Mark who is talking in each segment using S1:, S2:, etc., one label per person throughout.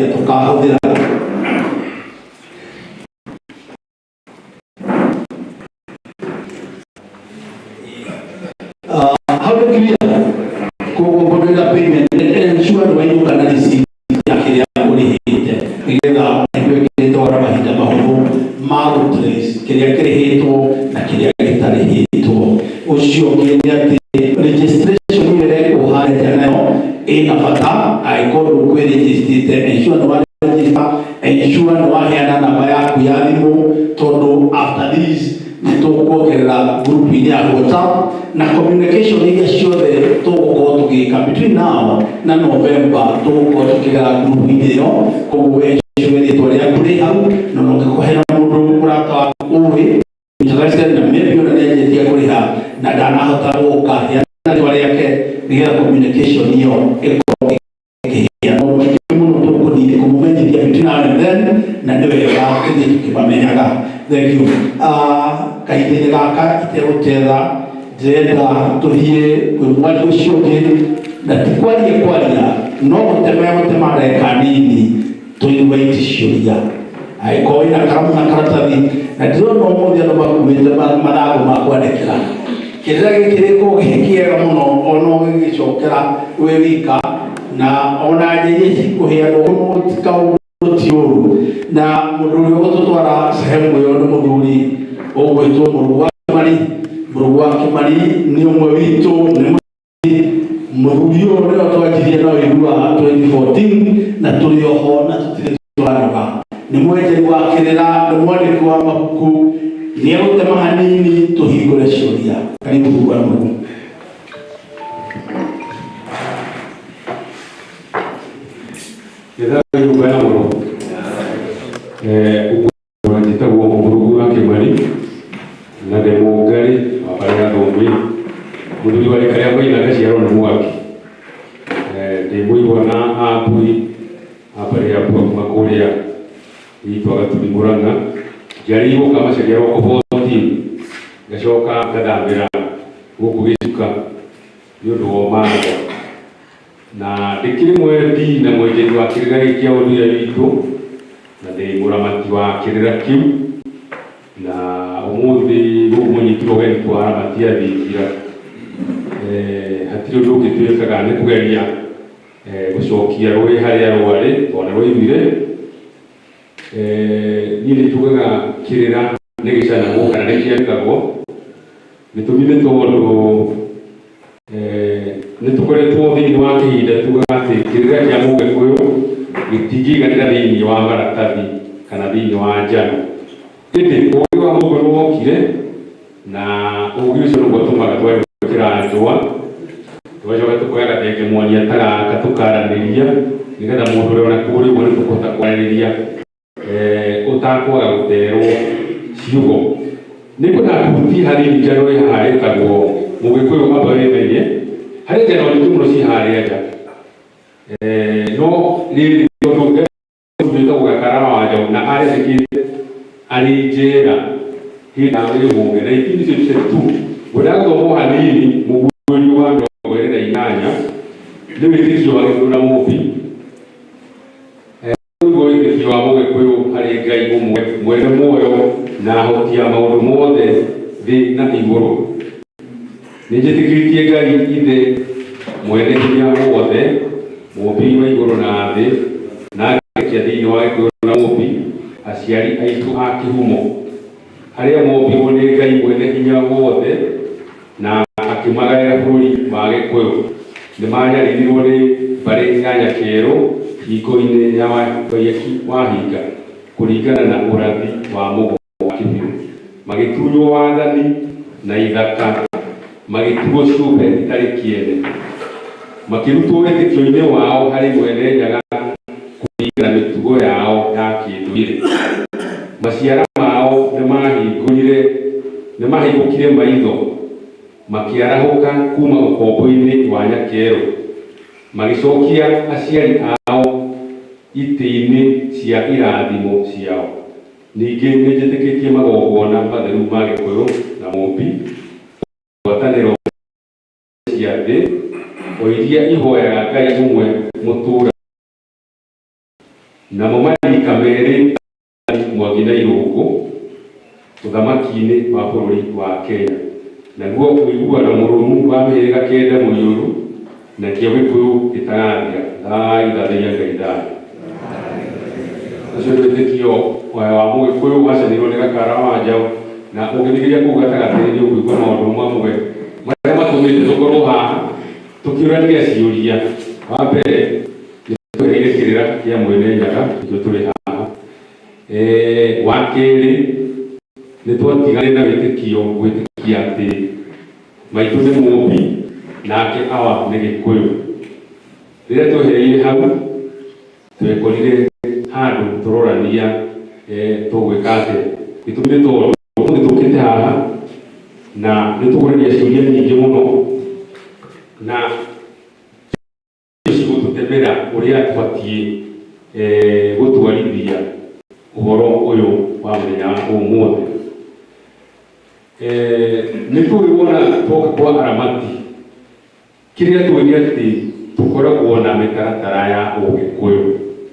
S1: ĩrĩa tũkahũthĩra. How to clear kuongerera payment ensure nĩ wainũka na receipt ya kĩrĩa ũrĩhĩte nĩgetha nĩgwĩkĩrĩte wara mahinda mahũthũ ma gũtrace kĩrĩa kĩrĩhĩtwo na kĩrĩa gĩtarĩhĩtwo. Ũcio ũngĩ nĩ atĩ registration ĩrĩa ũharĩte nayo ĩna bata angĩkorwo kwĩrĩgĩstĩte ensure nĩ waregister, ensure nĩ waheana namba yaku ya thimũ, tondũ after this nĩtũkuongerera group-inĩ ya WhatsApp na communication iria ciothe tũgũkorwo tũgĩka between now na November tũgũkorwo tũkĩgera group-inĩ ĩyo. Koguo ensure rĩtwa rĩaku rĩ hau na ũngĩkũhe na mũndũ mũrata waku ũĩ interested na maybe ona nĩanjĩtie kũrĩha na ndanahota gũka heana rĩtwa rĩake nĩgetha communication ĩyo ĩkorwo ĩkĩhĩa mũno tũkũnini kũmũmenyithia between now and then na nĩ wega tũthiĩ tũkĩmamenyaga. Thank you. Kahinda-inĩ gaka itegũtetha ndĩrenda tũthiĩ kwĩ mwaria ũcio ũngĩ na ti kwaria no gũtema ndagĩka nini tũinvite ciũria. Angĩkorwo wĩna karamu na karatathi na ndĩrona ũmũthĩ andũ makuĩte mathangũ ma kwandĩkĩra. Kĩrĩa gĩkĩ gĩkoragwo gĩ kĩega mũno ona ũgĩgĩcokera wĩ wika na ona njĩra cikũheanwo mũtikaũndũ ti ũru na mũndũ ũrĩa ũgũtũtwara sehemu ĩyo nĩ mũthuri ũgwĩtwo Mũrũgũ wa Kĩmari nĩ ũmwe witũ, nĩ mũthuri ũyũ nĩwe twanjirie na ũigua 2014 na tũrĩ oho na tũtirĩ twanoga. Nĩ mwenjeri wa kĩrĩra, nĩ mwandĩki wa mabuku, nĩ egũtema hanini tũhingũre ciũria. Karibu Bwana Mungu.
S2: Bwana Mungu. Wanjitagwo Mũrũgũ wa Kĩmari na ndĩ mũngari wa barĩa thũmbĩ mũthuri wa rĩka rĩa Maina gaciarwo nĩ mwaki. Ndĩ mũigua na ambui abarĩa kuma kũrĩa itwa Gaturi Mũrang'a, njarĩirwo kamacaria roko 14 ngacoka ngathambĩra gũkũ Gĩcuka nĩ ũndũ wa ũmanga na ndĩkĩrĩ mwendi na mwenjeri wa kĩrĩra gĩkĩ kĩa ũndũire witũ na ndĩ mũramati wa kĩrĩra kĩu na ũmũthĩ gũkũ mũnyitirwo ũgeni twaramatia thingira. Hatirĩ ũndũ ũngĩ twĩkaga nĩ kũgeria gũcokia rũĩ harĩa rwarĩ tondũ rwaumire. Niĩ nĩtugaga kĩrĩra nĩ gĩcanagwo kana nĩ kĩarĩragwo gĩtũmi nĩ tondũ nĩtũkoretwo thĩinĩ wa kĩhinda tugaga atĩ kĩrĩra kĩa Mũgĩkũyũ gĩtingĩiganĩra thĩinĩ wa maratathi kana thĩinĩ wa njano. Ĩndĩ ũgĩ wa Mũgĩkũyũ wokire na ũgĩ ũcio nĩguo ũtũmaga twagĩkĩra njũa tũgacoka tũkoya gatenge mwania ta gaka tũkaranĩria nĩgetha mũndũ ũrĩa ona kũrĩa ũguo nĩtũkũhota kwaranĩria ũtakwaga gũterwo ciugo. Nĩngwenda kũhutia hanini njano ĩhaha ĩtagwo Mũgĩkũyũ amba wĩmenye harĩ njano nyingĩ mũno ciĩ harĩa nja. No rĩrĩ tondũ gwĩtagwo Gakarama wa Njaũ na arendekĩte arĩ njera hĩndĩ ya bunge 1962. Ngwenda gũthoma hanini mũgũri wa 28 nĩ wĩtĩkio wa Gĩthũra Mũmbi. Ũguo wĩtĩkio wa Mũgĩkũyũ harĩ Ngai ũmwe mwene muoyo na ahotia maũndũ mothe thĩ na igũrũ. Nĩnjĩtĩkĩtie Ngai ithe mwene hinya wothe mũmbi wa igũrũ na thĩ na agĩkia thĩinĩ wa Gĩthũra Mũmbi aciari aitũ a kĩhumo harĩa mombirwo nĩ Ngai mwene hinya wothe na akĩmagaĩra bũrũri wa Gĩkũyũ. Nĩ manyarirwo nĩ mbarĩ ya Nyakerũ hingo-inĩ ya Wahinga kũringana na ũrathi wa Mũgo wa Kĩbiũ. Magĩtunywo wathani na ithaka, magĩtuo ciũmbe itarĩ kĩene, makĩrutwo wĩtĩkio-inĩ wao harĩ mwene nyaga kũringana mĩtugo yao ya kĩndũire. Maciara mao nĩ mahingũkire maitho makĩarahũka kuma ũkombo-inĩ wa Nyakerũ, magĩcokia aciari ao itĩ-inĩ cia irathimo ciao. Ningĩ nĩnjĩtĩkĩtie magongona matheru ma Gĩkũyũ na Mũmbi, ngwatanĩro cia thĩ o iria ihoyaga Ngai ũmwe mũtũũra na mumarika merĩ Mwangi na Irũngũ ũthamaki-inĩ wa bũrũri wa Kenya. Naguo ũiguano mũrũmu wa mĩhĩrĩga kenda mũiyũru na kĩo Gĩkũyũ gĩtagathira. Thayũ thathĩria Ngai thayũ. Ũcio nĩ wĩtĩkio wa Mũgĩkũyũ wacanĩrĩirwo nĩ Gakara wa Njaũ, na ũngĩthikĩrĩria kũu gatagatĩ-inĩ ũkũigua maũndũ mamwe marĩa matũmĩte tũkorwo haha tũkĩũrania ciũria. Wa mbere nĩ twehereire kĩrĩra kĩa Mwene Nyaga nĩkĩo tũrĩ haha. Wa kerĩ nĩ twatiganire na wĩtĩkio gwĩtĩkia atĩ maitũ nĩ Mũmbi nake awa nĩ Gĩkũyũ. Rĩrĩa twehereire hau twekorire handũ tũrorania tũgwĩka atĩa. Gĩtũmi nĩ tondũ tũkĩte haha na nĩ tũkũrania ciũria nyingĩ mũno na cigũtũtemera ũrĩa tũbatiĩ gũtwarithia ũhoro ũyũ wa mũthenya wa ũmũthĩ. Nĩ tũrĩwona twoka kwa aramati kĩrĩa tũĩ atĩ tũkoragwo na mĩtaratara ya Ũgĩkũyũ,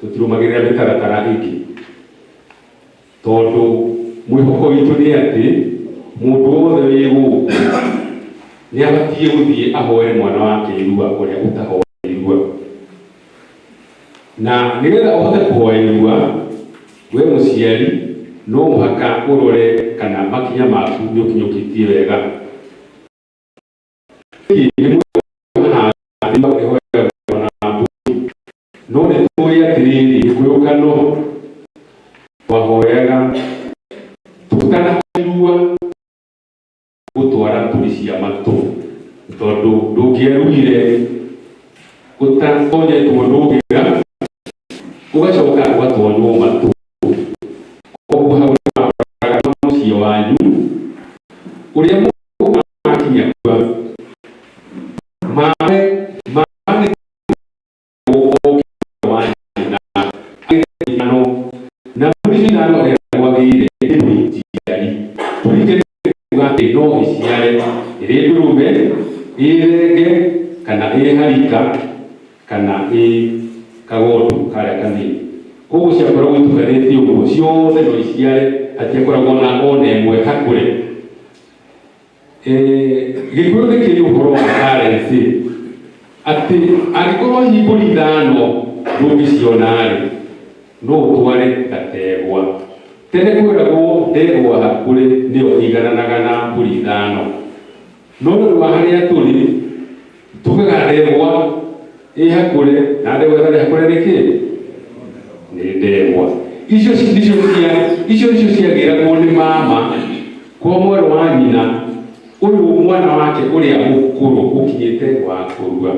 S2: tũtirũmagĩrĩra mĩtaratara ĩngĩ, tondũ mwĩhoko witũ nĩ atĩ mũndũ wothe wĩ gũkũ nĩ abatiĩ gũthiĩ ahoe mwana wake irua ũrĩa ũtahoe irua. Na nĩgetha ũhote kũhoya irua we mũciari no mũhaka ũrore kana makinya maku nĩ ũkinyũkĩtie wega. No nĩ tũĩ atĩrĩrĩ Gĩkũyũkano wahoyaga tũtanahoerua gũtwara mbũri cia matũ, tondũ ndũngĩerugire ũtatonyetwo ndũngĩra ũgacoka ũgatonywo matũ. Koguo hau nĩwahoraga mũciĩ wanyu ũrĩa mũndũ akinya kuga mawe na mbũri ithano ĩrĩa mwagĩire nĩ mũiciari. Mbũri ingĩ kuga atĩ no ĩciare ĩrĩ ndũrũme, ĩ thenge, kana ĩ harika, kana ĩ kagondu karĩa kanini. Koguo ciakoragwo itukanĩtie ũguo ciothe no iciare, hatiakoragwo na ona ĩmwe hakũre. Gĩkũyũ nĩ kĩrĩ ũhoro wa currency atĩ angĩkorwo hihi mbũri ithano ndũngĩciona-rĩ no ũtware gategwa. Tene kwĩragwo ndegwa hakũrĩ nĩyo igananaga na mbũri ithano, no nĩ wa harĩa tũrĩ tugaga ndegwa ĩ hakũrĩ na ndegwa ĩtarĩ hakũrĩ nĩ kĩ? Nĩ ndegwa. Icio nicio ciagĩragwo nĩ mama kwa mwarĩ wa nyina ũyũ mwana wake ũrĩa mũkũrũ ũkinyĩte wa kũrua.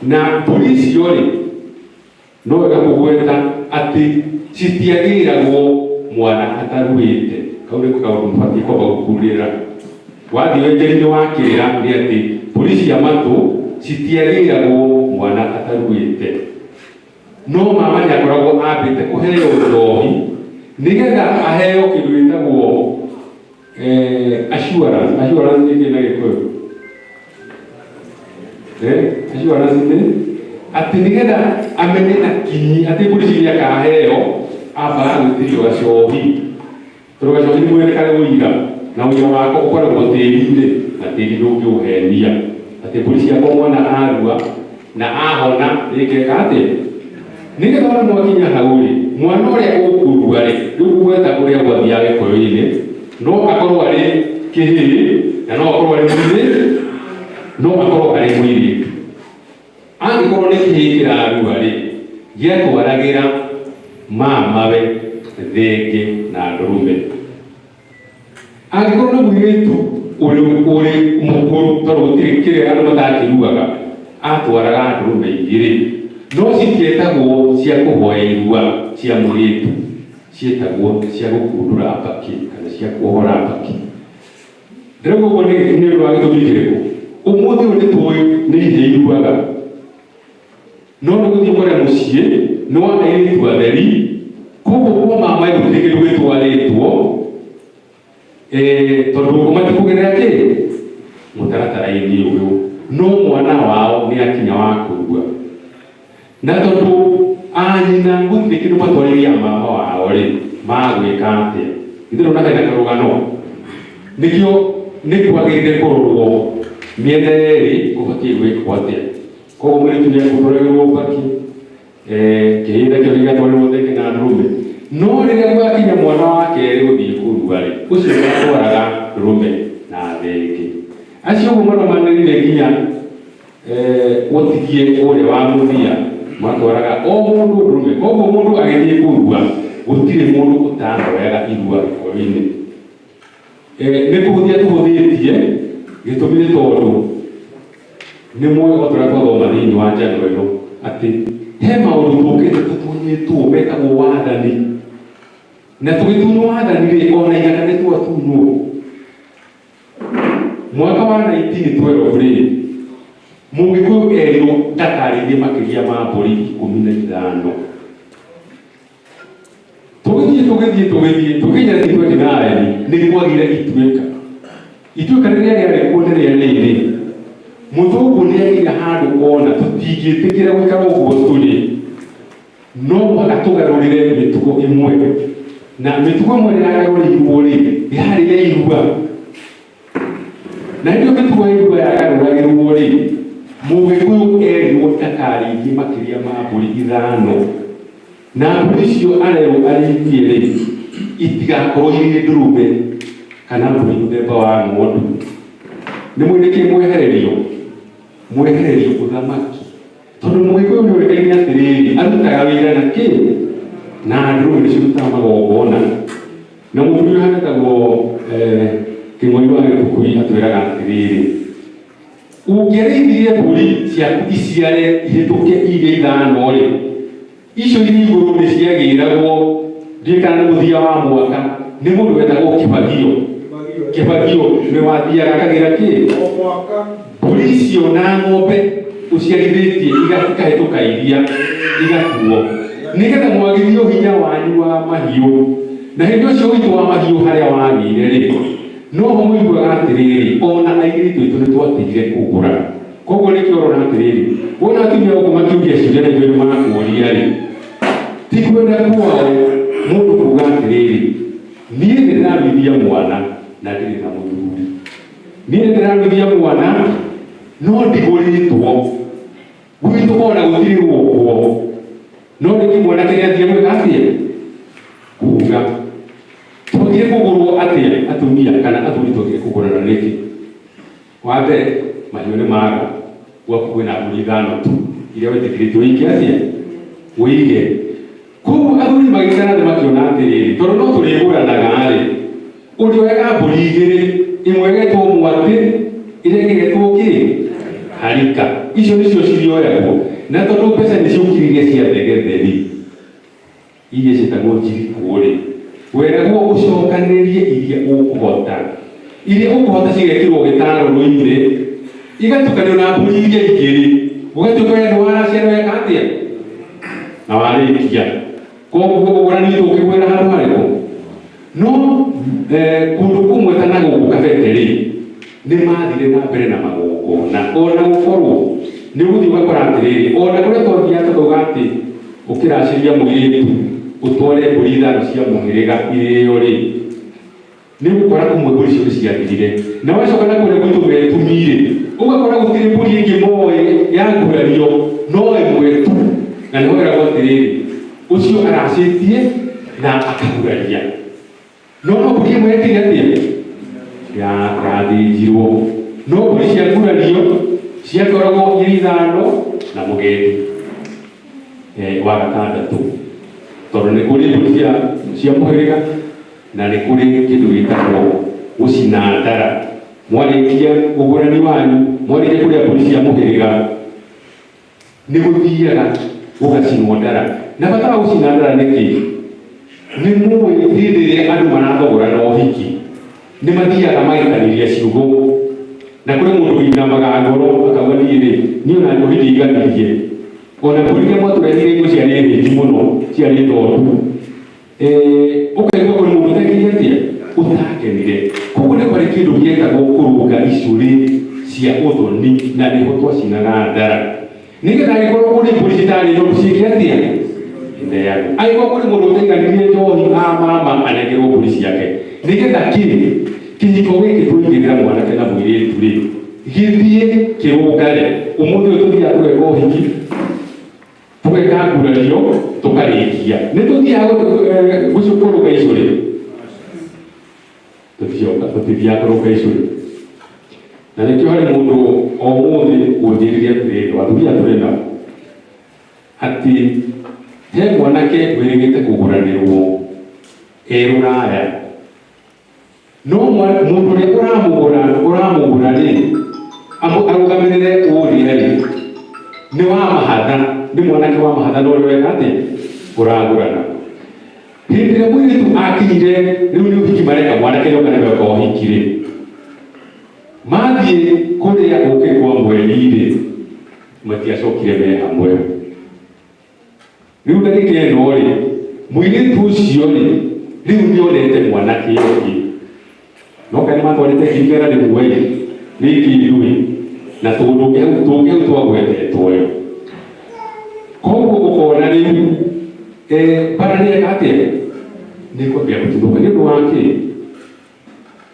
S2: Na mbũri icio-rĩ no wega kũgweta atĩ citiagĩragwo mwana ataruĩte. Kau nĩko kaũndũ mũbatiĩ kwamba gũkurĩra. Wathiĩ wenjeri-inĩ wa kĩrĩra nĩ atĩ mbũri cia matũ citiagĩragwo mwana ataruĩte. No mama nĩakoragwo ambĩte kũheo njohi nĩgetha aheo kĩndũ gĩtagwo assurance. Assurance nĩ kĩĩ na Gĩkũyũ? Assurance nĩ atĩ nĩgetha amenye na kinyi atĩ mbũri ici nĩakaheo ambaga gwĩtĩrio gacohi, tondũ gacohi nĩ mwene karĩ ũira na ũira wako ũkoragwo tĩri-inĩ na tĩri ndũngĩũhenia. Atĩ mbũri ciakwa mwana arua na ahona ĩkeka atĩ nĩgetha ona mwakinya hau-rĩ mwana ũrĩa ũkũrua-rĩ rĩu gweta ũrĩa gwathiaga Gĩkũyũ-inĩ no akorwo arĩ kĩhĩĩ na no akorwo arĩ mũirĩtu, no akorwo arĩ mũirĩtu. Angĩkorwo nĩ kĩhĩĩ kĩrarua-rĩ gĩatwaragĩra mamawe thenge na ndũrũme. Angĩkorwo nĩ mũirĩtu ũrĩ mũkũrũ tondũ gũtirĩ kĩrĩa andũ matakĩruaga atwaraga ndũrũme igĩrĩ, no citietagwo cia kũhoya irua cia mũirĩtu, cietagwo cia gũkundũra mbaki kana cia kuohora mbaki. Ndĩrauga ũguo nĩ ũndũ wa gĩtũmi kĩrĩkũ? Ũmũthĩ ũyũ nĩtũĩ nĩ ihĩĩ iruaga, no nĩgũthiĩ kũrĩa mũciĩ nĩ wa airĩtu atheri, koguo kwa mama gũtirĩ kĩndũ gĩtwarĩtwo tondũ matikũgerera kĩ mũtaratara-inĩ ũyũ, no mwana wao nĩ akinya wa kũrua. Na tondũ anyina nguthi kindu matwariria mama wao ri magwika atia ithiro na hena karugano nikio nikwagirire kururwo miena eri kubatie gwikwo atia koguo mwituria kurogerwo baki kihinda kio gigatwarwo theke na ndume no riria gwakinya mwana wake eri guthii kurua ri ucio atwaraga rume na thenge acio guo maromanirire nginya gutigie uria wa muthia matwaraga o mundu rume koguo mundu agithii kurua gutire mundu utandoyaga irua rikoini ni kuhuthia tuhuthitie gitumire tondu ni mwega turathoma thiini wa njano ino ati he maundu tukite tutunyitwo metagwo wathani na tugitunwo wathani ri ona igana ni twatunwo mwaka wa 1912 ri mugikuyu erirwo ndakarithie makiria ma mburi 15 tugithie tukinya 29 ni kwagire ituika riria riari kuo riria riri muthungu ni agiga handu ona tutingitikira gwikara uguo turi no mwaka tugarurire mitugo imwe na mitugo imwe riragaruriirwo ri yari ya irua na ndio mitugo ya irua yagaruragirwo ri mugikuyu erirwo ndakaringi makiria ma mburi 5 na mburi cio arerwo aringie ri itigakorwo iri ndurume kana mburi muthemba wa ng'ondu ni mwiniki mwehererio uthamaki tondu mugikuyu ni urekaine atiriri arutaga wira na ki na ndurume nicio rutaga magongona na mutumia hanetagwo King'ori wa Gĩkũkũi atwĩraga atiriri ungĩrĩithirie mbũri ciaku iciare ihĩtũke iria 5 ri icio iri igũrũ nĩ ciagĩragwo ndiĩ kana nĩ mũthia wa mwaka nĩ mũndũ wetagwo kĩbagio nĩ wathiaga akagĩra kĩ mbũri icio na ng'ombe ũciarithĩtie ikahĩtũka iria igakuo nĩgetha mwagithie hinya wanyu wa mahiũ na hĩndĩ ũcio witũ wa mahiũ harĩa wagĩire rĩ no ho mũiguaga atiriri ona airĩtu aitũ nĩ twatigire kũgũra koguo nĩkĩo ũrona atiriri wona atumia gũkũ makiũria ciũria na ithuĩ nĩmakũũria rĩ ti kwenda kwao mũndũ kuuga atiriri niĩ nĩ ndĩraruithia mwana na ndirĩ na mũthuri niĩ nĩ ndĩraruithia mwana no ndigũrĩtwo gwitũ ona gũtirĩ gũkwo no nĩkĩ mwanake nĩathire gwĩka atĩa kuuga tũgire kũgũrwo atĩa atumia kana athuri tũgire kũgũrana nĩkĩ wa mbere mahiũ nĩ maga gwaku kwĩna mbũri 5 tu iria wĩtĩkĩrĩtio wĩike atĩa wĩige koguo athuri magĩikara thĩ makĩona atĩrĩrĩ tondũ no tũrĩgũranaga rĩ ũrĩa oyaga mbũri 2 ĩmwe ĩgetwo mwatĩ ĩrĩa ĩgetwo kĩ harika icio nĩcio cirioyagwo na tondũ mbeca nĩ ciũkiririe cia thegetheri iria ciĩtagwo njirikũ rĩ weragwo ũcokanĩrie iria ũkũhota cigekĩrwo gĩtarũrũ-inĩ igatukanio na mbũri iria ingĩ rĩ ũgatuĩka wee nĩwaraciara weka atĩa na warĩkia koguo ũgũrani witũ ũkĩgwĩra handũ harĩkũ no kũndũ kũmwe ta na gũkũ Kabete rĩ nĩ mathire na mbere na magongona ona gũkorwo nĩ gũthiĩ ũgakora atĩrĩrĩ ona kũrĩa twathiaga tũkauga atĩ ũkĩracĩria mũirĩtu utware mbũri 5 cia mũhĩrĩga irĩo rĩ nĩ gũkora kũmwe mbũri cio nĩciathirire na wacoka na kũrĩa gwitũ Getumi-rĩ ũgakora gũtirĩ mbũri ĩngĩ moĩ ya ngurario no ĩmwe tu na nĩho wĩragwo atĩrĩrĩ ũcio aracĩtie na akaguraria no mbũri ĩmwe ĩkĩrĩ atĩa yathĩnjirwo no mbũri cia ngurario ciakoragwo iri 5 na mũgendi wa 6 tondũ nĩ kũrĩ mbũri cia mũhĩrĩga na nĩ kũrĩ kĩndũ gĩtagwo gũcina ndara mwarĩkia ũgũrani wanyu mwarĩkia kũrĩa mbũri cia mũhĩrĩga nĩ gũthiaga gũgacinwo ndara na bata wa gũcina ndara nĩkĩ nĩ mũĩ hĩndĩ ĩrĩa andũ marathogorana ũhiki nĩ mathiaga magĩkanĩria ciugo na kũrĩ mũndũ wĩinamaga ngoro akauga niĩ ona njohi ndiganirie ona mbũri iria mwatũrehire indo ciarĩ nyingĩ mũno ciarĩ ndondu ũkaigua kũrĩ mũndũ ũtakirie atĩa ũtakenire koguo nĩ kwarĩ kĩndũ gĩetagwo kũrũnga icũrĩ cia ũthoni na nĩho twacinaga ndara nĩgetha angĩkorwo kũrĩ mbũri citarĩ ndondu ciĩke atĩa yanyu aigua kuri mundu utaiganirie njohi mama anengerwo mbũri ciake nigetha kĩhiko gĩkĩ tũigĩrĩra mwanake na mũirĩtu rĩ gĩthiĩ kĩrũngare. Ũmũthĩ ũyũ tũthiaga tũgeka ũhiki tũgeka ngurario tũkarĩkia, nĩ tũthiaga gũkũrũka icũrĩ? Tũtithiaga kũrũka icũrĩ. Na nĩkĩo harĩ mũndũ o mũthĩ ũnjĩrĩria atĩrĩrĩ, wathuri tũrĩ nao atĩ he mwanake wĩrĩgĩte kũgũranĩrwo Rũraya, no mũndũ ũrĩa ũramũgũra rĩ arũgamĩrĩre ũrĩa rĩ nĩ wa mahatha, nĩ mwanake wa mahatha na ũrĩa weka atĩ ũragũrana. Hĩndĩ ĩrĩa mũirĩtu akinyire rĩu nĩ ũhiki mareka, mwanake nĩoka nĩweka ũhiki rĩ, mathiĩ kũrĩa gũkĩ kwa mweri rĩ matiacokire me hamwe. Rĩu ndagĩka ĩno rĩ mũirĩtu ũcio rĩ rĩu nĩonete mwanake ũngĩ, no kana matwarĩte kĩngera rĩmwe rĩngĩ irũĩ na tũngĩ twagwetetwo yo. Koguo ũkona rĩu bara nĩeka atĩa nĩkwambia gũtuthũka nĩ ũndũ wa kĩ?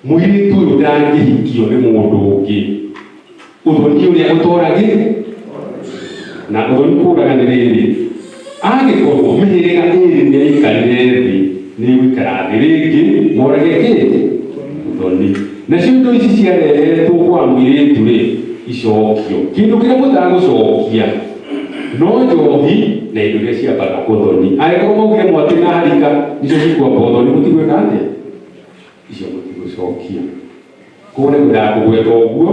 S2: Mũirĩtu ũyũ ndangĩhikio nĩ mũndũ ũngĩ, ũthoni ũrĩa ũtoragĩ na ũthoni kũraga nĩ rĩrĩ, angĩkorwo mĩhĩrĩga ĩrĩ nĩyaikarire thĩ nĩgũikara thĩ rĩngĩ morage kĩ? Ũthoni. Nacio indo ici ciarehetwo kwa mũirĩtu rĩ icokio, kĩndũ kĩrĩa mũtagũcokia no njohi na indo iria ciambaga ũthoni. Angĩkorwo maugire mwatĩ na harika icio cikwamba ũthoni, mũtigwĩka atĩa? Icio mũtigũcokia. Koguo nĩ ngwendaga kũgweta ũguo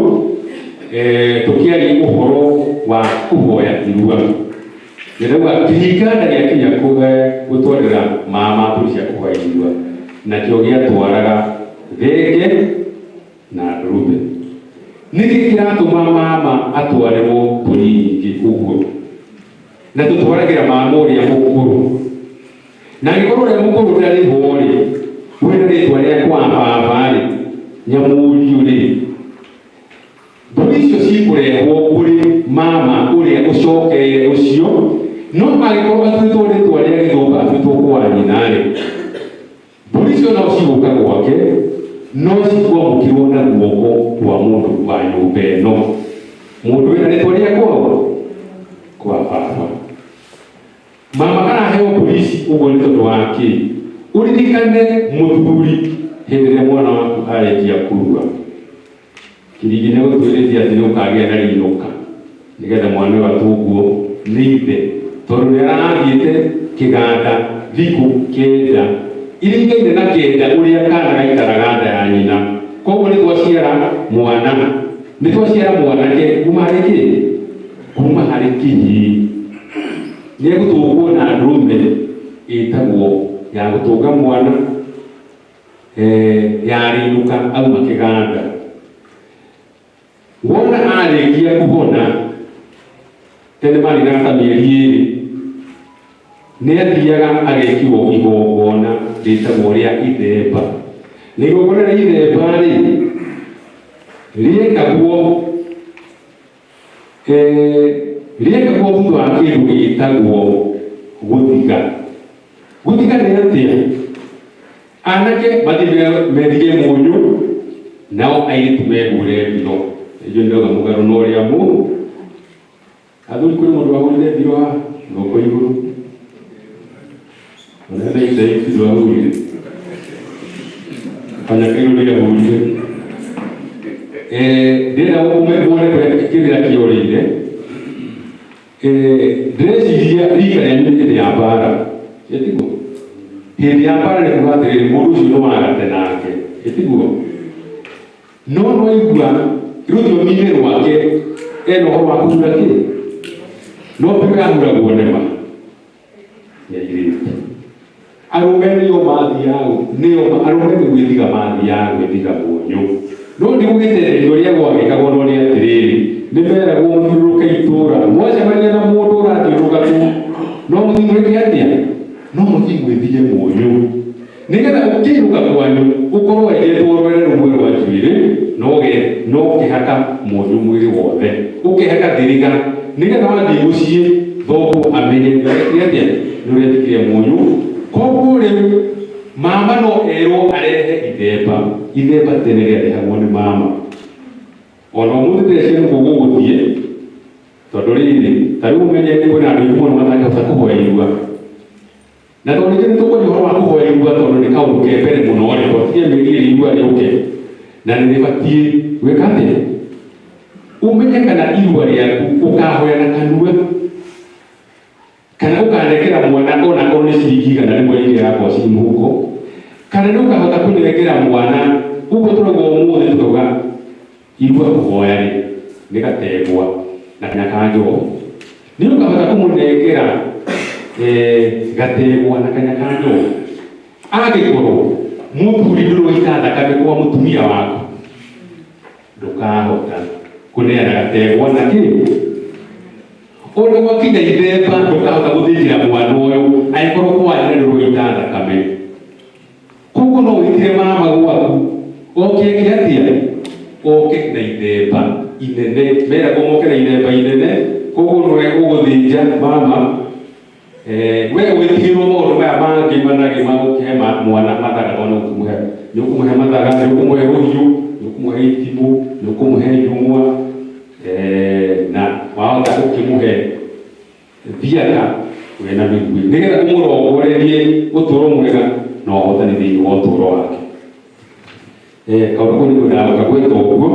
S2: tũkĩaria ũhoro wa kũhoya irua. Nĩrauga kĩhinganda gĩakinya gũtwarĩra mama mbũri cia kũhoya irua, nakĩo gĩatwaraga thenge na ndũrũme. Nĩkĩ kĩratũma mama atwarĩrwo mbũri nyingĩ ũguo na tũtwaragĩra mama ũrĩa mũkũrũ? Na angĩkorwo ũrĩa mũkũrũ ndarĩ ho rĩ, wĩna rĩtwa rĩa kwa baba rĩ, Nyamũriũ rĩ, mbũri icio cikũrehwo kũrĩ mama ũrĩa ũcokeire ũcio, no angĩkorwo atuĩtwo rĩtwa rĩa Gĩthũngũ atuĩtwo kwa nyina rĩ, mbũri icio no cigũka gwake, no cikwamũkĩrwo na guoko kwa mũndũ wa nyũmba ĩno, mũndũ wĩna rĩtwa rĩa kwao kwa baba. Mama araheo mbũri ici ũguo nĩ tondũ wa kĩ? Ũririkane mũthuri hĩndĩ ĩrĩa mwana waku arĩkia kũrua, Kiringi nĩgũtwĩrĩtie atĩ nĩũkagĩa na rĩinũka nĩgetha mwana ũyũ atũngwo nĩ ithe, tondũ nĩarathiĩte kĩganda thikũ 9 iringaine na 9 ũrĩa kana gaikaraga nda ya nyina. Koguo nĩtwaciara mwanake kuma harĩ kĩ? Kuma harĩ kinyi. Nĩegũtũngwo na ndũrũme ĩtagwo ya gũtũnga mwana yarĩinũka auma kĩganda. Wona arĩkia kũhona, tene marĩ na ta mĩeri 2 nĩathiaga agekĩrwo igongona rĩtagwo rĩa ithemba. Na igongona rĩa ithemba rĩ rĩekagwo thutha wa kĩndũ gĩtagwo gũthiga. Gũthiga nĩ atĩa? Anake mathiĩ methige mũnyũ, nao airĩtu mehũre mbiro. Ĩyo nĩoga mũgarũ na ũrĩa mũũ. Athuri kũrĩ mũndũ wahũrire mbiro haha guoko igũrũ. Ona nĩ ithe mbiro ahũrire. Anyake rĩrĩa ahũrire. Ndĩrenda ũmũone kũrĩa kĩrĩa kĩorĩire. Ndĩreciria rika rĩanyu nĩ hĩndĩ ya mbara. Ĩtiguo? Hĩndĩ ya mbara nĩ kuuga atĩrĩrĩ mũndũ ũcio nĩ wagate nake. Ĩtiguo? No waigua rũthiomi-inĩ rwake ena ũhoro wa kũhura kĩ? No mbiro yahuragwo nĩ ma? Nĩ airĩtu. Arũme nĩo arũme nĩ gwĩthiga mathiaga gwĩthiga mũnyũ. No ndigũgĩtetheria ũrĩa gwagĩkagwo no nĩ atĩrĩrĩ, nĩmeragwo mũthiũrũrũke itũũra, mwacemania na mũndũ ũrathiũrũrũka tu, no mũthiũrũrũke atĩa? No mũthiĩ gwĩthige mũnyũ, nĩgetha ũkĩinũka kwanyu ũkorwo wendetwo rwere rũmwe rwa njuĩrĩ, no ũkĩhaka mũnyũ mwĩrĩ wothe, ũkĩhaka thĩrĩga, nĩgetha wathiĩ mũciĩ thoguo amenye atĩa nuretikire munyu koguo riu mama no erwo arehe ithemba tene riarehagwo ni mama ona umuthi ndeciria niguo guguthie tondu riri ta riu menye kwina andu aingĩ mũno matangĩhota kũhoya irua na tondu ningĩ nĩtũkũria ũhoro wa kũhoya irua tondu nĩ kaũndũ ke mbere mũno rĩ twatige mĩrire irua rĩũke na nĩ rĩbatiĩ gwĩka atĩa umenye kana irua rĩaku ũkahoya na kanua kana ũkanengera mwana ona korwo nĩ ciringi igana rĩmwe iria yakorwo ci mũhuko kana nĩ ũkahota kũnengera mwana ũguo tũrauga ũmũthĩ tũkauga irua kũhoya rĩ nĩ gategwa na kanyaka njohi nĩ ũkahota kũmũnengera gategwa na kanyaka njohi angĩkorwo mũthuri ndũrũita thakame kwa mũtumia waku ndũkahota kũneana gategwa na kĩ ona gwakinya ithemba ndũkahota gũthĩnjĩra mwana ũyũ angĩkorwo kwanyu ndũrũita thakame koguo no wĩtire mama gwaku oke atĩa oke na ithemba inene meragwo moke na ithemba inene koguo nĩwe ũgũthĩnja mama we gwĩtigĩrwo maũndũ maya mangĩ managĩ magũkĩhe mwana mathaga ona nĩũkũmũhe mathaga nĩũkũmũhe rũhiũ nĩũkũmũhe itimũ nĩũkũmũhe njung'wa na wahota gũkĩmũhe thiaka wĩna mĩguĩ nĩgetha ũmũrongorerie ũtũũro mwega na ũhotani thĩinĩ wa ũtũũro wake kaũndũ kau nĩguo ndagũka gwĩka ũguo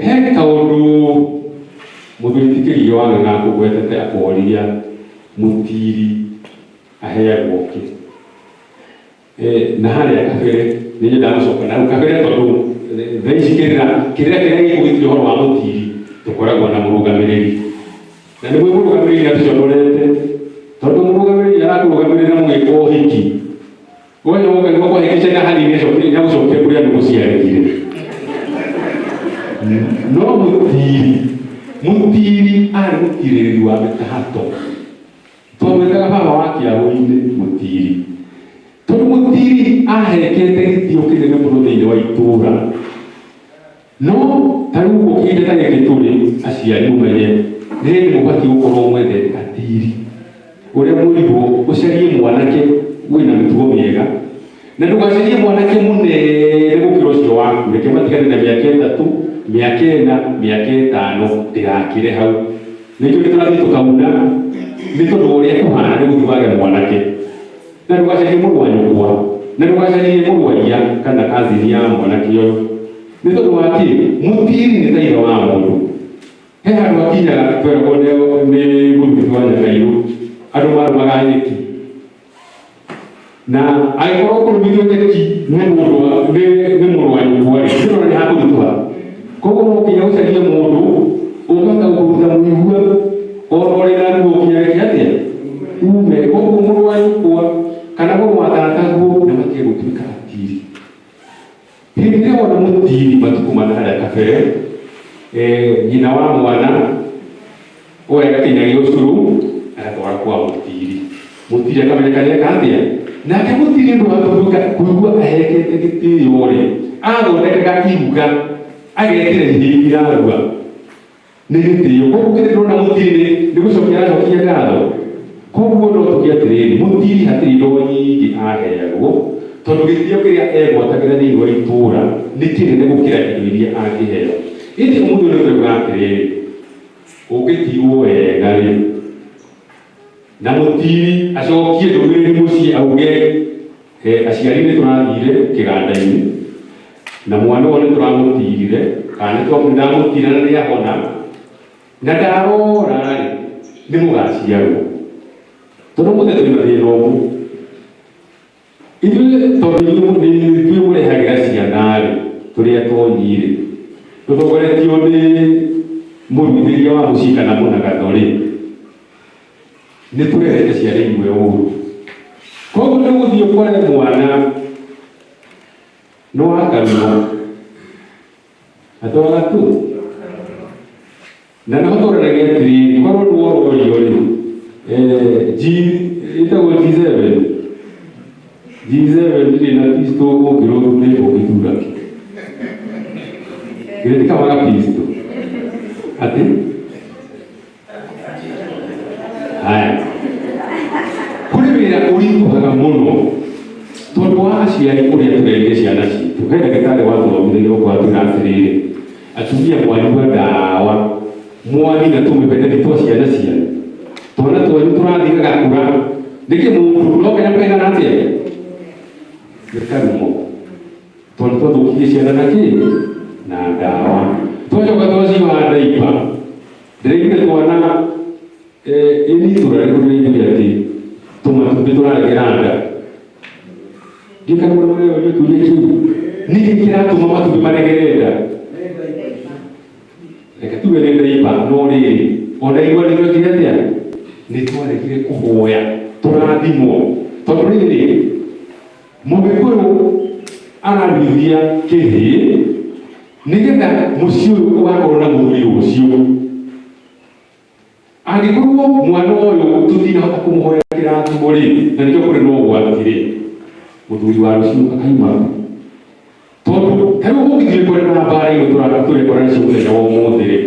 S2: he kaũndũ mũthuri tikĩrio wa Ng'ang'a kũgwetete akoria mũtiri aheagwo kĩ na harĩa kabere nĩ nyendaga gũcoka nahau kabere tondũ thaa ici kĩrĩa gĩkũgĩtire ũhoro wa mũtiri tũkoragwo na mũrũgamĩrĩri na nĩguo mũrũgamĩrĩri atũconorete tondũ mũrũgamĩrĩri arakũrũgamĩrĩra mũgĩka ũhiki wonya woka nĩguo kwahĩkĩca na hanini nĩagũcokia kũrĩa andũ gũciarĩkire no mũtiri arĩ mũtirĩrĩri wa mĩtahato twamwĩtaga baba wa kĩago-inĩ mũtiri tondũ mũtiri ahekete gĩtio kĩnene mũno thĩinĩ wa itũũra no ta rĩu ũguo kĩhinde ta gĩkĩ tũrĩ aciari ũmenye nĩ hĩndĩ mũbatiĩ gũkorwo mwendete gatiri ũrĩa mũirwo ũcarie mwanake wĩna mĩtugo mĩega na ndũgacarie mwanake mũnene gũkĩra ũcio waku reke matigane na mĩaka ĩtatũ mĩaka ĩna mĩaka ĩtano ndĩgakĩre hau nĩkĩo nĩtũrathiĩ tũkauna nĩ tondũ ũrĩa kũhana nĩ gũthiĩ wage mwanake na ndũgacarie mũrũ wa nyũkwa na ndũgacarie mũrũ wa iya kana kazini ya mwanake ũyũ nĩ tondũ wa kĩ mũtiri nĩ ta ithe wa mũndũ he handũ akinyaga tweragwo nĩ mũrutĩti wa Nyakairũ andũ marumaga nyeki na angĩkorwo kũrumithio nyeki nĩ mũrũ wa nyũkwa rĩ ndĩrona nĩ hakũrutũha koguo no nginya ũcarie mũndũ ũkahota gũkũruta mũigua ona ũrĩ na ruo ũkinyarĩke atĩa ume koguo mũrũ wa nyũkwa kana mũrũ wa tataguo na matige gũtuĩka atiri hĩndĩ ĩrĩa wona mũtiri matukũ mana harĩa kabere nyina wa mwana oya gakinyagio ũcũrũ agatwara kwa mũtiri akamenyeka nĩeka atĩa nake mũtiri ndũgatũmĩka kũigua ahekete gĩtĩo rĩ athondekaga iruga agetĩra ihinda irarua nĩ gĩtĩo koguo kĩrĩa ndĩrona mũtiri nĩ gũcokia aracokia ngatho koguo no tũkie atĩrĩrĩ mũtiri hatirĩ indo nyingĩ aheagwo tondũ gĩtĩo kĩrĩa egwatagĩra thĩinĩ wa itũũra nĩ kĩnene gũkĩra indo iria angĩheo ĩndĩ mũndũ ũyũ nĩtũrauga atĩrĩrĩ ũngĩtigwo wega rĩ na mũtiri acokie ndũmĩrĩri mũciĩ auge aciari nĩ tũrathire kĩganda-inĩ na mwana ũyũ nĩ tũramũtirire kana nĩndamũtira na nĩahona na ndarora rĩ nĩ mũgaciarwo tondũ mũthe twĩna thĩna ũmwe ithuĩ tondũ nĩithuĩ mũrehagĩra ciana rĩ tũrĩa tonyirĩ tũtongoretio nĩ mũruithĩria wa mũciĩ kana mũnagatho rĩ nĩ tũrehete ciana imwe ũru koguo nĩ gũthiĩ ũkore mwana nĩ wakaruma atwara tu na no tũranagia atĩrĩrĩ korwo nĩ wororio rĩ ĩtagwo G7 rĩ na Kristo ũngĩrũthũrĩte ũngĩthura kĩ gĩrĩ kamaga Kristo atĩ haya wĩra ũritũhaga mũno tondũ wa aciari ũrĩa tũreire ciana citũ. He ndagĩtarĩ wathomithirie gũkorwo atwĩra atĩrĩrĩ, atumia mwanyua ndawa mwathi na tũmĩbenderi twa ciana cianyu, twana twanyu tũrathigaga kũra, nĩkĩ mũndũ no kenya kaigana atĩa gĩkarumo tondũ twathũkirie ciana na kĩ na ndawa. Twacoka twaciga ndaipa, ndĩraigire twana ini tũrarĩkũrĩire atĩ tũmatumbĩ tũraregera nda. Ndikana mũno leo ndio tuje kiu. Niki kiratuma matumbĩ maregere nda. Reka tuwe ndaipa no rĩrĩ ona igwa nĩkĩo kĩrĩa nĩ twaregire kũhoya tũrathimwo tondũ rĩrĩ Mũgĩkũyũ ararithia kĩhĩ nĩgetha mũciĩ ũyũ ũgakorwo na mũthuri ũcio. Angĩkorwo mwana ũyũ tũtinahota kũmũhoya kĩrathimo rĩ, na nĩkĩo kũrĩ na ũgwati rĩ, mũthuri wa rũciũ akaima. Tondũ tarĩu ũngĩthiĩ kũrĩa na mbara ĩyo tũrekora nacio mũthenya wa ũmũthĩ rĩ,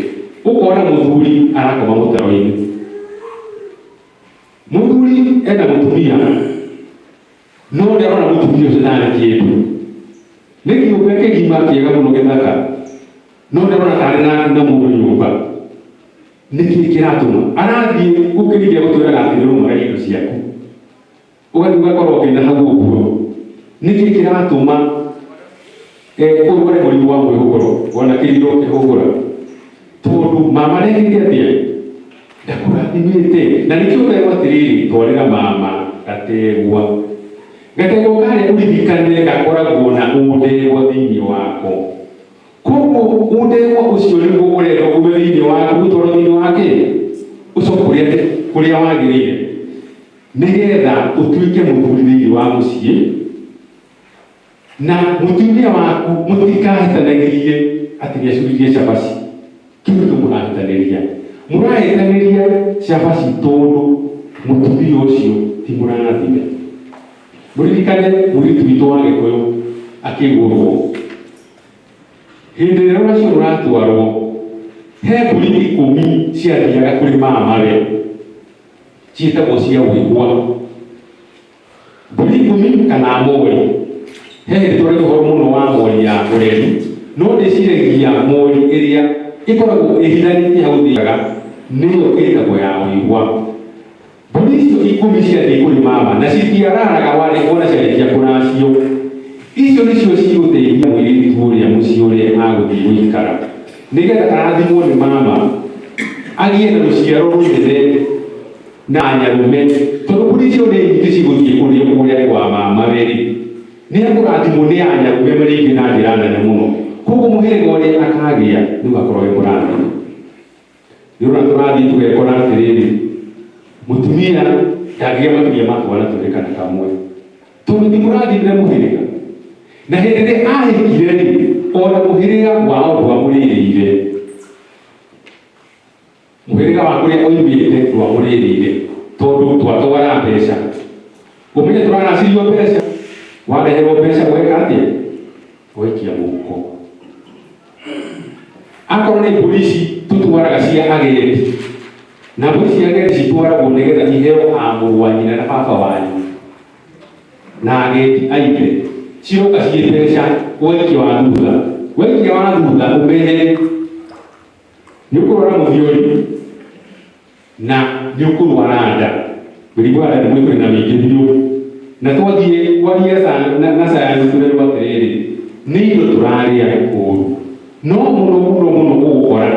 S2: ũkona mũthuri arakoma mũtaro-inĩ. Mũthuri ena mũtumia no ndarona mũtumia ũcio ndarĩ kĩndũ. Nĩ kĩũmbe kĩgima kĩega mũno gĩthaka, no ndarona tarĩ na mũndũ nyũmba. Nĩkĩ kĩratũma arathiĩ gũkĩrĩria gũtwĩraga atĩ nĩũrũmaga indo ciaku, ũgathiĩ ũgakorwo ũkĩina hau ũguo. Nĩkĩ kĩratũma ũrware mũrimũ wa mwĩhũgũro, wona kĩrirũ kĩhũgũra? Tondũ mama nĩekĩte atĩa ndakũrathimĩte. Na nĩkĩo ũkerwo atĩrĩrĩ, twarĩra mama gategwa. Gategwa karĩa ũririkane gakoragwo na ũndegwa thĩinĩ wako. Koguo ũndegwa ũcio nĩguo ũrenda ume thĩinĩ waku gũtwarwo thĩinĩ wake ũcoke kũrĩa wagĩrĩire, nĩgetha ũtuĩke mũthuri thĩinĩ wa mũciĩ na mũtumia waku mũtikahĩtanagĩrie atĩ nĩacuririe cabaci. Kĩu nĩkĩo mũrahĩtanĩria. Mũrahĩtanĩria cabaci tondũ mũtumia ũcio ti mũrathime. Mũririkane mũirĩtu witũ wa Gĩkũyũ akĩgũrwo. Hĩndĩ ĩrĩa rũracio rũratwarwo, he mbũri 10 ciathiaga kũrĩ mamawe ciĩtagwo cia wĩigua. Mbũri 10 kana mori. He hĩndĩ twarĩ ũhoro mũno wa mori ya ũreri, no ndĩciragia mori ĩrĩa ĩkoragwo ĩhithanĩtie hau thiaga nĩyo ĩtagwo ya wĩigua. Mbũri icio 10 ciathiĩ kũrĩ mama na citiararaga wona ciarĩkia kũracio. Icio nĩcio cigũteithia mũirĩtu ũrĩa mũciĩ ũrĩa agũthiĩ gũikara, nĩgetha arathimwo nĩ mama agĩe na rũciaro rũnene na nyarume. Tondũ mbũri icio nĩ nyingĩ cigũthiĩ kũrĩa kwa mama werĩ, nĩ ekũrathimwo nĩ anyarume marĩ ingĩ na njĩra nene mũno. Koguo mũhĩrĩga ũrĩa akagĩa nĩguo akorwo wĩ mũrathime. Nĩũrona tũrathiĩ tũgekora atĩrĩrĩ, mũtumia ndangĩgĩa makĩria ma twana twĩrĩ kana kamwe tondũ ti mũrathimire mũhĩrĩga. Na hĩndĩ ĩrĩa ahĩkire rĩ, ona mũhĩrĩga wao ndwamũrĩrĩire. Mũhĩrĩga wa kũrĩa oimĩte ndwamũrĩrĩire tondũ twatwara mbeca. Ũmenye tũraracirio mbeca, wareherwo mbeca gweka atĩa? Gwaikia mũhuko. Akorwo nĩ mbũri ici tũtwaraga cia ageni, na mbũri cia ageni citwaragwo nĩgetha iheo a mũrũ wa nyina na baba wanyu na ageni aingĩ. Ciroka ciĩ mbeca waikia wa thutha. Waikia wa thutha ũmehe nĩũkũrwara mũthiori na nĩũkũrwara nda. Mĩrimũ ya nda nĩmũĩ na mĩingĩ biũ. Na twathiĩ kwaria na sayansi tũrerwo atĩrĩrĩ, nĩ indo tũrarĩa ũũru, no mũno ũgũkora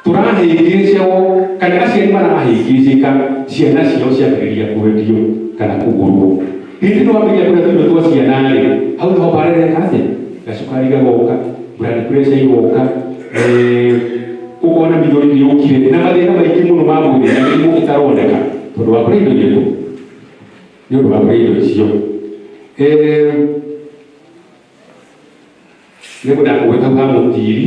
S2: tũrahĩngĩcwo kana aciari marahĩngĩcĩka ciana ciao ciambĩrĩria kwendio kana kũgũrwo. Hĩndĩ nĩwambĩrĩria kũrĩa tũindo twa ciana rĩ, hau nĩho mbarereka atĩa? Gacukari gagoka, blood pressure igoka, ũkona mĩthori nĩyũkire na mathĩna maingĩ mũno ma mwĩrĩ na mĩrimũ ĩtaroneka tondũ wa kũrĩa indo irĩkũ? Nĩ ũndũ wa kũrĩa indo icio. Nĩguo ndakũgweta ha mũtiri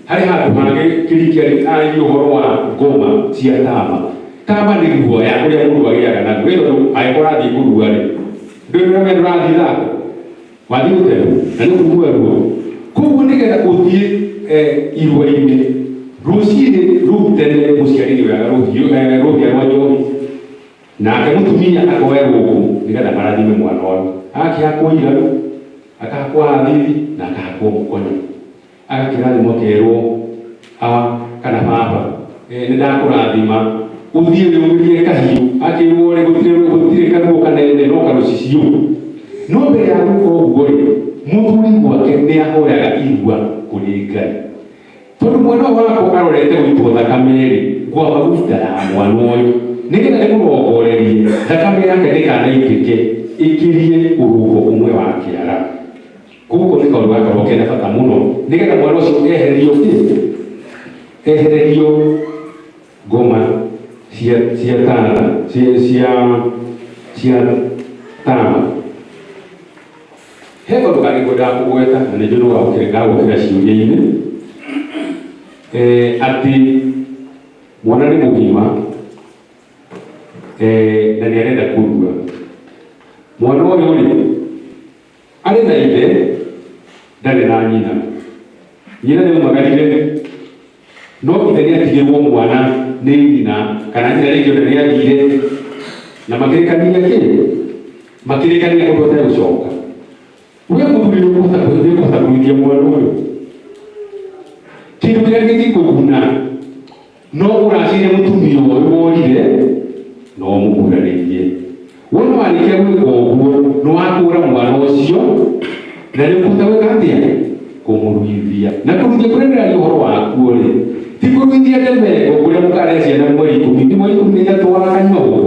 S2: harĩ handũ hangĩ kĩrikia arĩ ũhoro wa ngoma cia tama. Tama nĩ guoya ũrĩa mũndũ agĩaga naguo, tondũ angĩkorwo athiĩ kũrua rĩ, ndũrĩmenya ndũrathiĩ thako, wathiĩ gũtema na nĩ kũrua ruo. Koguo nĩgetha ũthiĩ irua-inĩ rũciinĩ rũu tene mũciari nĩoyaga rũhĩa rwa njohi nake mutumia akoe guku nigetha marathime mwana ũyũ. Akĩhakwo iraru, akahakwo hathithi na akahakwo mũkonyo, agakĩrathimwo kerwo kana baba nĩ ndakũrathima ũthiĩ wĩũmĩrie kahiũ. Akĩrwo rĩ gũtirĩ karuo kanene no karũcicio. No mbere ya gwĩka ũguo rĩ, mũthuri gwake nĩ ahoyaga irua kũrĩ Ngai, tondũ mwana ũyũ wakwa arorete gũitwo thakame rĩ, ngwamba gũitara mwana ũyũ nĩgetha ndĩmũrongorerie thakame yake ndĩkanaitĩke ĩkĩrie ũrũngo ũmwe wa kĩara. Koguo nĩ kaũndũ gakorwo kena bata mũno nĩgetha mwana ũcio ehererio ngoma cia tama. He kaũndũ kangĩ ngwendaga kũgweta na nĩ njũĩ ngagũkĩra ciũria-inĩ, atĩ mwana nĩ mũgima na nĩ arenda kũrua. Mwana ũyũ rĩ, arĩ na ithe, ndarĩ na nyina. Nyina nĩ aumagarire, no ithe nĩ atigĩrwo mwana nĩ nyina, kana nyina rĩngĩ ona nĩ athire na makĩrĩkania ũndũ ategũcoka. We mũthuri nĩ ũkũhota kũruithia mwana ũyũ. Kĩndũ kĩrĩa gĩgĩkũguna no ũracire mũtumia ũyũ worire no mũgurarĩrie. Wona warĩkia gwĩka ũguo nĩ wakũra mwana ũcio na nĩ ũkũhota gwĩka atĩa? Kũmũruithia. Na kũruithia kũrĩa ndĩraria ũhoro wakuo rĩ, ti kũruithia ndemeko kũrĩa mũkare ciana mweri 10, ti mweri 13 wa Kanyũgũ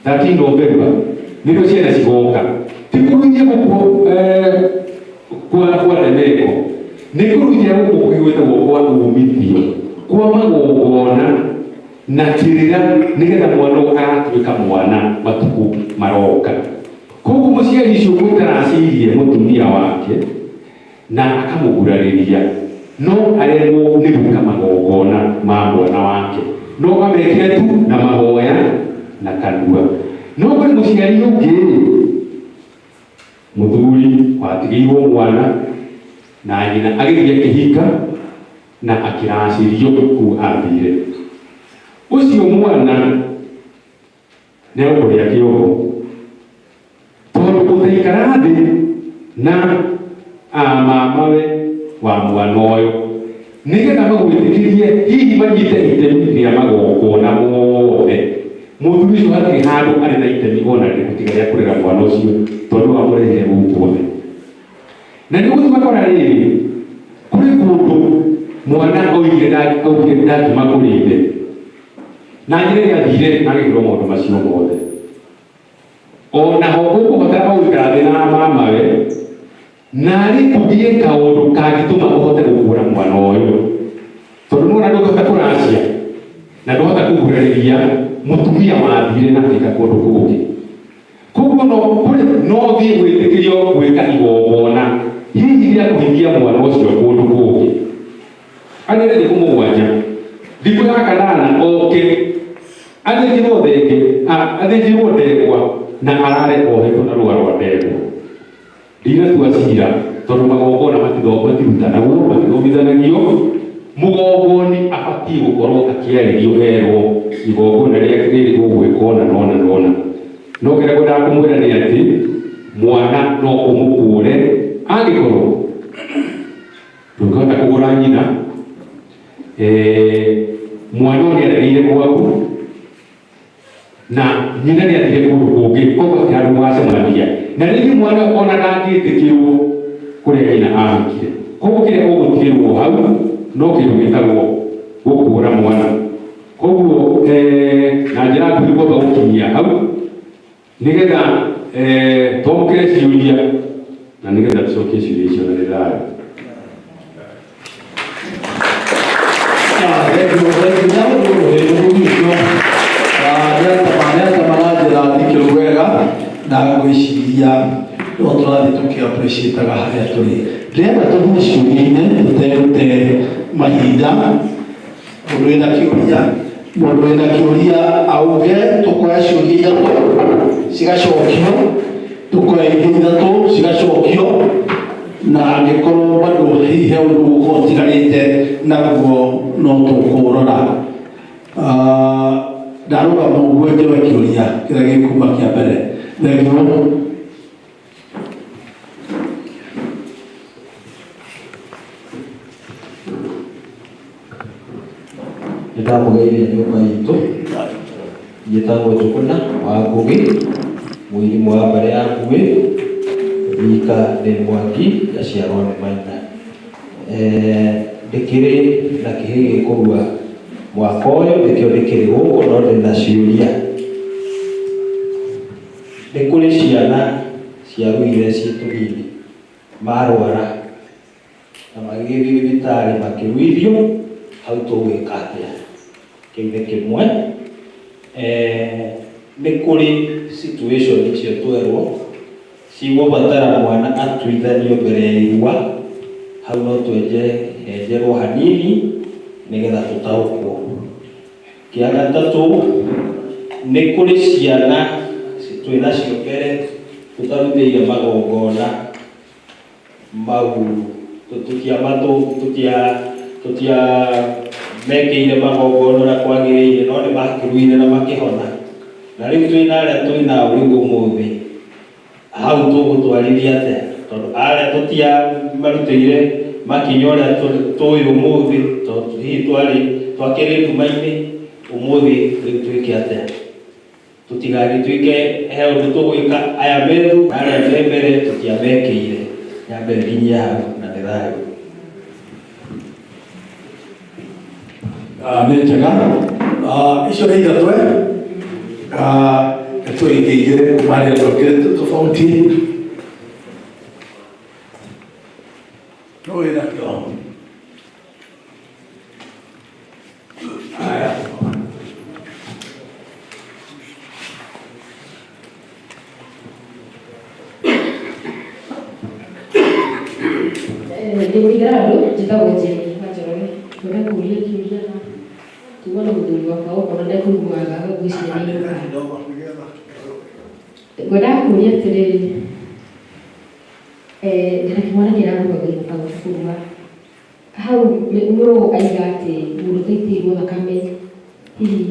S2: 13 Novemba nĩrĩo ciana cigoka. Ti kũruithia gũkũ kwa ndemeko, nĩ kũruithia gũkũ gwĩtagwo kwa umithio, kwa magongona na kĩrĩra nĩgetha mwana agatuĩka mwana matukũ maroka. Koguo mũciari ũcio mũtaracirie mũtumia wake na akamũgurarĩria, no aremwo nĩ gwĩka magongona ma mwana wake, no amekĩre tu na mahoya na kanua. No kũrĩ mũciari ũngĩ mũthuri watigĩirwo mwana na nyina agĩthiĩ kĩhinga na akĩracĩrio kũu athire. Ũcio mwana nĩ egũkũrĩa kĩoho, tondũ gũtaikara thĩ na mamawe wa mwana ũyũ nĩgetha magwĩtĩkĩrie hihi manyite itemi rĩa magongona mothe. Mũthuri ũcio hatirĩ handũ arĩ na itemi ona rĩmwe tiga rĩa kũrera mwana ũcio, tondũ wamũrehire gũkũ thĩ. Na nĩ gũthiĩ makora rĩrĩ, kũrĩ kũndũ mwana oigire ndakiuma kũrĩ ithe, na njĩra ĩrĩa athire agĩkĩrwo maũndũ macio mothe. Ona ho gũkũbatara gũikara thĩ na mamawe narĩ kũgĩe kaũndũ kangĩtũma ũhote gũkũra mwana ũyũ, tondũ mwana ndũngĩhota kũracia na ndũhota kũgurarĩria mũtumia wathire na gwĩka kũndũ kũngĩ. Koguo no thiĩ gwĩtĩkĩrio gwĩka igongona hihi rĩa kũhingia mwana ũcio kũndũ kũngĩ. Arĩ thikũ mũgwanja, thikũ ya kanana oke athĩnjĩrwo ndegwa na arare ohetwo na rũa rwa ndegwa. Ndinatua cira tondũ magongona matirutanagwo, matithomithanagio. Mũgongoni abatiĩ gũkorwo akĩarĩrio erwo igongona rĩrĩ gũgwĩkwo na nona. No kĩrĩa ngwendaga kũmwĩra nĩ atĩ mwana no ũmũkũre angĩkorwo ndũngĩhota kũgũra nyina. Mwana ũyũ nĩarereire gwaku na nyina nĩathire kũndũ kũngĩ, koguo ti handũ mũgacemania. Na rĩngĩ mwana ona ndangĩtĩkĩrwo kũrĩa nyina ahikire, koguo kĩrĩa ũgũtigĩrwo hau no kĩndũ gĩtagwo gũkũra mwana. Koguo na njĩra nguhĩ kwamba gũkinyia hau nĩgetha twamũkĩre ciũria na nĩgetha tũcokie ciũria icio na rĩthayũ.
S1: Na gwĩciria no tũrathiĩ tũkĩ-appreciate-aga harĩa tũrĩ. Ndĩrenda tũthiĩ ciũria-inĩ tũtegũte mahinda. Mũndũ wĩna kĩũria auge, tũkoya ciũria ithatũ cigacokio, tũkoya ingĩ ithatũ cigacokio, na angĩkorwo bado hihi he ũndũ ũgũkorwo ũtigarĩte naguo no tũkũrora. Ndarũgama ũguo njoe kĩũria. kĩrĩa gĩkuma kĩa mbere. Thengio.
S3: Nĩndamũgeithia nyũmba itũ, njĩtagwo Njũgũna wa Ngũgĩ, mũirimu wa mbarĩ ya Ngũgĩ, Thika ndĩ Mwangi, ngaciarwo nĩ Maina. Ndĩkĩrĩ na kĩhĩ gĩkũrua mwaka ũyũ, nĩkĩo ndĩkĩrĩ gũkũ, no ndĩna ciũria. Nĩ kũrĩ ciana ciaruire ciĩ tũnini, marwara na magĩthiĩ thibitarĩ makĩruithio, hau tũgwĩka atĩa? Kĩu nĩ kĩmwe. Nĩ kũrĩ situation icio twerwo cigũbatara mwana atuithanio mbere ya irua, hau no twenjerwo hanini nĩgetha tũtaũkwo. Kĩa gatatũ, nĩ kũrĩ ciana twĩnacio mbere tũtarutĩire magongona mau, tũtiamekĩire magongona na kwagĩrĩire, no nĩ makĩruire na makĩhona. Na rĩu twĩna arĩa twĩnao rĩu ũmũthĩ, hau tũgũtwarithia atĩa? Tondũ arĩa tũtiamarutĩire makinya ũrĩa tũĩ ũmũthĩ, tondũ hihi twakĩrĩ nduma-inĩ, ũmũthĩ rĩu twĩke atĩa? Tũtigagĩtuĩke he ũndũ tũgwĩka aya methu na arĩa me mbere tũtiamekĩire. Nyambe nginyie hau na nĩ thayũ.
S1: Nĩ njega. Icio nĩ ithatũ nĩtwĩingĩire kuma harĩa twokire tofauti. No wĩna kĩo. Haya.
S4: Ndĩmũigĩra andũ, njĩtagwo Njeri wa Njoroge. Ndĩrenda kũũria kĩũria na tuona mũthuri wakwa okorwo ndekũiguaga ngwĩciria nĩ inyuĩ. Ngwendaga kũũria atĩrĩrĩ, ndĩna kĩmwana kĩrarũaga gĩũka gũbutha. Hau mũrũ aiga atĩ mũndũ taitĩirwo thakame, hihi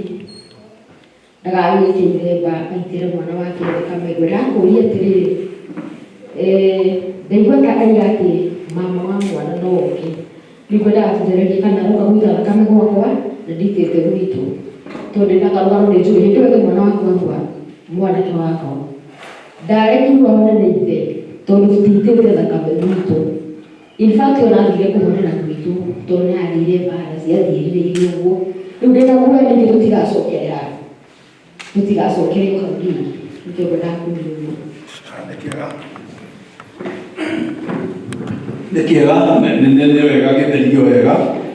S4: ndagagĩkĩire mba aitĩre mwana wake thakame. Ngwendaga kũũria atĩrĩrĩ, ndaigua aiga atĩ mama wa mwana no oke. Rĩu ngwendaga tũthererie kana aroka gũita thakame gwakwa na nditĩte gwitũ. Tondũ ndĩna karũgano nĩ njũĩ hĩndĩ ĩyo mwana wakwa arũa, mwanake wakwa ndarekirwo ahone nĩ ithe tondũ tũtiitĩte thakame gwitũ. In fact ona athire kũhonera gwitũ tondũ nĩ athire mbara ciathirĩrĩirie ũguo. Rĩu ndĩna guoya ningĩ tũtigacokere hau, tũtigacokere hau rĩngĩ. Nĩkĩo ngwendaga kũmenya ũguo.
S1: Nĩ kĩega, nĩ wega gĩtherio wega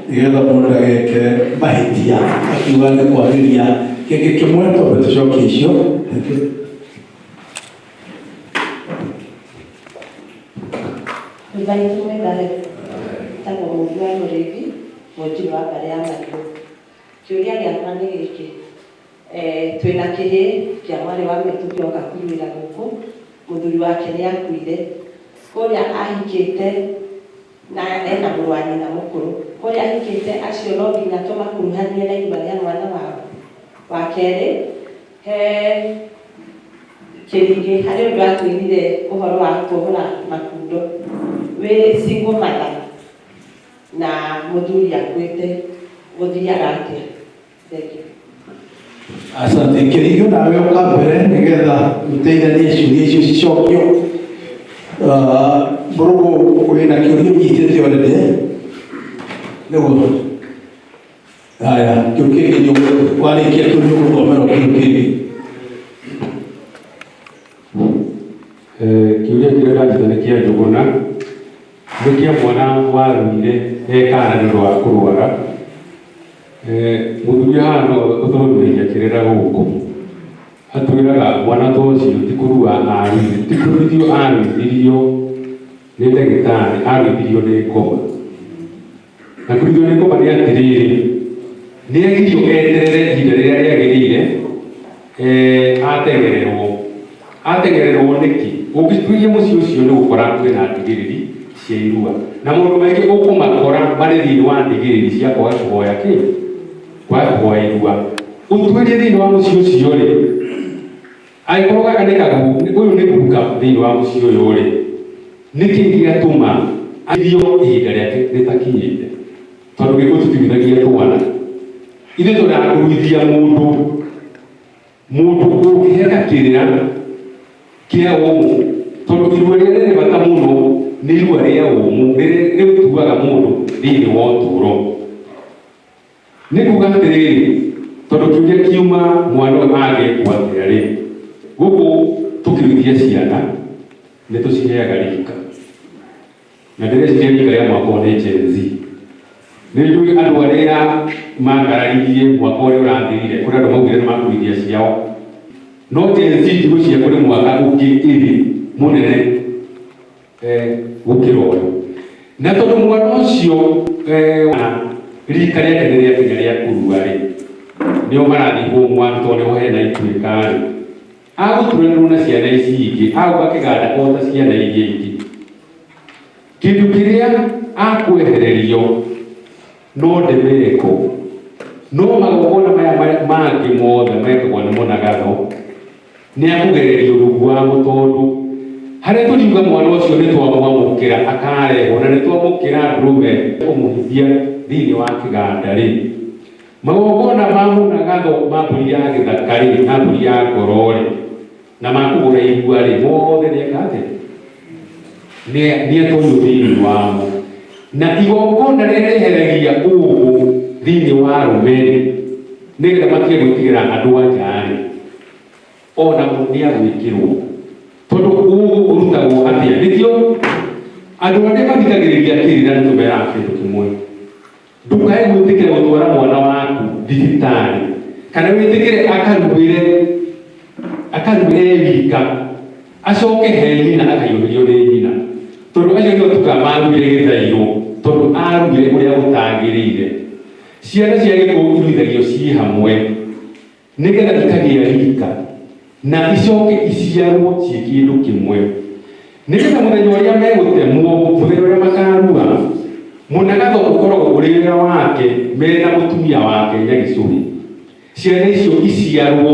S1: nĩgetha mũndũ ndageke mahĩtia akiuga nĩ kwagĩria kĩngĩ kĩmwe tondũ tũcokie icio.
S5: Ngai tumwendane tagwo mũndũ wa mũrĩithi mũnjiri wa mbarĩ ya Mairũ. Kĩũria gĩakwa nĩ gĩkĩ, twĩna kĩhĩ kĩa mwarĩ wa maitũ gĩoka kuumĩra gũkũ, mũthuri wake nĩ akuire, kũrĩa ahikĩte na ena mũrũ wa nyina mũkũrũ, kũrĩa ahikĩte acio no nginya tũmakuruhanie na irua rĩa mwana wao. Wa kerĩ, he Kĩrigĩ harĩ ũndũ atwĩrire ũhoro wa kũhũra makundo wĩ single mother na mũthuri akuĩte, gũthiaga atĩa? Thengiũ.
S1: Asante. Kĩrigĩ nawe ũka mbere nĩgetha ũteithanie ciũria icio cicokio. Mũrũgũ wĩna kĩũria ũnyitĩte already nĩguo. Haya, kĩu kĩngĩ nĩ warĩkia kĩu nĩ ũgũthomera kĩu kĩngĩ.
S2: Kĩũria kĩrĩa ndandĩka nĩ kĩa Njũgũna, nĩ kĩa mwana waruire he kana nĩ ũndũ wa kũrwara. Mũthuri haha no ũthomithia kĩrĩra gũkũ atwĩraga mwana ta ũcio ti kũrua aruire, ti kũruithio aruithirio nĩ ndagĩtarĩ, aruithirio nĩ ngoma. Na kũruithio nĩ ngoma nĩ atĩrĩrĩ, nĩ agirio eterere ihinda rĩrĩa rĩagĩrĩire atengererwo nĩkĩ? Ũngĩtuĩria mũciĩ ũcio nĩ gũkora kwĩna ndigĩrĩri cia irua, na maũndũ maingĩ ũkũmakora marĩ thĩinĩ wa ndigĩrĩri cia kwaga kũhoya kĩ? Kwaga kũhoya irua. Ũtuĩrie thĩinĩ wa mũciĩ ũcio rĩ, Angĩkorwo gaka nĩ kaguũ, ũyũ nĩ guka thĩinĩ wa mũciĩ ũyũ rĩ, nĩkĩ gĩatũma airio ihinda rĩake rĩtakinyĩte? Tondũ gĩkuũ tũtimithagia twana. Ithuĩ tũrakũruithia mũndũ ũngĩheka kĩrĩra kĩa ũmũ. Tondũ irua rĩrĩa rĩrĩ bata mũno nĩ irua rĩa ũmũ, rĩrĩa rĩtuaga mũndũ thĩinĩ wa ũtũũro. Nĩ kuuga atĩrĩrĩ, tondũ kĩũria kiuma mwana ũyũ agĩkwo atĩa rĩ, gũkũ tũkĩruithia ciana nĩ tũciheaga rika, na ndĩreciria rika rĩa mwaka ũyũ nĩ Gen Z. Nĩ njũĩ andũ arĩa makararirie mwaka ũrĩa ũrathirire, kũrĩ andũ maugire nĩ makũruithia ciao, no Gen Z ndigũcia kũrĩ mwaka ũngĩ ĩrĩ mũnene gũkĩra ũyũ. Na tondũ mwana ũcio rika rĩake nĩ rĩakinya rĩa kũrua rĩ, nĩo marathiĩ hũmwana tondũ nĩho hena ituĩka rĩ, agũturanĩrwo na ciana ici ingĩ, agũka kĩganda o ta ciana iria ingĩ. Kĩndũ kĩrĩa akwehererio no ndemereko, no magongona maya mangĩ mothe mekagwo nĩ mũnagatho, nĩ akũgererio rungu wa mũtondũ. Harĩa tũriuga mwana ũcio nĩ twamwamũkĩra akarehwo na nĩ twamũkĩra ndũrũme kũmũhithia thĩinĩ wa kĩganda rĩ, magongona ma mũnagatho ma mbũri ya gĩthaka rĩ, na mbũri ya ngoro rĩ, na makũgũra igua rĩ, mothe nĩeka atĩa? Nĩatonyio thĩinĩ wamo. Na igongona rĩrĩa rĩeheragia ũũ thĩinĩ wa rũmeni nĩgetha matige gwĩtigĩra andũ anja rĩ, ona nĩ agwĩkĩrwo. Tondũ ũũ ũrutagwo atĩa? Nĩkĩo andũ arĩa mathikagĩrĩria kĩrĩra nĩ tũmeraga kĩndũ kĩmwe: ndũkae gwĩtĩkĩra gũtwara mwana waku thibitarĩ, kana wĩtĩkĩre akarumĩre wika acoke he nyina akaiyũrĩrio nĩ nyina. Tondũ acio nĩo tukamarumire gĩthairũ, tondũ arumire ũrĩa gũtagĩrĩire. Ciana cia gĩkũyũ iruithagio ciĩ hamwe nĩgetha ikagĩa rika na icoke iciarwo ciĩ kĩndũ kĩmwe, nĩgetha mũthenya ũrĩa megũtemwo, mũthenya ũrĩa makarua, mũnagatho ũkoragwo ũrĩ wĩra wake mena mũtumia wake Nyagĩcũrĩ. Ciana icio iciarwo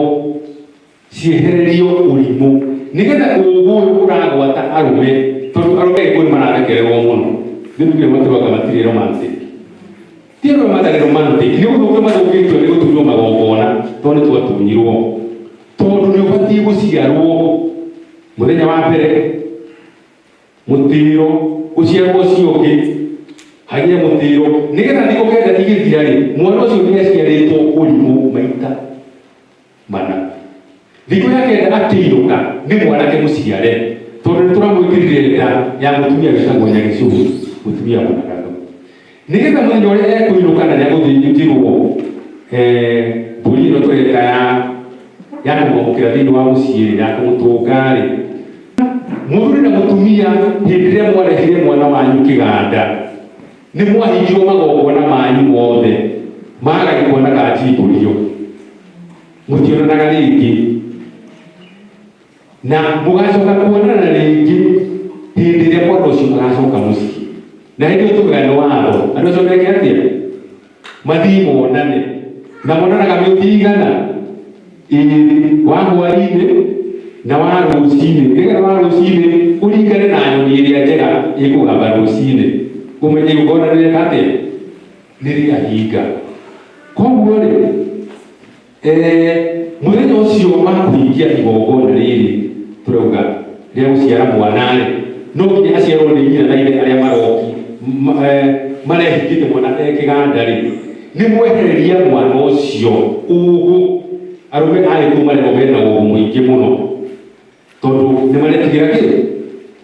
S2: ciehererio ũrimũ, nĩgetha ũguo ũragwata arũme, tondũ arũme nĩ mararekererwo mũno. Nĩguo matũraga matirĩ romantic. Ti andũ matarĩ romantic, nĩ ũguo mathũkĩtio nĩ gũtunywo magongona tondũ nĩ twatunyirwo. Tondũ nĩ ũbatiĩ gũciarwo mũthenya wa mbere, mũtĩro ũciarwo ũcio ũngĩ, hagĩe mũtĩro, nĩgetha thikũ kenda igĩthira rĩ, mwana ũcio nĩ aciarĩtwo ũrimũ maita mana. Thikũ ya kenda akĩinũka nĩ mwanake mũciare, tondũ nĩ tũramwĩkĩrire nda ya mũtumia wĩtagwo Nyagĩcũrĩ, mũtumia mũnagatho. Nĩgetha mũthenya ũrĩa ekũinũka na nĩagũthĩnjĩrwo mbũri ĩno tweta ya kũmwamũkĩra thĩinĩ wa mũciĩ ya kũmũtũnga rĩ, mũthuri na mũtumia hĩndĩ ĩrĩa mwarehire mwana wanyu kĩganda nĩ mwahingirwo magongona manyu mothe magagĩkwo na kanjingũrio, mũtionanaga rĩngĩ, na mũgacoka kuonana rĩngĩ hĩndĩ ĩrĩa mwana ũcio agacoka mũciĩ. Na hĩndĩ ĩyo tugaga nĩ watho, andũ acio meke atĩa? Mathiĩ monane, na monanaga mĩtigana wa hwaĩ-inĩ na wa rũcinĩ, nĩgetha wa rũcinĩ ũringane na nyoni ĩrĩa njega ĩkũgamba rũcinĩ, ũmenye igongona rĩreka atĩa? Nĩ rĩahinga. Koguo rĩ, mũthenya ũcio wa kũhingia igongona rĩrĩ tũrauga rĩa gũciara mwana rĩ, no nginya aciarwo nĩ nyina na ithe arĩa marehingĩte mwana kĩganda rĩ, nĩ mwehereria mwana ũcio ũgũ. Arũme agĩkũyũ marĩo mena ũgũ mũingĩ mũno, tondũ nĩ maretigĩra kĩ?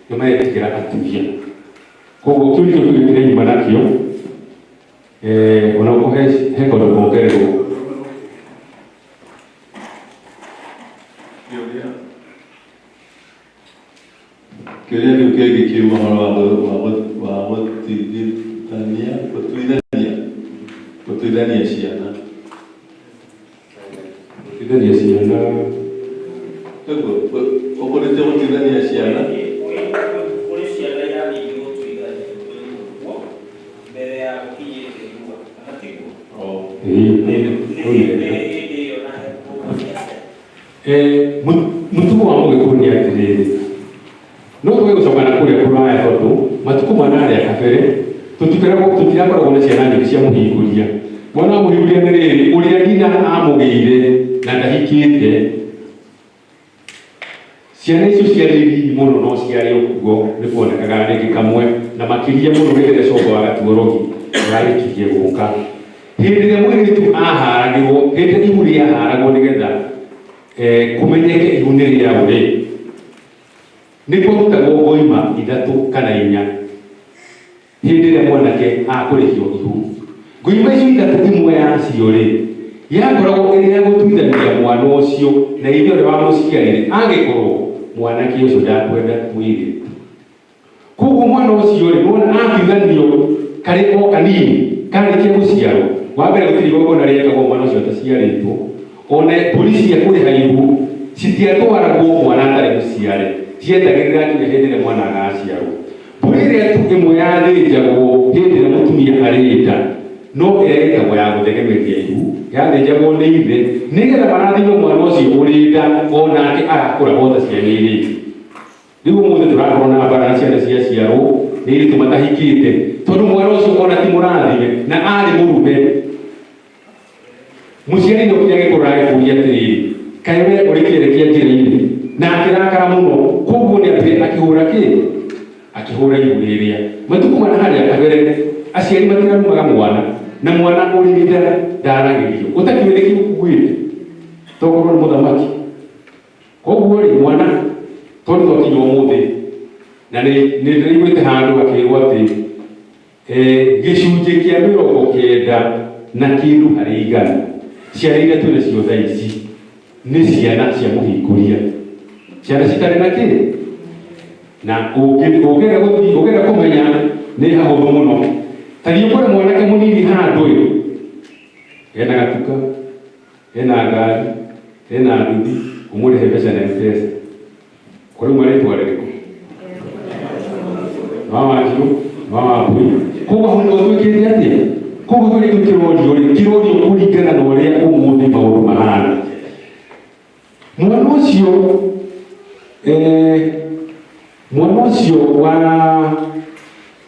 S2: Nĩ maretigĩra atumia. Koguo kĩu nĩkĩo tũgĩkĩre nyuma nakĩo, ona gũkũ he kaũndũ kongererwo.
S6: Kĩũria kĩu kĩngĩ kiuma ũhoro wa gũtuithania ciana.
S2: Gũtuithania ciana.
S6: Ũkũrĩte gũtuithania ciana.
S3: Kũrĩ ciana irathiĩ gũtuithania mbere ya gũkinyĩte irua, kana tiguo?
S2: mutugo wa Mũgĩkũyũ nĩ atĩrĩrĩ, no tũgĩcoka na kũrĩa kũraya tondũ matukũ manarĩa kabere tũtirakoragwo na ciana nyingĩ cia mũhingũria. Mwana wa mũhingũria nĩ rĩrĩ, ũrĩa nyina amũgĩire na ndahikĩte, ciana icio ciarĩ nini mũno no ciarĩ ũkuo nĩ kuonekaga rĩngĩ kamwe, na makĩria mũno hĩndĩ ĩrĩa Cogo wa Gatuorogi ararĩkirie gũka. Hĩndĩ ĩrĩa mũirĩtu aharagĩrwo, hĩndĩ ĩrĩa ihu rĩaharagwo nĩgetha kũmenyeke ihu nĩ rĩaũ rĩ, nĩ kũrutagwo ngoima 3 kana 4 hĩndĩ ĩrĩa mwanake akũrĩhio ihu. Ngoima icio 3 imwe yacio rĩ, yakoragwo ĩrĩ ya gũtuithania mwana ũcio na ithe ũrĩa wamũciarire angĩkorwo mwanake ũcio ndakwenda mũirĩtu. Koguo mwana ũcio rĩ, wona atuithanio karĩ o kanini karĩkia gũciarwo, wa mbere gũtirĩ igongona rĩekagwo mwana ũcio ataciarĩtwo, ona mbũri cia kũrĩha ihu citiatwaragwo mwana atarĩ mũciare, ciendagĩrĩra nginya hĩndĩ ĩrĩa mwana agaciarwo. Mbũri ĩrĩa tu ĩmwe yathĩnjagwo hĩndĩ ĩrĩa mũtumia arĩ nda no ĩrĩa ĩtagwo ya gũthegemeria ihu, yathĩnjagwo nĩ ithe nĩgetha marathime mwana ũcio ũrĩ nda onake agakũra wothe ciana irĩ. Rĩu ũmũthĩ tũrakorwo na mbara na ciana ciaciarwo nĩ airĩtu matahikĩte, tondũ mwana ũcio ona ti mũrathime na arĩ mũrume. Mũciari nĩ ũkinya gĩkũra agĩkũria atĩrĩrĩ, kaĩ we ũrĩ kĩerekia njĩra-inĩ, na akĩrakara mũno. Koguo nĩ atĩ akĩhũra kĩ? Akĩhũra ihu rĩrĩa. Matukũ mana harĩa kabere aciari matirarumaga mwana, na mwana ũrĩ nda ndaragĩrio, ũtakiuĩ nĩkĩ ũkuĩte tokorwo nĩ mũthamaki. Koguo rĩ, mwana tondũ twakinya ũmũthĩ na nĩ ndĩraiguĩte handũ akĩrwo atĩ gĩcunjĩ kĩa 90 na kĩndũ harĩ 100 ciana iria twĩ nacio thaa ici nĩ ciana cia mũhingũria, ciana citarĩ na kĩ. Na ũngĩenda kũmenya nĩ hahũthũ mũno. Tariĩ kũrĩ mwanake mũnini handũ ũyũ, ena gatuka, ena ngari, ena nduthi, ũmũrĩhe mbeca na M-Pesa, kũrĩ marĩtwa rĩrĩkũ? Wanjirũ, Wambui. Koguo hau nĩho twĩkĩte atĩa? Koguo twĩ rĩu kĩrorio kũringana na ũrĩa ũmũthĩ maũndũ mahana. Mwana ũcio wa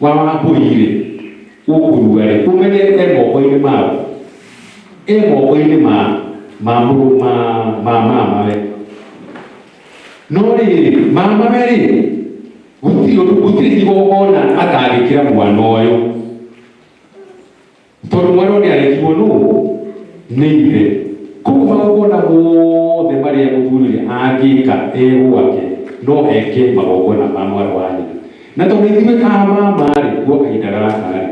S2: Wambui-rĩ, ũkuruga rĩ, ũmenye moko-inĩ mao, moko-inĩ ma mamawe. No rĩrĩ, mamawe rĩ, gũtirĩ igongona atangĩkĩra mwana ũyũ, tondũ mwana ũyũ nĩarĩkirwo nũũ? Nĩ ithe. Koguo magongona mothe marĩa mũthuri angĩka gwake no eke magongona ma mwana wa nyina. Na tondũ ithuĩ a mama-rĩ, gwa kahinda gaka-rĩ,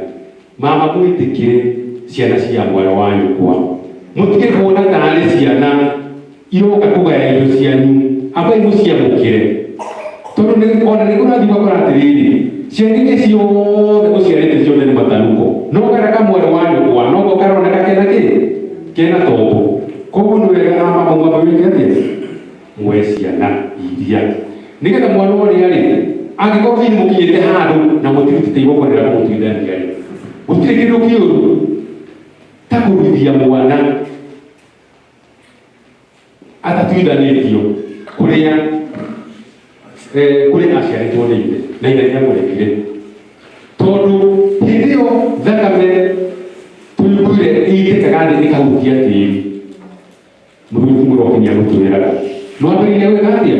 S2: mama mwĩtĩkĩre ciana cia mwana wa nyũkwa, mũtige kuona tarĩ ciana iroka kũgaya indo cianyu, ambai mũciamũkĩre. Tondũ ona nĩ kũrathiĩ gũkora atĩrĩrĩ, ciana iria ciothe ũciarĩte ciothe nĩ matanuko, no karĩa ka mwana wa nyũkwa no karoneka kena kĩ? Kena tombo. Koguo nĩ wega a mama mwambie atĩa? Mwe ciana iria, nĩgetha mwana ũrĩa-rĩ, angĩkorwo hihi mũkinyĩte handũ na mũtirutĩte igongona rĩa kũmũtuithania-rĩ, gũtirĩ kĩndũ kĩũru ta kũruithia mwana atatuithanĩtio kũrĩ aciarĩtwo nĩ ithe na ithe nĩamũrekire. Tondũ hĩndĩ ĩyo thakame tũiguire ĩitĩkaga thĩ ĩkahutia tĩri, mũthuri mũrokinya gũtwĩraga no ambĩrĩria gwĩka atĩa?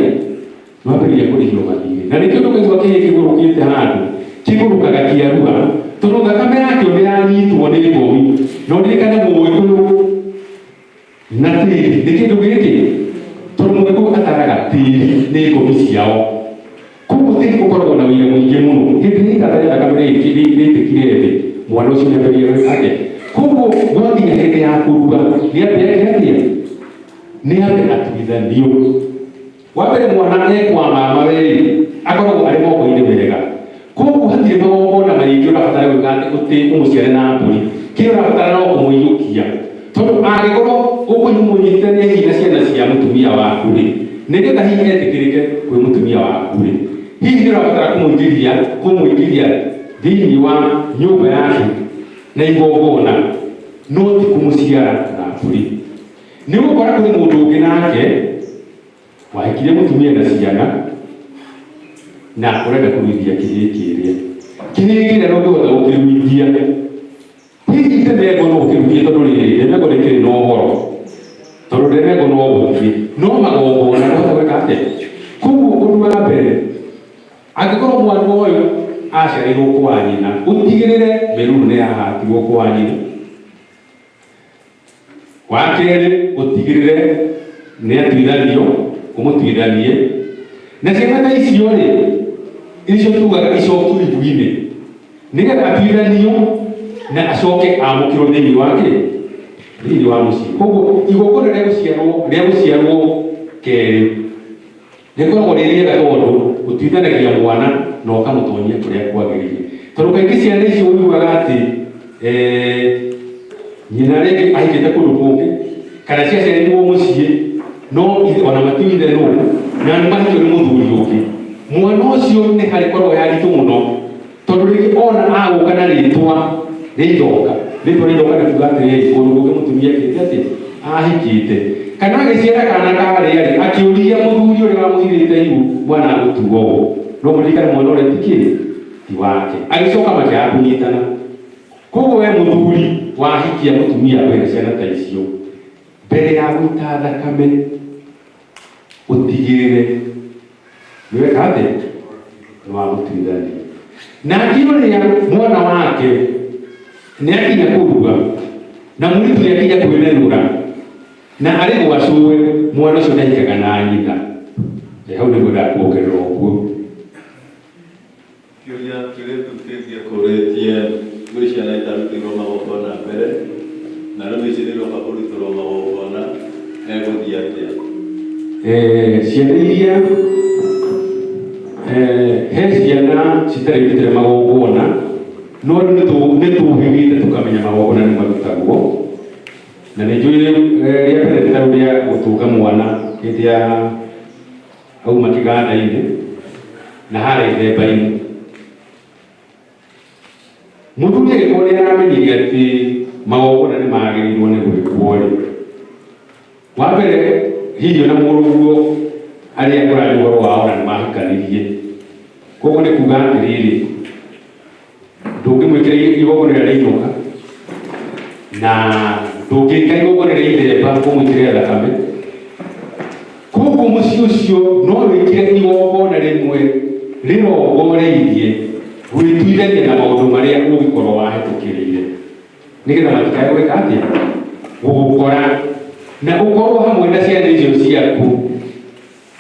S2: No ambĩrĩria kũrĩhio mathirĩ. Na nĩkĩo ndũkaigua kĩhĩ kĩgũrũkĩte handũ kĩgũrũkaga kĩaruha, tondũ thakame yakĩo nĩyanyitwo nĩ ngomi. No ndirikane Mũgĩkũyũ na tĩri nĩ kĩndũ gĩkĩ, tondũ Mũgĩkũyũ ataraga tĩri nĩ ngomi ciao. Koguo tĩri ũkoragwo na wĩra mũingĩ mũno. Hĩndĩ ĩrĩa itata rĩa thakame rĩtĩkire thĩ, mwana ũcio nĩambĩrĩria gwĩka atĩa? Koguo gwakinya hĩndĩ ya kũruga nĩambĩrĩria atĩa? Nĩambe atuithanio. Wa mbere mwana ekwa mamawe-rĩ, akoragwo arĩ moko-inĩ mega. Koguo hatirĩ magongona maingĩ ũrabatara gwĩka atĩ ũmũciare na mbũri, kĩrĩa ũrabatara no kũmũiyũkia. Tondũ angĩkorwo ũkũmũnyitithania hihi na ciana cia mũtumia waku-rĩ, nĩgetha hihi etĩkĩrĩke kwĩ mũtumia waku-rĩ, hihi nĩũrabatara kũmũingĩria thĩinĩ wa nyũmba yake na igongona, no ti kũmũciara na mbũri. Nĩgũkora kwĩ mũndũ ũngĩ nake wahikire mutumia na ciana na urenda kuruithia kĩhĩĩ kĩrĩa kĩrĩa no ngĩhota gũkĩruithia hihi ndemego no gũkĩruithia tondũ rĩrĩ ndemego rĩkĩrĩ na ũhoro tondũ ndemego no gũthiĩ no magongona no gwĩka atĩa. Koguo ũndũ wa mbere angĩkorwo mwana ũyũ aciarĩirwo kwa nyina ũtigĩrĩre mĩruru nĩ yahatirwo kwa nyina. Wa kerĩ ũtigĩrĩre nĩ atuithanio ũmũtuithanie na ciana ta icio rĩ icio tugaga icokio ibu-inĩ nĩgetha atuithanio na acoke amũkĩrwo thĩinĩ wake thĩinĩ wa mũciĩ. Koguo igongona rĩa gũciarwo kerĩ rĩkoragwo rĩ rĩega tondũ ũtuithanagia mwana na ũkamũtonyia kũrĩa kwagĩrĩire. Tondũ kaingĩ ciana icio ũiguaga atĩ nyina rĩngĩ ahikĩte kũndũ kũngĩ kana ciaciarĩirwo mũciĩ no ona matiũithe nũ na nĩ mahikio nĩ mũthuri ũngĩ. Mwana ũcio nĩ harĩkorwo haritũ mũno tondũ rĩngĩ ona agũka na rĩtwa rĩiroka nĩ kuga atĩrĩrĩ kũndũ kũngĩ mũtumia akĩte atĩ ahikĩte kana agĩciara kana karĩa akĩũria mũthuri ũrĩa wamũhithĩte ihu mwana agũtuo ũũ no mũririkane mwana ũrĩa ti wake agĩcoka makĩaga kũnyitana. Koguo we mũthuri wahikia mũtumia wĩna ciana ta icio mbere ya gũita thakame ũtigĩrĩre nĩweka atĩ nĩ wamũtuithania. Na akĩũrĩa mwana wake nĩ akinya kũruga na mũirĩtu nĩ akinya kwĩnerũra na arĩ gwacũwe mwana ũcio ndaikaga na nyina. Hau nĩguo ndakuongerera ũguo.
S6: Kĩũria kĩrĩa kũrĩtie gwĩ ciana itarutirwo magongona mbere na rĩu ici nĩroka kũrutĩrwo magongona egũthiĩ atĩa?
S2: Ciana iria he ciana citarĩkĩte magongona no nĩtũhĩgĩte tũkamenya magongona nĩ marutagwo na nĩ njũĩ rĩa mbere rĩtarũ rĩa gũtũnga mwana hĩndĩ ya auma kĩganda-inĩ na harĩa ithemba-inĩ. Mũthuri agĩkorwo nĩ aramenyire atĩ magongona nĩ magĩrĩirwo nĩ gwĩkwo rĩ, wa mbere hihi ona mũrũguo arĩa kũrarĩ ũhoro wao na nĩ mahikanirie. Koguo nĩ kuga atĩrĩrĩ ndũngĩmwĩkĩra igongona rĩrĩa rĩinũka na ndũngĩka igongona rĩa ithemba kũmwĩkĩra thakame. Koguo mũciĩ ũcio no wĩkĩre igongona rĩmwe rĩrongoreirie gwĩtuithania na maũndũ marĩa ũngĩkorwo wahĩtũkĩrĩire nĩgetha matikae gwĩka atĩa gũgũkora na ũkorwo hamwe na ciana icio ciaku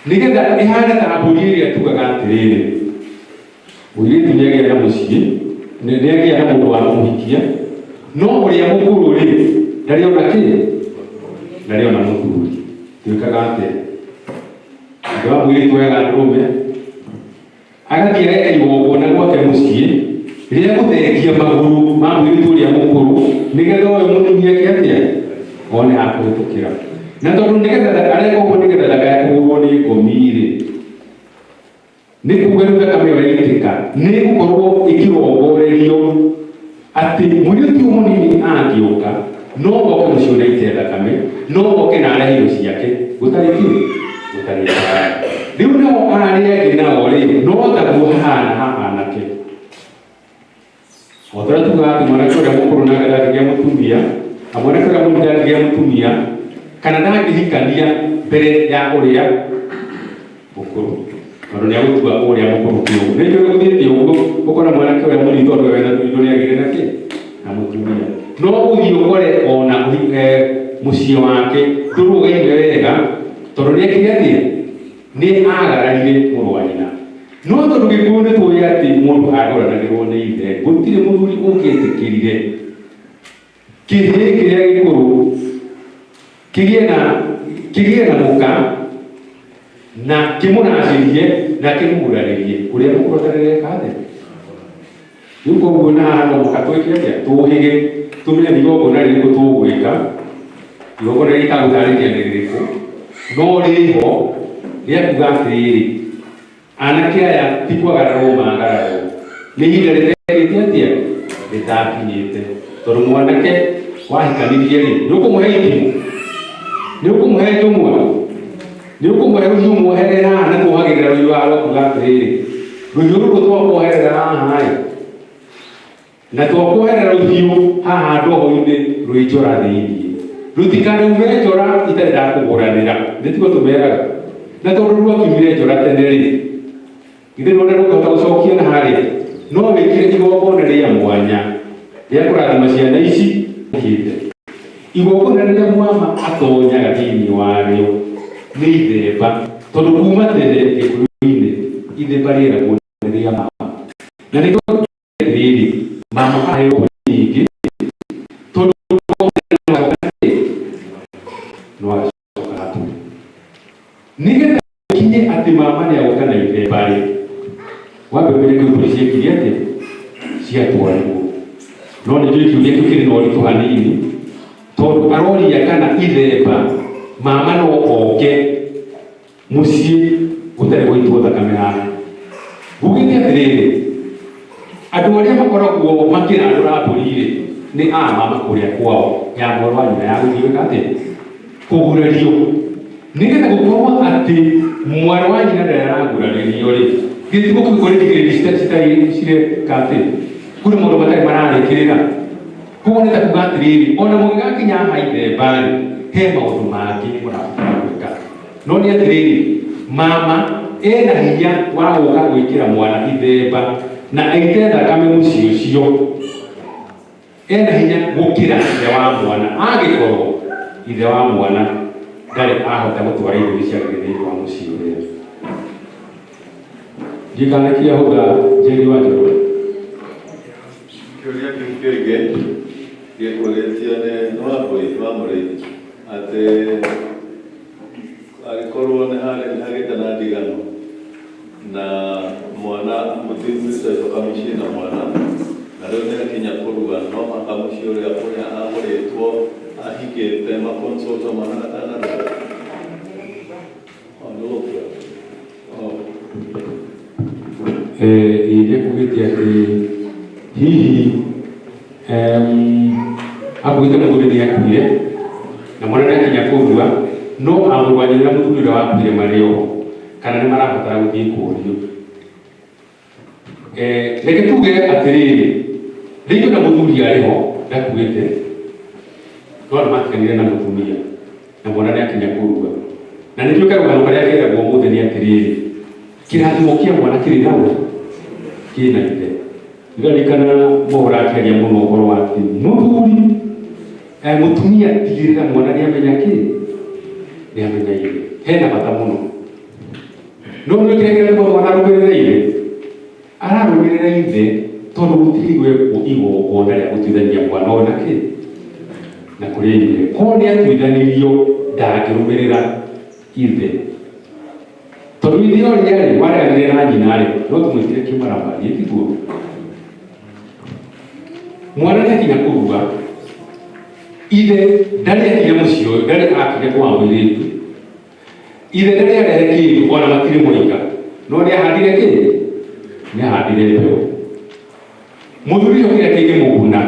S2: nĩgetha ĩhane ta mbũri ĩrĩa tugaga atĩrĩrĩ mũirĩtu nĩagĩa na mũciĩ nĩagĩa na mũndũ wa kũmũhikia no ũrĩa mũkũrũ rĩ ndarĩona kĩ ndarĩona mũthuri. Twĩkaga atĩa andũ a mũirĩtu ega ndũrũme agathiĩ areka igongona gwake mũciĩ rĩrĩa gũthengia magũrũ ma mũirĩtu ũrĩa mũkũrũ nĩgetha ũyũ mũtumia eke atĩa one akũhĩtũkĩra. Na tondũ nĩgetha areka ũguo nĩgetha ndakae kũgũrwo nĩ ngomi-rĩ nĩ kuga rĩu thakame ĩyo yaitĩka nĩ gũkorwo ĩkĩrongorerio atĩ mũirĩtu ũyũ mũnini angĩũka no oke mũciĩ ũnaite thakame no oke na arehe indo ciake gũtarĩ kara. Rĩu nao arĩa angĩ nao rĩ no taguo hahana anake o ta ũrĩa tugaga atĩ mwanake ũrĩa mũkũrũ nake ndangĩgĩa mũtumia na mwanake ũrĩa mũnini ndangĩgĩa mũtumia kana ndangĩhikania mbere ya ũrĩa mũkũrũ tondũ nĩagũtua ũrĩa mũkũrũ kĩũgũ. Nĩ njũĩ gũthiĩte ũguo ũkona mwanake ũrĩa mũnini tondũ wena indo nĩagĩre na kĩ na mũtumia no ũthiĩ ũkore ona mũciĩ wake ndũrũgaime wega tondũ nĩekire atĩa nĩ agararire mũrũ wa nyina. No tondũ Gĩkũyũ nĩ tũĩ atĩ mũndũ agũranagĩrwo nĩ ithe gũtirĩ mũthuri ũngĩetĩkĩrire kĩhĩĩ kĩrĩa gĩkũrũ kĩgĩe na mũka na kĩmũracĩrie na kĩmũgurarĩrie ũrĩa mũkũrũ atareka atĩa. Rĩu koguo na haha no mũhaka twĩke atĩa tũhĩge tũmenye nĩ igongona rĩrĩkũ tũgwĩka igongona rĩrĩa itagũtarĩria nĩ rĩrĩkũ no rĩho rĩa kuga atĩrĩrĩ anake aya ti kwagararwo magararwo nĩ ihinda rĩtekĩte atĩa rĩtakinyĩte tondũ mwanake wahikanirie rĩ nĩ ũkũmũhe ithimo nĩ ũkũmũhe njũng'wa nĩ ũkũmũhe rũhiũ muoherera na kuohagĩrĩra rũhiũ wao kuga atĩrĩrĩ rũhiũ rũrũ twakuoherera haha na twakuoherera rũhiũ haha ndogo-inĩ rwĩ njora thĩinĩ rũtikaniume njora itarĩ ndakũgũranĩra nĩtiguo tũmeraga na tondũ rwakiumire njora tene-rĩ githĩ rwona rũkahota gũcokia na harĩa no wĩkĩre igongona rĩa mwanya rĩa kũrathima ciana ici igongona rĩrĩa mwama atonyaga thĩinĩ warĩo nĩ ithemba tondũ kuma tene gĩkũyũ-inĩ ithemba rĩeragwo rĩa mama na nĩ rĩrĩ mama aheo nyingĩ tondũ no agacoka atũre nĩgetha kinye atĩ mama nĩagoka na ithemba-rĩ wambere kĩu tũciĩkire atĩ ciatwarirwo no nĩnjũĩ kiuria kĩu kĩrĩ na ũritũ hanini tondũ aroria kana ithemba mama no oke mũciĩ gũtarĩ gũitwo thakame haha ngugĩte atĩrĩrĩ andũ arĩa makoragwo makĩrandũra mbũri-rĩ nĩ a mama kũrĩa kwao ya mwarĩ wa nyina ya gũthiĩ atĩ kũgurario nĩgetha gũkorwo atĩ mwarĩ wa nyina ndaragurarĩrio-rĩ gĩthigo kĩu kũrĩ ndigĩrĩri citarĩ cireka atĩ kũrĩ maũndũ matarĩ mararĩkĩrĩra koguo nĩ ta kuga atĩrĩrĩ ona mũngĩgakinya haha ithemba-rĩ he maũndũ mangĩ mũrabatara gwĩka no nĩ atĩrĩrĩ mama ena hinya wa gũka gwĩkĩra mwana ithemba na aite thakame mũciĩ ũcio ena hinya gũkĩra ithe wa mwana angĩkorwo ithe wa mwana ndarĩ ahota gũtwara indo iria ciagĩrĩire thĩinĩ wa mũciĩ ũrĩa ndikanĩkia hũga Njeri wa Njoro
S6: kĩũria kĩu kĩngĩ gĩkũrĩtio nĩ wa mũrĩithi atĩ agĩkorwo nĩ hagĩte na ndigano na mwana mũtumia acoka mũciĩ na mwana na rĩu nĩakinya kũrua no mũhaka mũciĩ ũrĩa kũrĩa agũrĩtwo ahikĩte makonsulta mwana atanarua
S2: iria kugĩte atĩ hihi agwĩte mũthuri nĩakuire na mwana nĩakinya kũrua no amũrwanĩrĩra mũthuri ũrĩa wakuire marĩ o kana nĩ marabatara gũthiĩ kũũrio reke tuge atĩrĩrĩ rĩngĩ na mũthuri arĩ ho ndakuĩte no nĩmatiganire na mũtumia na mwana nĩakinya kũrua na nĩtuĩka rũgano karĩa keragwo ũmũthĩ nĩ atĩrĩrĩ kĩrathimo kĩa mwana kĩrĩ nawe kĩna ithe ngarikana mohoro akĩaria mũno ũhoro wa atĩ mũthuri mũtumia tigĩrĩra mwana nĩamenya kĩ nĩamenya ithe hena bata mũno no nĩkĩrĩa mwana arũmĩrĩire ararũmĩrĩra ithe tondũ gũtirĩ igongona rĩa gũtuithania mwana ona kĩ na kũrĩ ithe korwo nĩatuithanirio ndangĩrũmĩrĩra ithe tondũ ithe ũrĩa-rĩ wareganire na nyina-rĩ no tũmwĩtire kĩmaramari tiguo mwana nĩakinya kũrua ithe ndarĩ akinya mũciĩ ũyũ ndarĩ akinya kwa mũirĩtu ithe ndarĩ arehe kĩndũ ona matirĩ mũika no nĩahandire kĩ nĩahandire mbeũ mũthuri ũcio kĩrĩa kĩngĩmũguna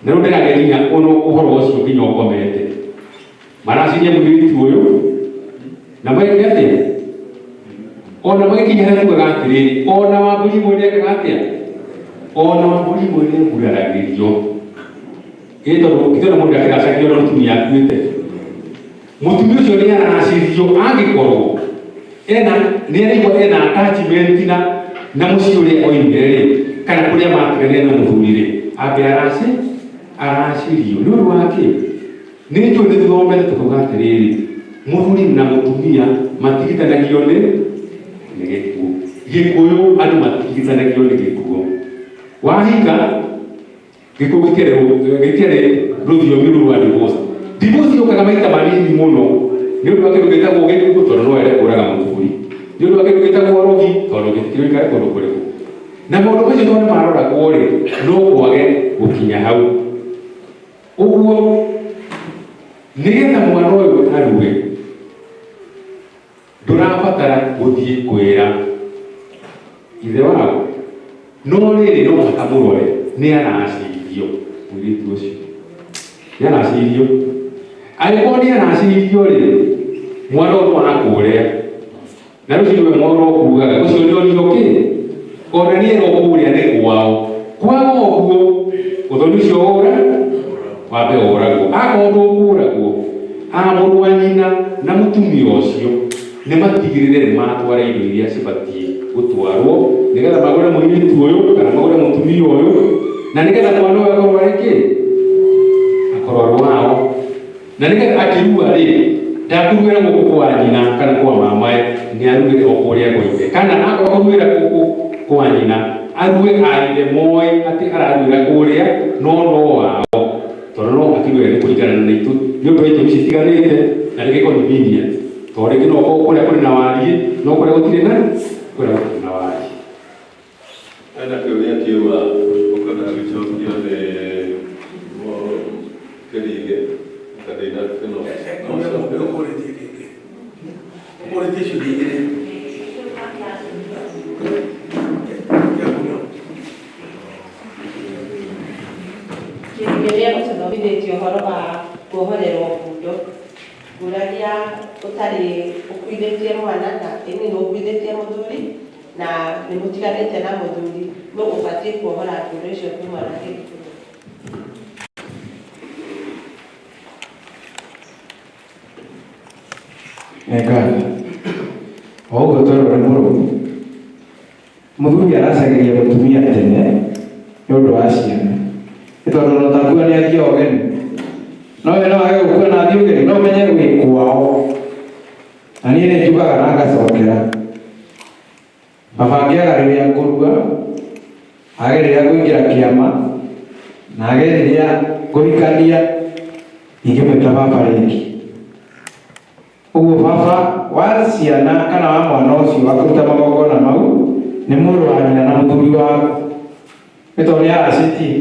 S2: na rĩu ndĩragerinya ũhoro ũcio nginya ũkomete maraciria mũirĩtu ũyũ na maigire atĩa ona magĩkinya harĩa tugaga atĩrĩrĩ ona wambũri ĩmwe nĩekaga atĩa ona wambũri ĩmwe nĩeguraragĩrio ĩ tondũ githĩ ona mũndũ akĩracagio na mũtumia akuĩte mũtumia ũcio nĩaracĩrio angĩkorwo nĩaraigua ena attachment na mũciĩ ũrĩa oimire-rĩ kana kũrĩa matiganire na mũthuri-rĩ ambe aracĩrio nĩ ũndũ wa kĩ nĩtũĩ nĩtũthomete tũkauga atĩrĩrĩ mũthuri na mũtumia matigitanagio nĩ gĩkuũ gĩkũyũ andũ matigitanagio nĩ gĩkuũ wahinga gĩkuũ gĩtiarĩ rũthiomi rũu rwa divorce divorce yũkaga maita manini mũno nĩ ũndũ wa kĩndũ gĩtagwo gĩkuũ tondũ no ere kũraga mũthuri nĩ ũndũ wa kĩndũ gĩtagwo rogi tondũ gĩtikĩrĩkare kũndũ kũrĩkũ na maũndũ macio tondũ nĩmaroragwo-rĩ no kwage gũkinya hau ũguo nĩgetha mwana ũyũ arue ndũrabatara gũthiĩ kwĩra ithe wao no rĩrĩ no mũhaka mũrore nĩaracirio mũirĩtu ũcio nĩaracirio angĩkorwo nĩaracirio-rĩ mwana ũyũ akũrĩa na rĩu nĩwe mwana ũkugaga ũcio nĩ ũrioke ona niĩ no kũrĩa nĩ kwao kwaga ũguo ũthoni ũcio ũra wambe ũragwo akorwo ndũkũragwo mũrũ wa nyina na mũtumia ũcio nĩ matigĩrĩre nĩ matwara indo iria cibatiĩ gũtwarwo nĩgetha magũre mũirĩtu ũyũ kana magũre mũtumia ũyũ na nĩgetha mwana ũyũ akorwo arĩ kĩ akorwo arĩ wao na nĩgetha akĩrua rĩ ndakũrugĩra gũkũ kwa nyina kana kwa mamae nĩ arugĩre o kũrĩa gũithe kana akorwo kũrugĩra gũkũ kwa nyina aruge aithe moĩ atĩ ararugĩra kũrĩa no wao tondũ no akĩrugĩra nĩ kũringana na itũ nĩ ũndũ wa itũmi citiganĩte na nĩ convenient tondũ rĩngĩ no kũrĩa kũrĩ na wariĩ no kũrĩa gũtirĩ na wariĩ.
S6: Hena kĩũria kiuga ũkona gĩcokio nĩ Kĩrige kana ina kĩno
S5: Kĩrĩa gũthomithĩtio ũhoro wa kuohorerwo ngundo ngũragia ũtarĩ ũkuithĩtie mwana na ĩni nĩ ũkuithĩtie mũthuri na nĩ mũtiganĩte na mũthuri no ũbatiĩ kuohora ngundo icio kuma na gĩkuũ.
S7: Nĩngatho o ũguo tondũ nĩ mũrũmu mũthuri aracagĩria mũtumia tene nĩ ũndũ wa ciana nĩ tondũ no takua nĩ athiĩ ũgeni no we no age gũkua na athiĩ ũgeni no menye gwĩ kwao na niĩ nĩ njugaga na ngacokera baba angĩaga rĩrĩa ngũrua age rĩrĩa ngũingĩra kĩama na age rĩrĩa ngũhikania ingĩmwĩta baba rĩngĩ. Ũguo baba wa ciana kana wa mwana ũcio akũruta magongona mau nĩ mũrũ wa nyina na mũthuri waku nĩ tondũ nĩ aracĩtie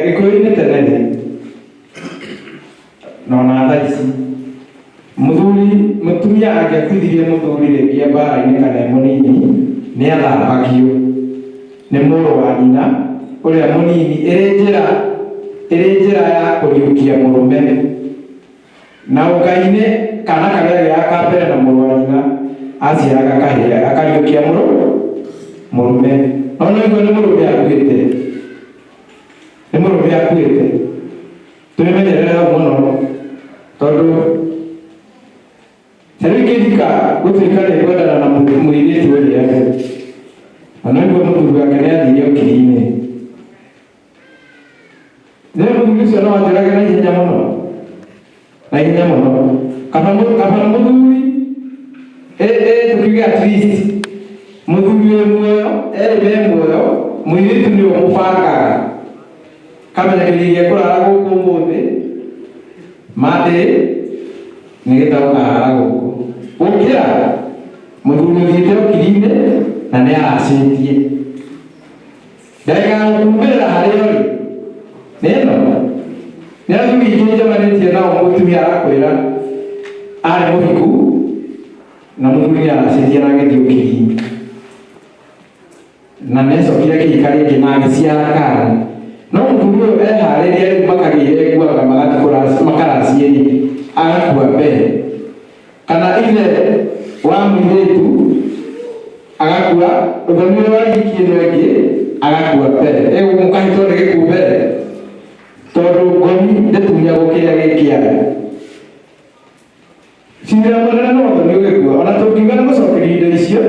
S7: gĩkũyũ-inĩ tene no na thaa ici mũtumia angĩakuithirie mũthuri rĩngĩ mbara-inĩ kana e mũnini nĩ athambagio nĩ mũrũ wa nyina ũrĩa mũnini ĩrĩ njĩra ya kũriũkia mũrũme na ũngai-inĩ kana karĩa gaka mbere na mũrũ wa nyina aciaraga kahĩĩ akariũkia mũrũme no nĩguo nĩ mũrũme akuĩte twĩmenyerere hau mũno tondũ tarĩu ingĩthika gũtuĩka nĩ kwendana na mũirĩtu ũrĩa na nĩguo mũthuri wake nĩ athiire ũkiri-inĩ nĩ mũthuri ũcio no atũrage na ihenya mũno kana mũthuri tukiuge at least mũthuri wĩ muoyo erĩ me muoyo mũirĩtu nĩ ũmũbangaga kamenyagĩrĩria kũrara gũkũ ũmũthĩ Monday nĩgetha ũkahara gũkũ gũkĩra mũthuri ũthiĩte ũkiri-inĩ na nĩ aracĩtie ndagĩkagukumbĩrĩra harĩa ũrĩ nĩ ĩno nĩ athuri ingĩ njamanĩtie nao mũtumia arakwĩra arĩ mũhiku na mũthuri aracĩtie na agĩthiĩ ũkiri-inĩ na necokire kĩhika rĩngĩ na agĩciara kana no mũthuri ũyũ eharĩria rĩu makagĩire nguaga makaracieni agakua mbere kana ithe wa mũirĩtu agakua ũthoni ũrĩa warihikie ĩno ĩngĩ agakua mbere mũkahĩtwo nĩ gĩkuũ mbere tondũ ngoni ndĩtunyagwo kĩrĩa gĩkĩaga cira mũnene no ũthoni ũgĩkua ona tũngiuga nĩ gũcokeria indo icio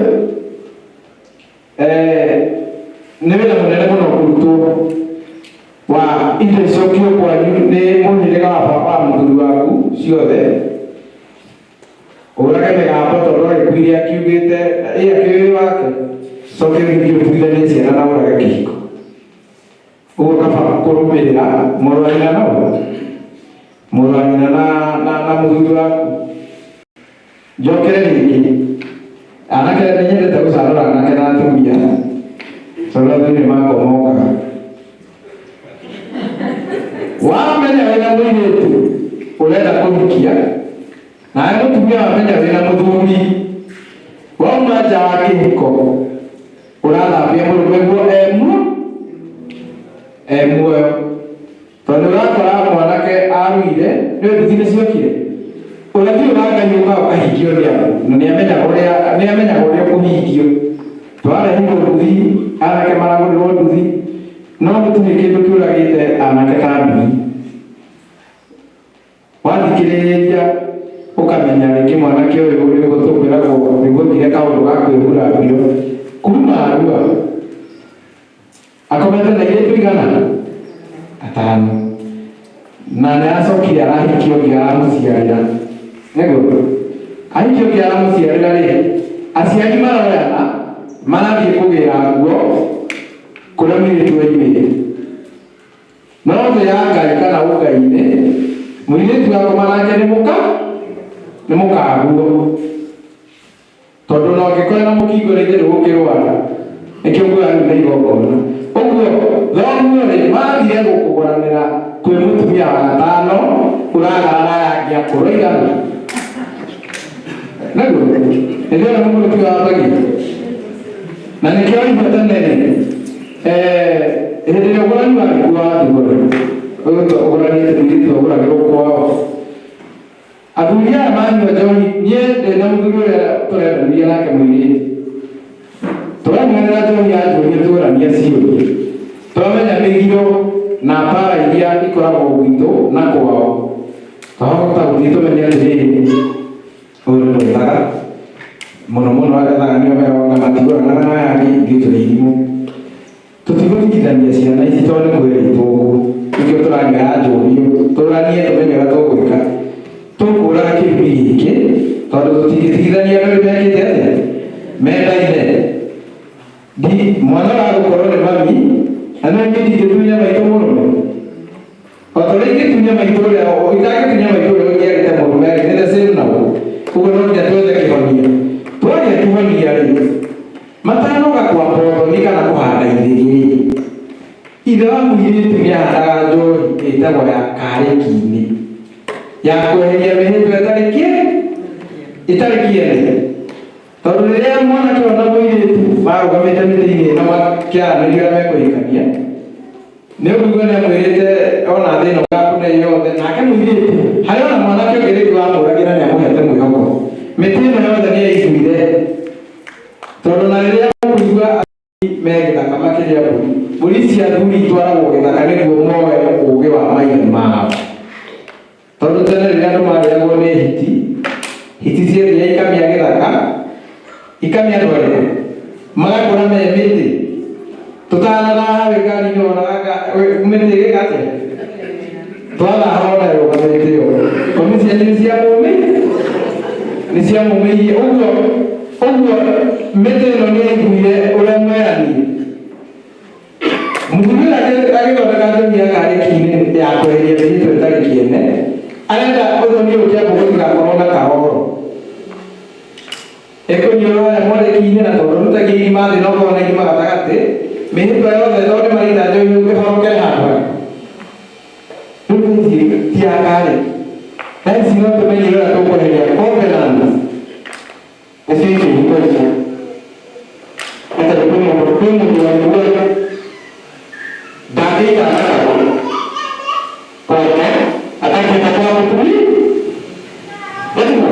S7: nĩ wĩra mũnene mũno kũrutwo wa indo icokio kwanyu nĩ mũhĩrĩga wa mũthuri waku ciothe ũrage mĩgambo tondũ agĩkuire akiugĩte akĩũĩ wake coke rĩngĩ ũtuithanie ciana na ũrage kĩhiko ũguo kaba kũrũmĩrĩra mũrũ wa nyina na mũthuri waku njokere rĩngĩ anake nĩ nyendete gũcanũra anake na atumia tondũ athuri nĩ makomokaga wamenya wĩna mũirĩtu ũrenda kũhikia nawe mũtumia wamenya wĩna mũthuri wauma nja wa kĩhiko ũrathambia mũrũme guo muoyo tondũ ũrakora mwanake aruire nĩ nduthi nĩ ciokire Unajua wanga nyumba ukahikio ndio. Ni amenya uria kuhikio. Twara hingo nduthi, anake maragũrĩrwo nduthi, no gũtirĩ kĩndũ kĩũragĩte anake ta nduthi. Wathikĩrĩria ũkamenya rĩngĩ mwanake ũyũ ũrĩ gũtũkwĩragwo nĩgũthire kaũndũ ga kwĩhura mbio kuma Arua. Akomete na airĩtu igana? 5. Na nĩacokire arahikio ũngĩ aramũciarĩra. Nĩguo ahikio ũngĩ aramũciarĩra rĩ, aciari maroyana marathiĩ kũgĩra nguo kũrĩa mũirĩtu oimĩte. No thĩ ya Ngai kana ũngai-inĩ, mũirĩtu akoma nake nĩ mũkaguo. Tondũ no ngĩkorwo na mũkingo rĩngĩ ndũgũkĩrwara, nĩkĩo nguoya rĩu nĩ igongona. Ũguo thoguo rĩ mathire gũkũgũranĩra kwĩ mũtumia wa 5 ũragarara yangi akũrwo igana. Nĩguo nĩndĩrona mũmũrĩki wa mbagi. Na nĩkĩo igua tene hĩndĩ ĩrĩa ũgũrani wagĩkuwa thugũrĩ ũgũranĩte mũirĩtu ũgũragĩrwo kwao. Athuri aya manyua njohi, niĩ ndĩna mũthuri ũrĩa tũrendanĩria nake mũirĩtu. Tũranyuanĩra njohi ya njũĩ tũgũrania ciũria. Tũramenya mĩgiro na mbara iria ikoragwo gwitũ na kwao. Twahota gũthiĩ tũmenye atĩrĩrĩ, ũyũ nĩ mwĩthaga mũno ethaga nĩo meroga matigũranaga na yake ithuĩ tũrĩ irimũ. Tũtigũtigithania ciana ici tondũ nĩ kwĩrĩtwo ũguo. Nĩkĩo tũranyua ya njũĩ, tũranie tũmenye ũrĩa tũgwĩka. Tũkũraga kĩrumi gĩkĩ tondũ tũtingĩtigithania andũ arĩa mekĩte atĩa mendaine. Mwana wa gũkorwo nĩ mami, na no ingĩtunya maitũ mũrũme. O ta ũrĩa ingĩtunya maitũ ũrĩa itangĩtunya maitũ ũrĩa ũngĩagĩte mũrũme nĩ the same naguo. Ũguo no nginya twethe kĩhonia. Twaria kĩhonia rĩ, matanoga kwa mbothoni kana kũhanda ithĩgĩ. Ithe wa mũirĩtu nĩahandaga njohi ĩtagwo ya karĩki-inĩ ya kweheria mĩhĩtwa ĩtarĩ kĩene. Tondũ rĩrĩa mwanake ona mũirĩtu marũgamĩte mĩtĩ-inĩ ĩno makĩaranĩria ũrĩa mekũhikania, nĩũkũigua nĩamwĩrĩte ona thĩ ĩno ngakũne yothe, nake mũirĩtu harĩ ona mwanake ũngĩ rĩngĩ wamũragĩra nĩamũhete mwĩhoko. Mĩtĩ ĩno yothe nĩyaiguire. Tondũ na rĩrĩa mũkũigua me gĩthaka makĩrĩa mbũri cia athuri itwaragwo gĩthaka nĩguo moe ũũgĩ wa maithe mao. Tondũ tene rĩrĩa andũ marĩagwo nĩ hiti ciathiaga ikamĩa gĩthaka, ikamĩa andũ arĩa magakũra me mĩtĩ. Tũtanathaha wĩ ngari-inĩ wonaga mĩtĩ ĩgĩka atĩa? Twathaha ona ĩrũgamĩte ĩyo. Komi cianyu nĩ ciamũmĩirie. Ũguo mĩtĩ ĩno nĩyaiguire ũrĩa mweranirie. Mũthuri ũrĩa agĩthondeka njohi ya karĩki-inĩ ya kweheria mĩhĩtwa ĩtarĩ kĩene, arenda ũthoni ũyũ kĩambo gũtigakorwo na kahoro. Ekũnyuĩra ũrĩa mwarĩki-inĩ na tondũ rũtagia irima thĩ na ũkorwo na irima gatagatĩ, mĩhĩtwa yothe tondũ nĩmarita njohi ĩhorokere handũ. Rĩu ici ti ya karĩki. Na ici no tũmenye ũrĩa tũkweheria covenant. Nĩcio icio ikũicio. Atĩ kwĩ mũndũ waiguaga ndangĩikara na kahoro. Koguo atakĩenda kwa mũtumia. Nĩguo.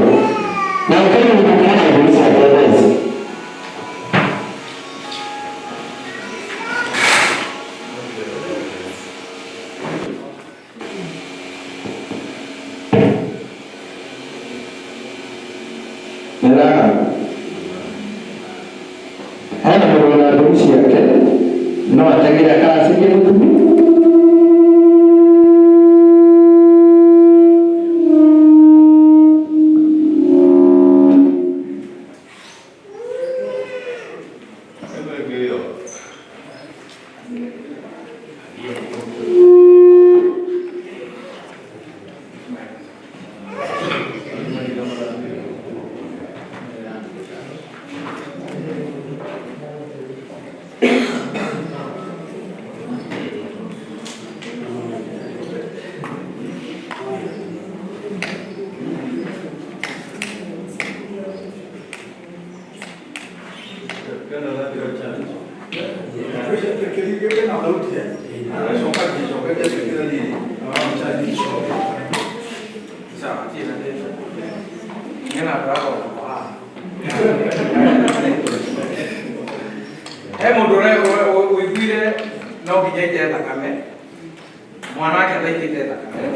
S7: Na ũkaiga mũndũ kana kũgucia mbembe ici. Nĩraga. Hena mũndũ na ndũgu ciake, no atengere akaracinge mũtumia.
S8: Sawa, tena
S7: Nyena bravo. Mudore uiguire no nginya ite thakame mwana wake ataitĩte thakame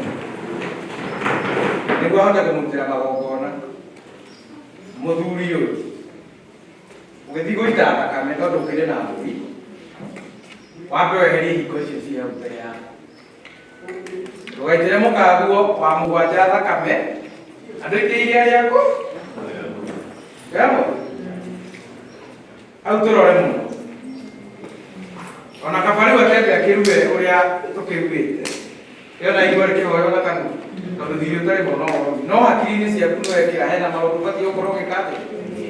S7: nĩguo ahote kũmũrutĩra magongona. Mũthuri ũyũ ũgĩthiĩ gũita thakame tondũ ũkĩrĩ na mbũri, wambe weherie hingo icio ciĩ hau mbere yaku, ndũgaitĩre mũkaguo wa mũgwanja thakame andũ aingĩ iria rĩaku hau tũrore mũno. Ona kabari watembe akĩruge ũrĩa tũkĩrugĩte yona igua rĩkĩhoyo na kanua tondũ thiĩ ũtarĩ mũno no hakiri-inĩ ciaku nĩ wekĩra hena maũndũ ũbatiĩ gũkorwo ũgĩka atĩ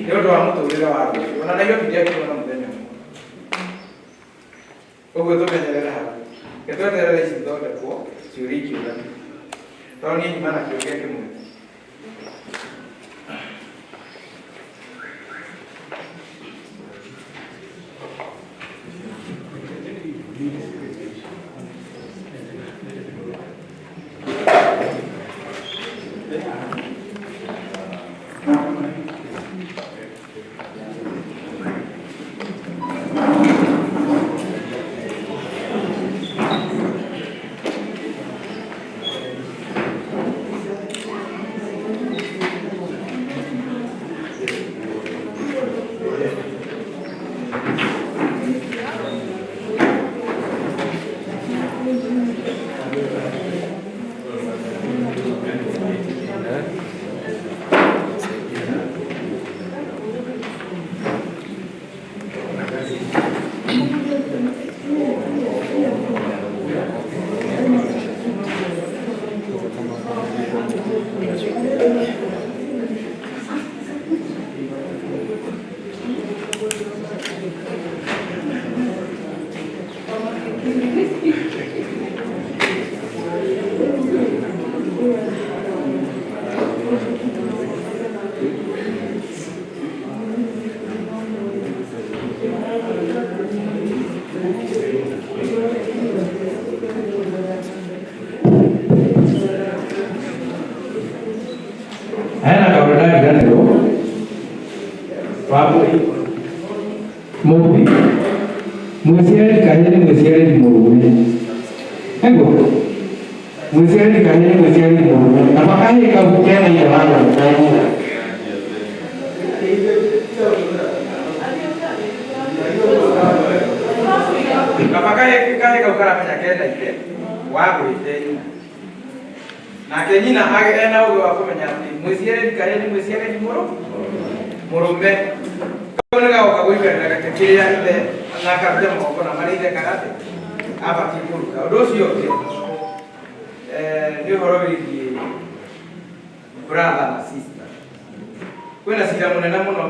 S7: nĩ ũndũ wa mũtũrĩre wa rũciũ. Ona Nairobi ndiakiuma na mũthenya ũguo tũmenyerere hau gĩtweterere ici ithondekwo ciũria ikiũrania tondũ niĩ nyuma na kĩũria kĩmwe.
S8: Mobi musiari kahini musiari murume engo musiari kahini musiari murume apakah kau kena yang mana
S7: apakah kau kerana penyakit itu wabu itu na kenyina ena ugo wako menyati musiari kahini musiari murume Kau kaguika na kakiria ile na kabla moko na maride karate aba kikuru ka dosi yote ndio horobi di brother na sister kwena sira munene muno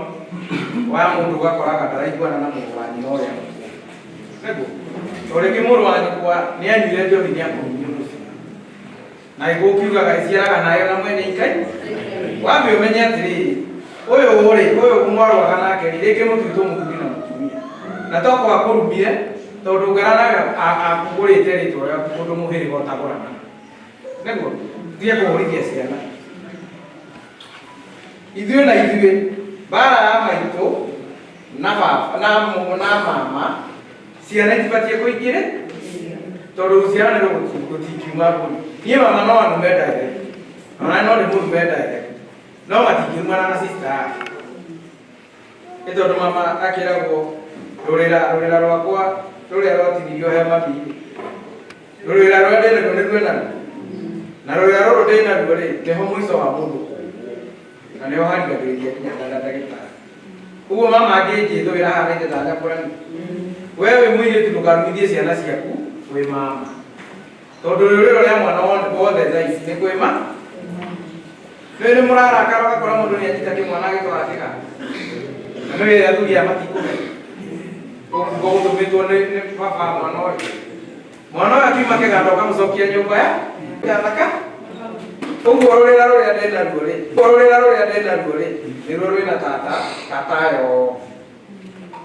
S7: wa mundu gwakora kataraigwa na muwani oya nego ore kimurwani kwa ni anyire ndio hinya kunyurusi na igokiuga gaiciara nayo na mwene ikai wambe umenya atiri oyo umwaro kanake reke mutuito muthuri na mutumia na toko akurubire tondu ngarana akugurite ritwa ya kundu muhiri gotagurana nego thie kuhurithia ciana ithuĩ na ithuĩ bara ya maitũ na baba na mama ciana itibatiĩ kũingĩre tondu ciana nĩ gũtingiuma mbũri niĩ mama no anũme direct ona no ndĩmũrume direct no matingĩrumana na sister yake nĩ tondũ mama akĩragwo rũrĩra rwakwa rũrĩa rwatinirio he mami rũrĩra rũrĩa ndĩnaruo nĩ rwĩnaruo na rũrĩra rũrũ ndĩnaruo rĩ nĩho mũico wa mũndũ na nĩho harigagĩrĩria nginya ndagĩtarĩ. Ũguo mama angĩnjĩthũĩra haha naithe ta nyakũrani we wĩ mũirĩtu ndũkarumithie ciana ciaku wĩ mama tondũ rũrĩro rĩa mwana wothe thaa ici nĩ kwĩma nĩ mũrarakara ũgakora mũndũ nĩ anyita kĩmwana agĩtwara kĩganda na nĩ wĩra athuri aya matikũmenya gũtũmĩtwo nĩ baba mwana ũyũ mwana ũyũ akiuma kĩganda ũkamũcokia nyũmba ya thaka. Ũguo rũrĩra rũrĩa ndĩnaruo rĩ nĩruo rwĩna tatayo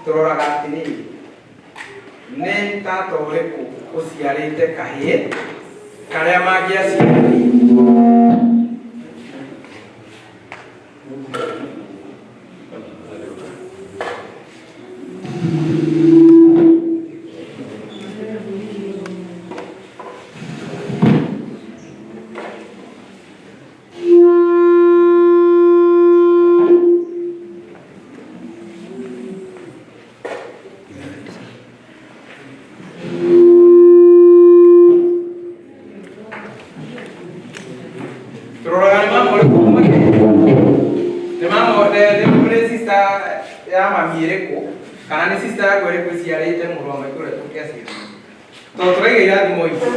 S7: tũroraga atĩrĩrĩ nĩ tata ũrĩkũ ũciarĩte kahĩĩ karĩa mangĩaciarĩire
S8: ya mami ĩrĩkũ kana nĩ sister yaku ĩrĩkũ ĩciarĩte mũrũ wa maitũ ũrĩa tũngĩaciarana. Tondũ tũraiga irathimo ici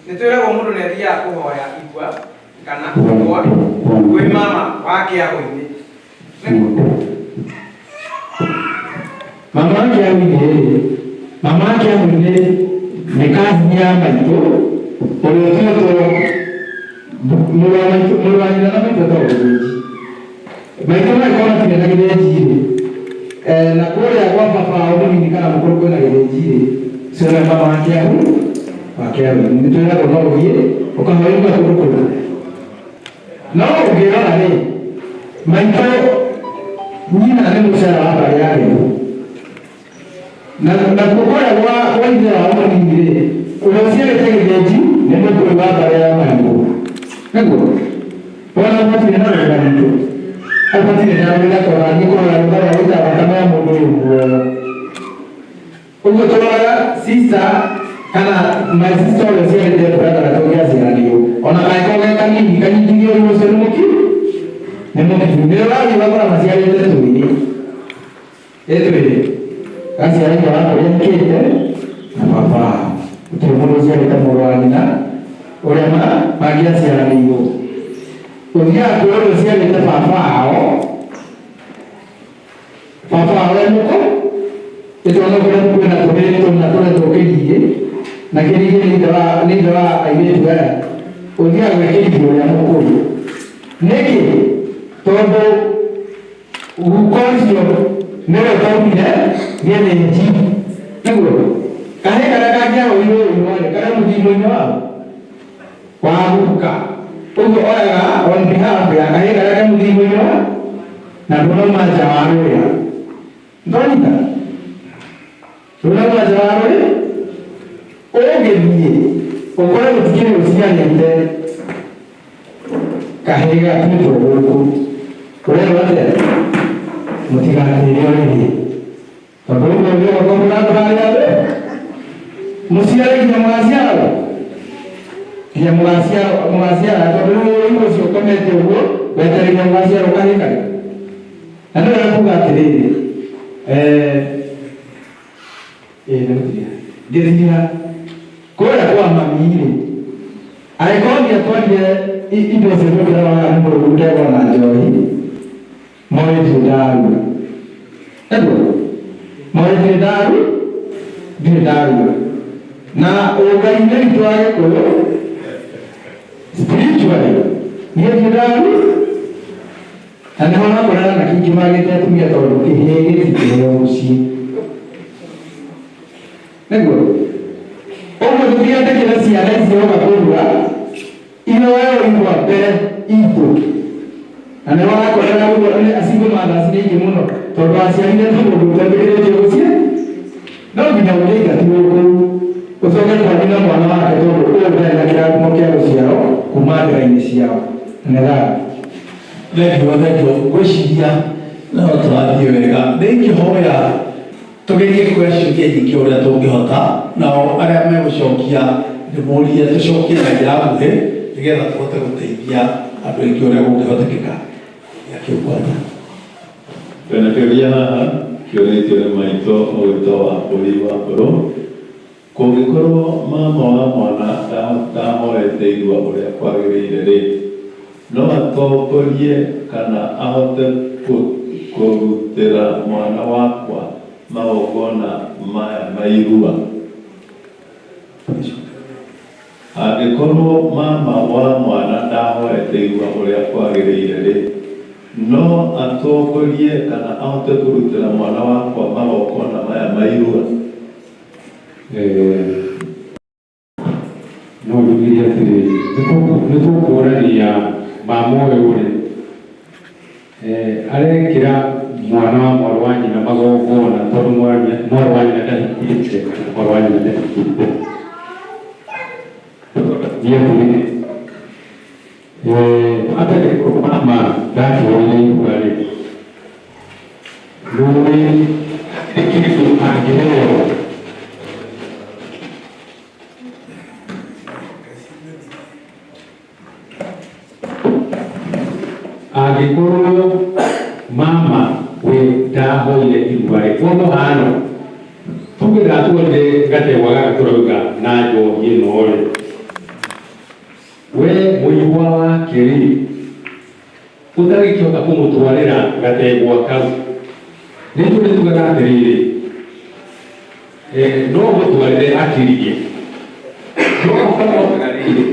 S8: nĩ twĩragwo mũndũ nĩ athiaga kũhoya igwa kana kũgũa kwĩ mama wa kĩago-inĩ.
S7: Mama wake amwine ni kazi ya maitũ ũrĩa ũtũĩtwo mũrũ wa nyina na maitũ etagwo gĩthĩnji. Maitũ magĩkorwo matirĩ na gĩthĩnji-rĩ, na kũrĩa gwa baba wao mũnini kana mũkũrũ kwĩna gĩthĩnji-rĩ, ũcio nĩ mama wa kĩago. Nĩ twĩragwo no ũthiĩ ũkahoya igwa kũndũ kũu. No ũngĩrora-rĩ, maitũ nyina nĩ mũciara wa mbarĩ ya Rĩũ. Na kũrĩa gwa ithe wao mũnini-rĩ, ũrĩa ũciarĩte gĩthĩnji nĩ mũkũrũ wa mbarĩ ya Maigũ. Nĩguo wona ũbatirĩ na wega witũ, ũbatirĩ na wega tondũ angĩkorwo rũtha rwa gũita thakame ya mũndũ ũyũ muoyo. Ũguo tũroraga sister kana my sister ũrĩa ũciarĩte brother tũngĩaciaranĩirwo, ona kangĩkorwo ge kanini kanyitithio ũyũ ũcio nĩ mũkinyu. Nĩ ũrathiĩ ũgakora maciarĩte twĩrĩ. Twĩrĩ gaciarĩirwo wakũrĩa nkĩte na baba gũtirĩ mũndũ ũciarĩte mũrũ wa nyina ũrĩa mangĩaciaranĩirwo. Ũthiaga kwĩ ũrĩa ũciarĩte baba wao e mũko, ĩtwana kũrĩa kwĩna tũrĩrĩ tũna tũrĩa tũkĩriĩ na kĩriĩ nĩ ithe wa airĩtu aya. Ũthiaga gwĩ kĩriĩ ũrĩa mũkũrũ. Nĩkĩ? Tondũ guko ũcio nĩwe ũtaumire gĩthĩnji. Nĩguo kahĩĩ karĩa kangĩarũirwo ũyũ-rĩ karĩa mũthiimo-inĩ wa guka. Ũguo oyaga on behalf ya kahĩĩ karĩa ke mũthiimo-inĩ na ndũnauma nja wa rũrĩa. Ndonyita ndũnauma nja wa rũrĩa, ũgĩthiĩ ũkore gũtikĩrĩ ũciarĩte kahĩĩ gatuĩtwo gũkũ. Ũrerwo atĩa? Mũtigatĩre ũrĩrĩ. Tondũ ũguo nĩ ũgũkorwo mũrandũrania thĩ. Mũciare nginya mũgaciarwo. Nginya mũgaciara tondũ rĩu ũrĩmi ũcio ũkomete ũguo wetereire mũgaciarwo kahĩĩ karĩa. Na nĩ wega kuuga atĩrĩrĩ, ngĩthiĩra kũrĩa kwa mami-rĩ, angĩkorwo ndiatwarire indo cia mũkĩra wa mũrũgu ndegwa na njohi, moĩ ndirĩ ndaruga. Nĩguo moĩ ndirĩ ndaruga. Na ũngai-inĩ witũ wa Gĩkũyũ spiritually niĩ ndirĩ ndaruga. Na nĩho nakorera na kingĩ magĩte atumia tondũ kĩhĩĩ gĩtikĩheo mũciĩ. Nĩguo ũguo tũtigetĩkĩre ciana ici oka kũruga iroerwo igwa mbere itũ. Na nĩho nakorera ũguo single mothers nĩ aingĩ mũno tondũ aciarire ta mũndũ ũtetĩkĩrĩtio gũciara. No nginya ũngĩingatirwo kũu ũcoke twarĩ na mwana wake tondũ ũyũ ndarĩ na kĩrathimo kĩa gũciarwo kuma ndĩra-inĩ ciao.
S1: Thengio gwĩciria no tũrathiĩ wega. Nĩingĩhoya tũgerie kwĩciria nyingĩ ũrĩa tũngĩhota, nao arĩa megũcokia ndĩmũrie tũcokie na njĩra nguhĩ nĩgetha tũhote gũteithia andũ aingĩ ũrĩa gũngĩhotekeka. Gĩakĩũkwanya
S6: Twĩna kĩũria haha kĩũrĩtio nĩ maitũ ũgĩtwo wa bũrũri wa Mbũrũ. Kũngĩkorwo mama wa mwana ndahorete igwa ũrĩa kwagĩrĩire-rĩ, no atongorie kana ahote kũrutĩra mwana wakwa magongona maya ma irua? Angĩkorwo mama wa mwana ndahorete igwa ũrĩa kwagĩrĩire-rĩ, no atongorie kana ahote kũrutĩra mwana wakwa magongona maya ma irua?
S2: No ndugirie atĩrĩrĩ, nĩtũkũrania mama ũyũ-rĩ arekĩra mwana wa mwarĩ wa nyina magongona tondũ mwarĩ wa nyina ndahikĩte kana mwarĩ wa nyina ndahikĩte. Atari mama ndatuorire igwa-rĩ, rũĩ kĩndũ angĩheo angĩkorwo mama wĩ ndahoire irua kwa muhano tuge ndatuonire ngategwa gaka turauga na njohi ĩno rĩ we mũigua wake rĩ ũtagĩkĩhota kũmũtwarĩra gategwa kau nĩ tũrĩ tugaga atĩrĩrĩ no mũtwarĩre akiririe no ũkamotaga rĩrĩ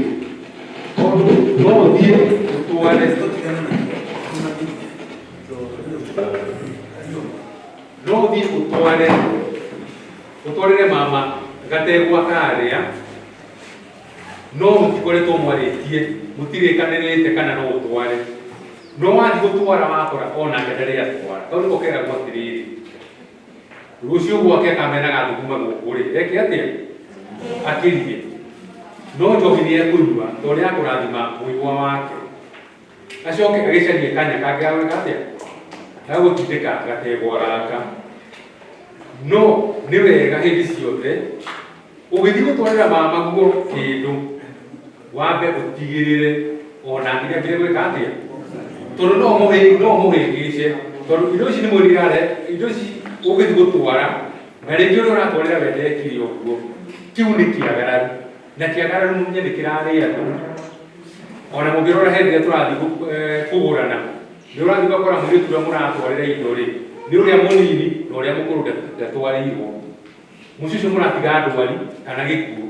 S2: tondũ no ũthiĩ ũtware no ũthiĩ ũtwarĩre mama gategwa karĩa no mũtikoretwo mwarĩtie mũtirĩkanĩrĩte kana no ũtware no wathiĩ gũtwara wakora onake ndarĩ atwara tondũ nĩko keragwo atĩrĩrĩ rũciũ gwake akamenaga thuguma gũkũ rĩ eke atĩa akĩrie no njohi nĩ ekũigua tondũ nĩakũrathima mũigua wake acoke agĩcarie kanya kangĩ gagwĩka atĩa gagũtindĩka gategwa gaka no nĩ wega hĩndĩ ciothe ũgĩthiĩ gũtwarĩra mama guo kĩndũ wambe ũtigĩrĩre ona nginya kĩrĩa gwĩka atĩa tondũ no mũhĩngĩce tondũ indo ici nĩ mwĩrĩgare indo ici ũgĩthiĩ gũtwara na rĩngĩ ũrĩa ũratwarĩra wendekire ũguo kĩu nĩ kĩagararu na kĩagararu mũmenye nĩ kĩrarĩa andũ ona mũngĩrora hĩndĩ ĩrĩa tũrathiĩ kũgũrana nĩ ũrathiĩ ũgakora mũirĩtu ũrĩa mũratwarĩra indo rĩ nĩ ũrĩa mũnini na ũrĩa mũkũrũ ndatwarĩirwo mũciĩ ũcio mũratiga ndwari kana gĩkuũ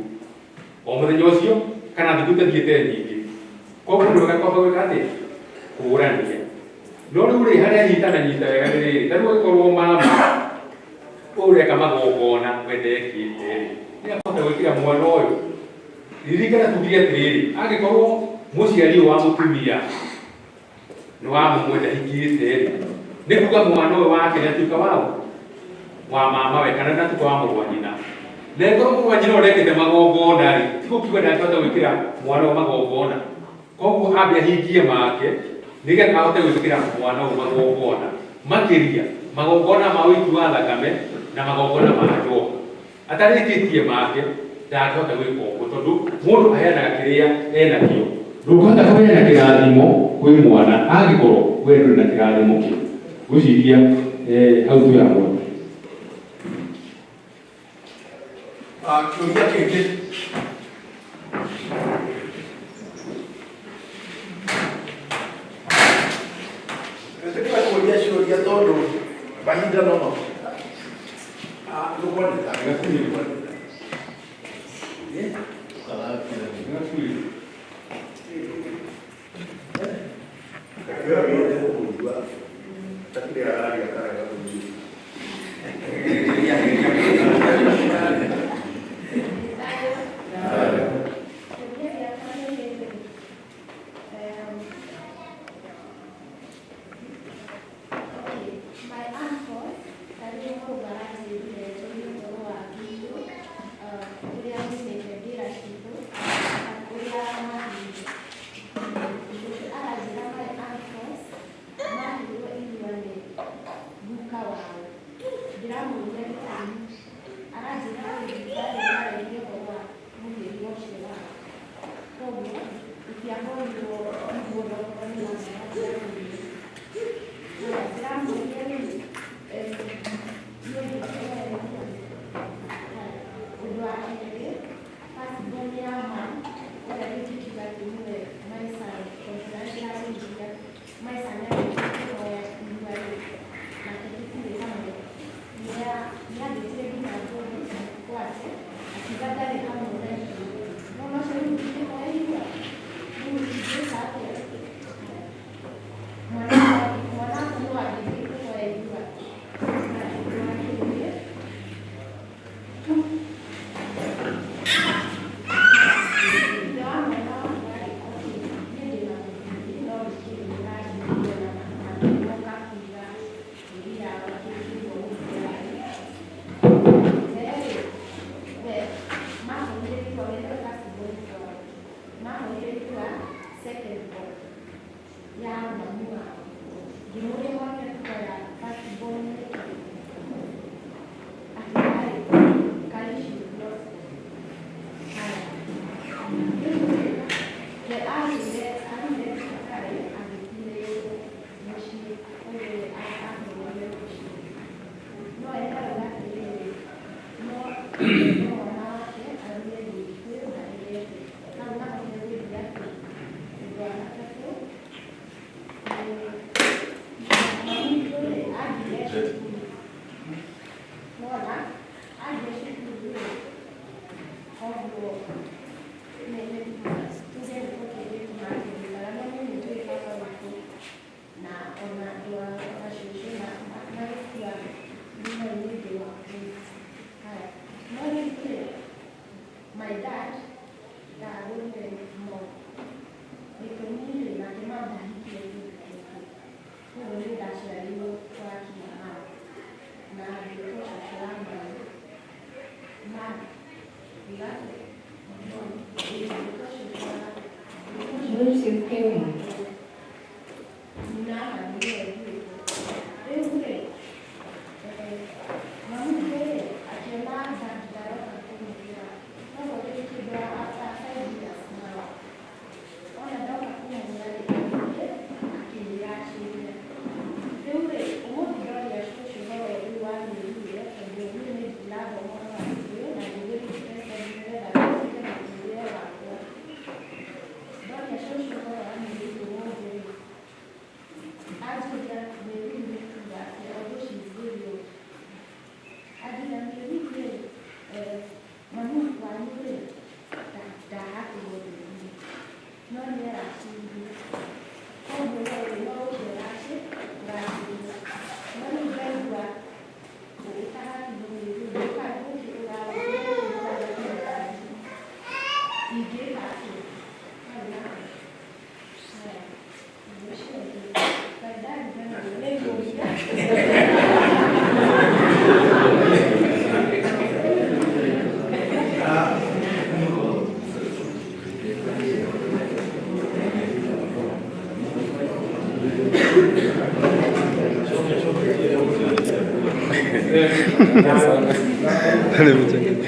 S2: o mũthenya ũcio kana thikũ itathiĩte nyingĩ koguo nĩ wega kwamba gwĩka atĩa kũgũrania no rĩu rĩ harĩa nyita wega nĩ rĩrĩ tarĩu ũgĩkorwo mama ũreka magongona wendekĩte nĩ akũhota gwĩkĩra mwana ũyũ ririkana tuuge atĩrĩrĩ angĩkorwo mũciari ũyũ wa mũtumia nĩ wamũmwenda hikĩte nĩ kuga mwana ũyũ wake nĩ atuĩka wa mama we kana ndatuĩka wa mũrũ wa nyina na ĩkorwo mũrũ wa nyina ũrekĩte magongona rĩ ti gũkiuga ndangĩhota gwĩkĩra mwana ũyũ magongona koguo ambe ahingie make nĩgetha ahote gwĩkĩra mwana ũyũ magongona makĩria magongona ma ũiti wa thakame na magongona ma njohi atarĩkĩtie make ndangĩhota gwĩka ũguo tondũ mũndũ aheanaga kĩrĩa enakĩo ndũngĩhota kũheana kĩrathimo kwĩ mwana angĩkorwo we ndũrĩ na kĩrathimo kĩu gwĩciria hau tuoya
S1: kĩũria kĩngĩ nĩtũkĩra kũria ciũria tondũ mahinda no nĩkuoneka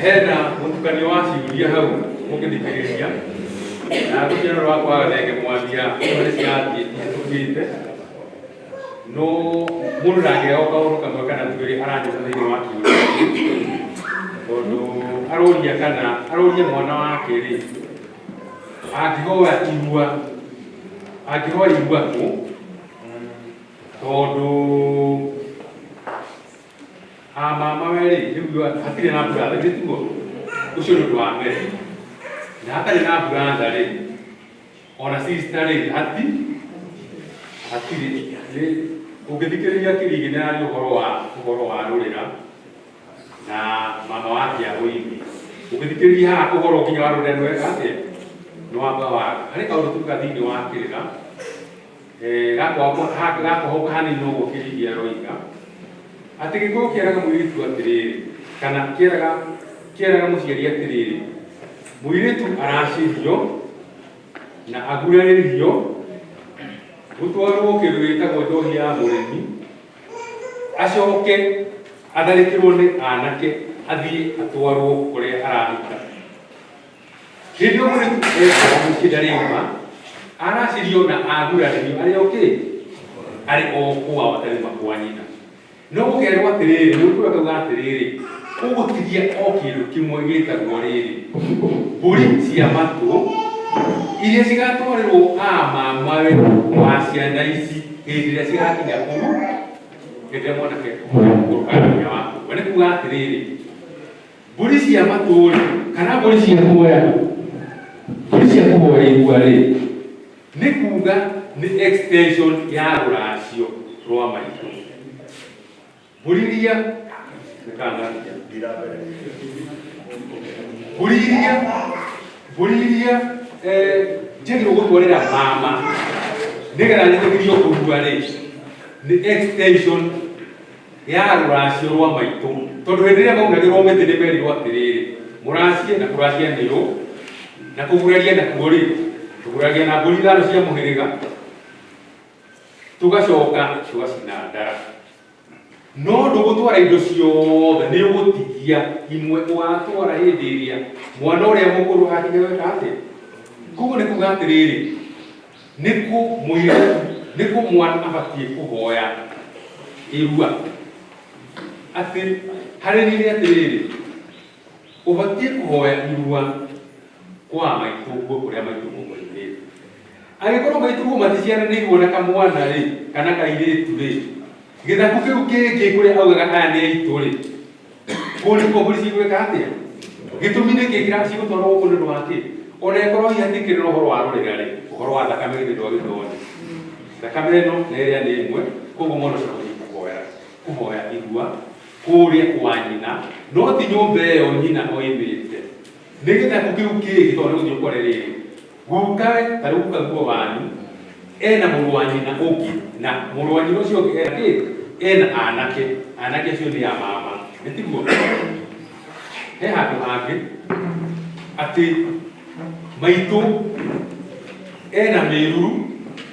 S2: hena mutukanio wa ciuria hau mungithikiriria na rũciaro rwakwa rege mwambia ũrĩa ciathiĩ tukĩte no mũndũ ndangĩoka kaũndũ kamwe kana twĩrĩ aranjũka thĩinĩ wa kiuria tondũ aroria kana aroria mwana wake rĩ angĩhoya igua kũ tondũ mama we rĩ rĩu hatirĩ na mbura thagĩtuo ũcio nĩ ũndũ wa mbere na hatarĩ na mbura nda rĩ ona sister rĩ hatirĩ ũngĩthikĩrĩria Kĩrigi nĩ arĩ ũhoro wa rũrĩra na mama wake agũithi ũngĩthikĩrĩria haha ũhoro nginya wa rũrĩra nwega atĩa nĩ wamba waga harĩ kaũndũ tuka thĩinĩ wa kĩrĩra gakohoka hanini ũguo Kĩrigi aroiga atĩ gĩkorwo kĩeraga mũirĩtu atĩrĩrĩ kana kĩeraga mũciari atĩrĩrĩ mũirĩtu aracirio na agurarĩrio gũtwarwo kĩndũ gĩtagwo njohi ya mũremi acoke atharĩkĩrwo nĩ anake athiĩ atwarwo kũrĩa arahika hĩndĩ ĩyo mũirĩtu ekaga mũciĩ ndarĩuma aracirio na agurarĩrio arĩ okĩ arĩ o kwao atarĩ makwa nyina no gũkerwo atĩrĩrĩ nĩ ũkũra kauga atĩrĩrĩ ũgũtigia o kĩndũ kĩmwe gĩtagwo rĩrĩ mbũri cia matũ iria cigatwarĩrwo mamawe wa ciana ici hĩndĩ ĩrĩa cigakinya kũu hĩndĩ ĩrĩa mwanake ũrũkania waku we nĩ kuga atĩrĩrĩ mbũri cia matũ kana mbũri cia kuoya igua rĩ nĩ kuga nĩ extension ya rũracio rwa maitũ Buriria njagĩrwo gũtwarĩra mama nĩgetha njĩtĩkĩrio kũrua rĩ nĩ extension ya rũracio rwa maitũ tondũ hĩndĩ ĩrĩa maunagĩrwo mĩtĩ nĩ merirwo atĩrĩrĩ mũracie na kũracia nĩũ na kũguraria nakuo rĩ tũguragia na mbũri ithano cia mũhĩrĩga tũgacoka tũgacina ndara no ndũgũtwara indo ciothe nĩ ũgũtigia imwe ũgatwara hĩndĩ ĩrĩa mwana ũrĩa mũkũrũ hakinya weka atĩa koguo nĩ kuga atĩrĩrĩ nĩkũ mwana abatiĩ kũhoya irua atĩ harĩ rĩrĩ atĩrĩrĩ ubatie kuhoya irua kwa maituguo kuria maituguo moimire agĩkorwo maituguo maticiaranĩirwo na kamwana rĩ kana kairĩtu rĩ gĩthaku kĩu kĩngĩ kũrĩa augaga aya nĩ aitũ rĩ kũrĩ kombũri cigwĩka atĩa gĩtũmi nĩ kĩĩ cigũtwarwo gũkũ nĩ ũndũ wa kĩ ona ĩkorwo ihatĩkĩrĩra ũhoro wa rũrĩra rĩ ũhoro wa thakame gĩthĩ ndwagĩthoni thakame ĩno nĩ ĩrĩa nĩ ĩmwe koguo mwana ũcio kũhoya irua kũrĩa kwa nyina no ti nyũmba ĩyo nyina oimĩte nĩ gĩthaku kĩu kĩngĩ tondũ nĩ gũthiĩ ũkore rĩrĩ gukawe ta rĩu kaguo wanyu ena mũrũ wa nyina ũngĩ na mũrũ wa nyina ũcio ũngĩ ena anake acio nĩ a mama nĩ tiguo he handũ hangĩ atĩ maitũ ena mĩruru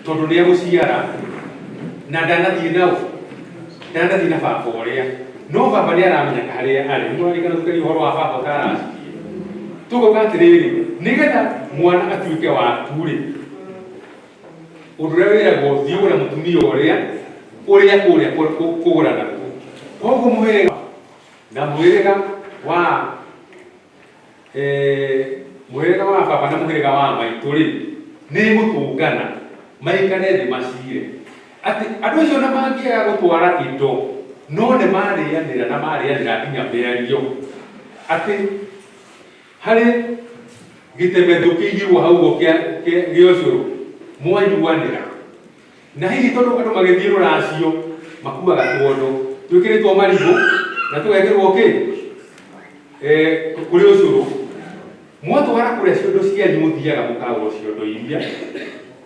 S2: tondũ nĩ agũciara na ndanathiĩ nao ndanathiĩ na baba ũrĩa no baba nĩ aramenyeka harĩa arĩ nĩmũrarikana tũkĩria ũhoro wa baba ũtaracirie tũgauga atĩrĩrĩ nĩgetha mwana atuĩke waku rĩ ũndũ ũrĩa wĩragwo thiĩ ũgũre mũtumia ũrĩa kũrĩa kũgũra nakuo koguo mũhĩrĩga na mũhĩrĩga wa baba na mũhĩrĩga wa maitũ rĩ nĩ gũtũngana maikare thĩ macire atĩ andũ acio na mangĩaga gũtwara indo no nĩ marĩanĩra na marĩanĩra nginya mĩario atĩ harĩ gĩtemethũ kĩigirwo hau ũguo gĩa ũcũrũ mwanyuanĩra na hihi tondũ andũ magĩthiĩ rũracio makuaga tũondo twĩkĩrĩtwo marigũ na tũgekĩrwo kĩ kũrĩ ũcũrũ mwatwara kũrĩa ciondo cianyu mũthiaga mũkagũrwo ciondo iria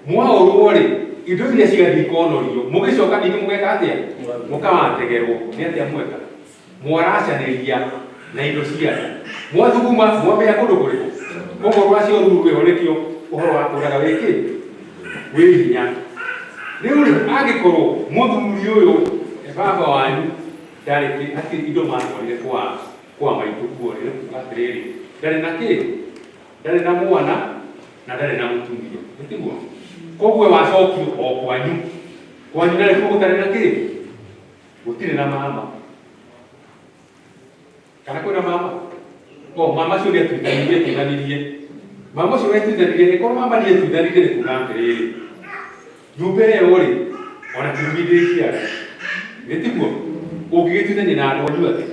S2: mwaũrwo rĩ indo iria cigathiĩ ikonorio mũgĩcoka ningĩ mũgeka atĩa mũkawategerwo nĩ atĩa mweka mwaracanĩria na indo cianyu mwathuguma mwamenya kũndũ kũrĩkũ koguo rwacio ruru rwĩho nĩkĩo ũhoro wa kũraga wĩkĩ wĩ hinya rĩu rĩ angĩkorwo mũthuri ũyũ baba wanyu ndarĩ atĩ indo matwarire kwa maitũ kuo rĩ atĩrĩrĩ ndarĩ na kĩ ndarĩ na mwana na ndarĩ na mũtumia nĩ tiguo koguo wacokio o kwanyu ndarĩ kuo gũtarĩ na kĩ gũtirĩ na mama kana kwĩna mama mama ũcio nĩ atuithanirie mama ũcio nĩatuithanirie ĩkorwo mama nĩ atuithanirie nĩ kuga atĩrĩrĩ nyũmba ĩyo rĩ ona kiumi ndĩciara nĩ tiguo ũngĩgĩtuithania na andũ anyu atĩ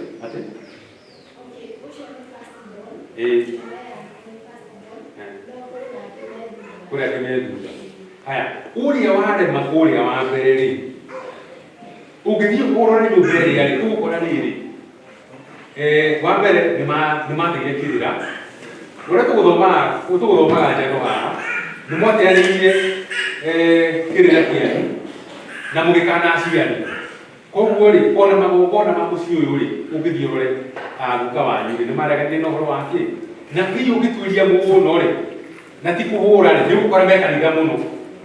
S2: kũrĩa kĩmethutha haya ũrĩa warema ũrĩa wa mbere rĩ ũngĩthiĩ ũrore nyũmba ĩrĩa rĩ ũgũkora rĩrĩ wa mbere nĩ matigire kĩrĩra ũrĩa tũgũthomaga njano haha nĩ mwateanĩirie kĩrĩra kĩanyu na mũgĩkana aciari koguo rĩ ona magongona ma mũciĩ ũyũ rĩ ũngĩthiĩ ũrore guka wanyu rĩ nĩ mareganire na ũhoro wa kĩ na hihi ũngĩtuĩria mũno rĩ na ti kũhũra rĩ nĩ ũgũkora mekanitha mũno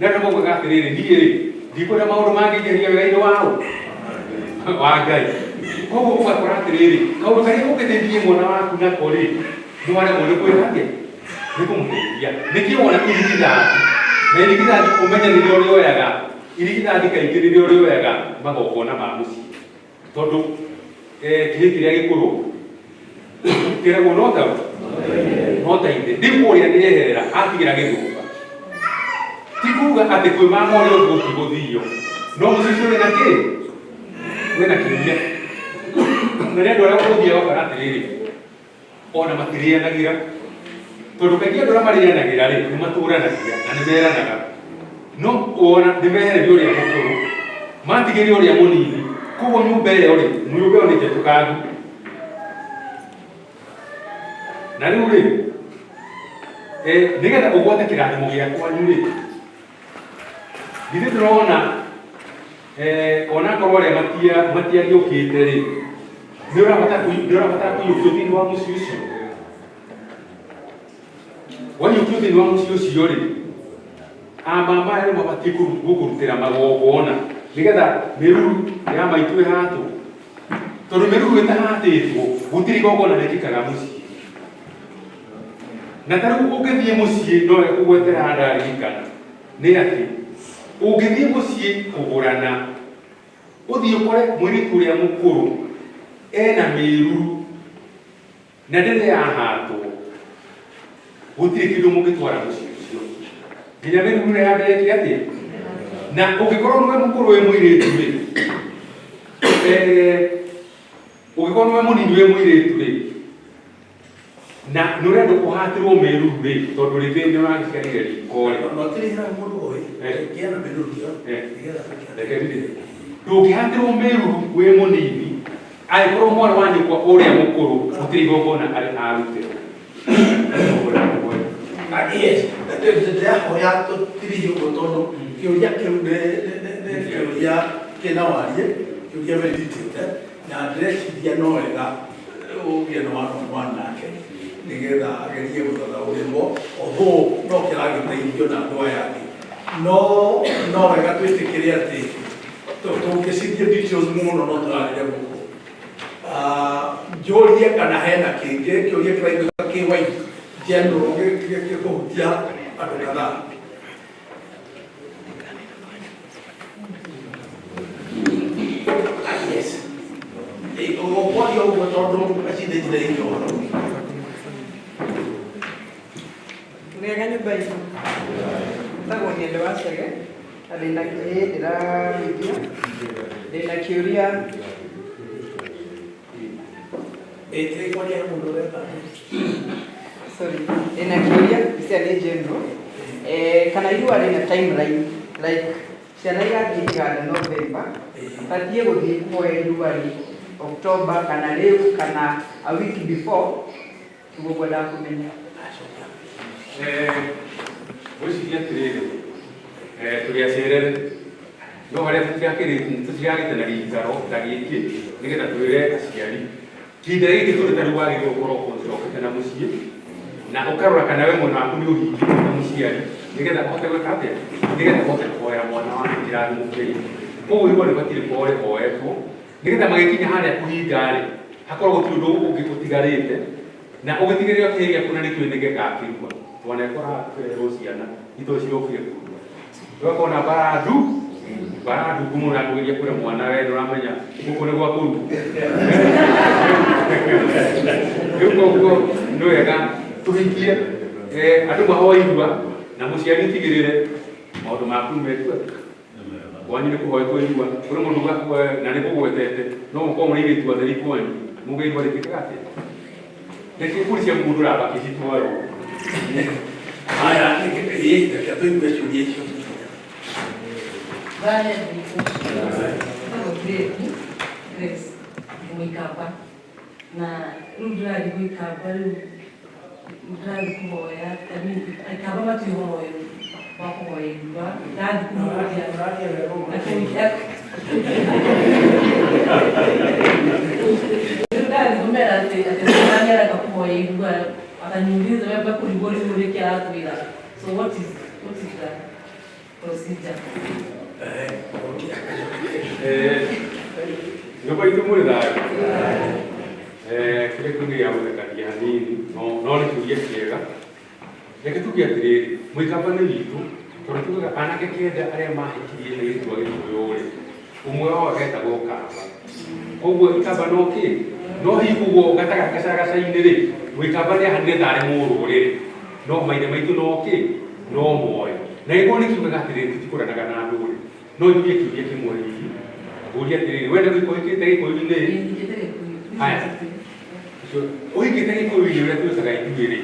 S2: na andũ maugaga atĩrĩrĩ niĩ rĩ ndikwenda maũndũ mangĩingĩria wĩra-inĩ wa Ngai koguo ũgakora atĩrĩrĩ kaũndũ karĩa ũngĩteithie mwana waku nako rĩ nĩ waremwo nĩ kwĩra atĩa nĩ kũmũteithia nĩkĩo wona irigithathi na irigithathi ũmenye rĩrĩa ũrĩoyaga irigithathi kaingĩ rĩrĩa ũrĩoyaga magongona ma mũciĩ tondũ kĩhĩ kĩrĩa gĩkũrũ kĩragwo no ta ithe rĩu ũrĩa nĩeherera atigĩra gĩthũka ti kuga atĩ kwĩ mama ũrĩa ũgũtigũthio no mũciĩ ũcio wĩna kĩ wĩna kĩũria na nĩ andũ arĩa ũgũthiaga ũkara atĩrĩrĩ ona matirĩanagĩra tondũ kaingĩ andũ arĩa marĩanagĩra rĩ nĩ matũranagia na nĩ meranaga no ona nĩ mehererio ũrĩa mũkũrũ matigĩrio ũrĩa mũnini koguo nyũmba ĩyo nĩ njetũkangu na rĩu rĩ nĩgetha ũgwate kĩrathimo gĩa kwanyu rĩ githĩ tũrona ona korwo arĩa matiariũkĩte rĩ nĩ ũrabatara kũiyũkio thĩinĩ wa mũciĩ ũcio waiyũkio thĩinĩ wa mũciĩ ũcio rĩ amama rĩ mabatiĩ gũkũrutĩra magongona nĩgetha mĩruru ya maitũ ĩhatwo tondũ mĩruru ĩtahatĩtwo gũtirĩ igongona rĩkĩkaga mũciĩ na ta rĩu ũngĩthiĩ mũciĩ no ũgwetera handũ aririkana nĩ atĩ ũngĩthiĩ mũciĩ kũgũrana ũthiĩ ũkore mũirĩtu ũrĩa mũkũrũ ena mĩruru na ndĩrĩ yahatwo gũtirĩ kĩndũ mũngĩtwara mũciĩ ũcio nginya mĩrimũ ĩrĩa yambĩrĩtie atĩa na ũngĩkorwo nĩwe mũkũrũ wĩ mũirĩtu rĩ ũngĩkorwo nĩwe mũnini wĩ mũirĩtu rĩ na nĩ ũrenda kũhatĩrwo mĩruru rĩ tondũ rĩngĩ nĩ ũragĩciarire riko rĩ ndũngĩhatĩrwo mĩruru wĩ mũnini angĩkorwo mwana wa nyũkwa ũrĩa mũkũrũ gũtirĩ igongona arutĩrwo
S1: ndĩrahoya tũtirithie ũguo tondũ kĩũria kĩu nĩ kĩũria kĩna warie kĩũria wenditĩte na ndĩreciria no wega ũgĩe na one nake nĩgetha agerie gũthathaũrĩrwo although no kĩragĩteithio na andũ aya angĩ no wega twĩtĩkĩre atĩ tũngĩcirie details mũno no tũrarĩre gũkũ njũrie kana hena kĩngĩ kĩũria kĩraiguĩka kĩ white general gĩkũhutia andũ kadhaa. Yes. Ũgũkwaria ũguo tondũ acindĩire ihoro.
S8: Wega nyũmba itũ. Ndagwo nĩ Ende wa Chege, na ndĩna kĩhĩ ndĩrarĩithia. Ndĩna kĩũria.
S1: Ĩkwaria mũndũ ũrenda.
S8: Sorry. Ndĩna kĩũria, icia nĩ general. Kana irua rĩna timeline, like ciana igathiĩ iganda November, batiĩ gũthiĩ kuoya irua rĩ October kana rĩu kana a week before, nĩguo ngwendaga kũmenya.
S2: Gwĩciria atĩrĩrĩ, tũgĩacerere no harĩa tũtiragĩtenagia gĩikaro ta gĩkĩ nĩgetha twĩre aciari kĩhinda gĩkĩ tũrĩ ta rĩu wagĩrĩirwo gũkorwo ũcokete na mũciĩ na ũkarora kana we mwena waku nĩ ũhingĩte na mũciari nĩgetha ũhote gwĩka atĩa nĩgetha ũhote kũhoera mwana wa kĩrathimo kĩu. Koguo irua rĩbatiĩ rĩkorwo rĩhoetwo nĩgetha magĩkinya harĩa kũhinga rĩ hakorwo gũtirĩ ũndũ ũngĩ ũtigarĩte na ũgĩtigĩrĩra kĩhĩ gĩaku na nĩkĩo nĩgĩgakĩrua twanekora twerwo ciana itũciũkie kurua twakorwo na barandu kumũra ndũgeria kwĩra mwana we ndũramenya gũkũ nĩ gwa kũru rĩu koguo nĩ wega tũhingie andũ mahoe irua na mũciari ũtigĩrĩre maũndũ maku mekua kwanyu nĩ kũhoetwo irua kũrĩ mũndũ na nĩ kũgwetete no mũkorwo mũrĩ airĩtu atheri kwanyu muge irua rĩkĩkaga atĩa rekĩkũrĩcia mũndũ ũramba kĩcitwarwo.
S1: Haya, reke tũigue ciũria icio.
S9: Grace Mũikamba na rĩu ndĩrathiĩ gwĩkamba rĩu ndĩrathiĩ kũhoya aikamba matiũhoyo wa kũhoya irua ndĩrathiĩ kũhoya ndĩrathiĩ kũmera atĩ nĩareka kũhoya irua akaniuliza wewe kulikuwa ni kia akwira. So what is the procedure?
S2: Nyũmba itũ mũrĩ thayũ. Kĩrĩa kĩngĩgia gũthekania hanini no nĩ kĩũria kĩega. Reke tuge atĩrĩrĩ, Mũikamba nĩ witũ tondũ tugaga anake kenda arĩa mahikirie na gĩtua gĩkũyũ rĩ ũmwe wao agetagwo Kamba. Koguo Ikamba no kĩ no hingũgwo gacagaca-inĩ rĩ Mũikamba nĩ ahanire tarĩ mũrũrĩrĩ no maithe maitũ no kĩ no moyo na gĩkorwo nĩ kiugaga atĩrĩrĩ tũtikũranaga na ndũrĩ no njũrie kĩũria kĩmwe hihi ngũria atĩrĩrĩ wenda ũhingĩte gĩkũyũ-inĩ haya ũhingĩte gĩkũyũ-inĩ ũrĩa twĩkaga ithuĩ rĩ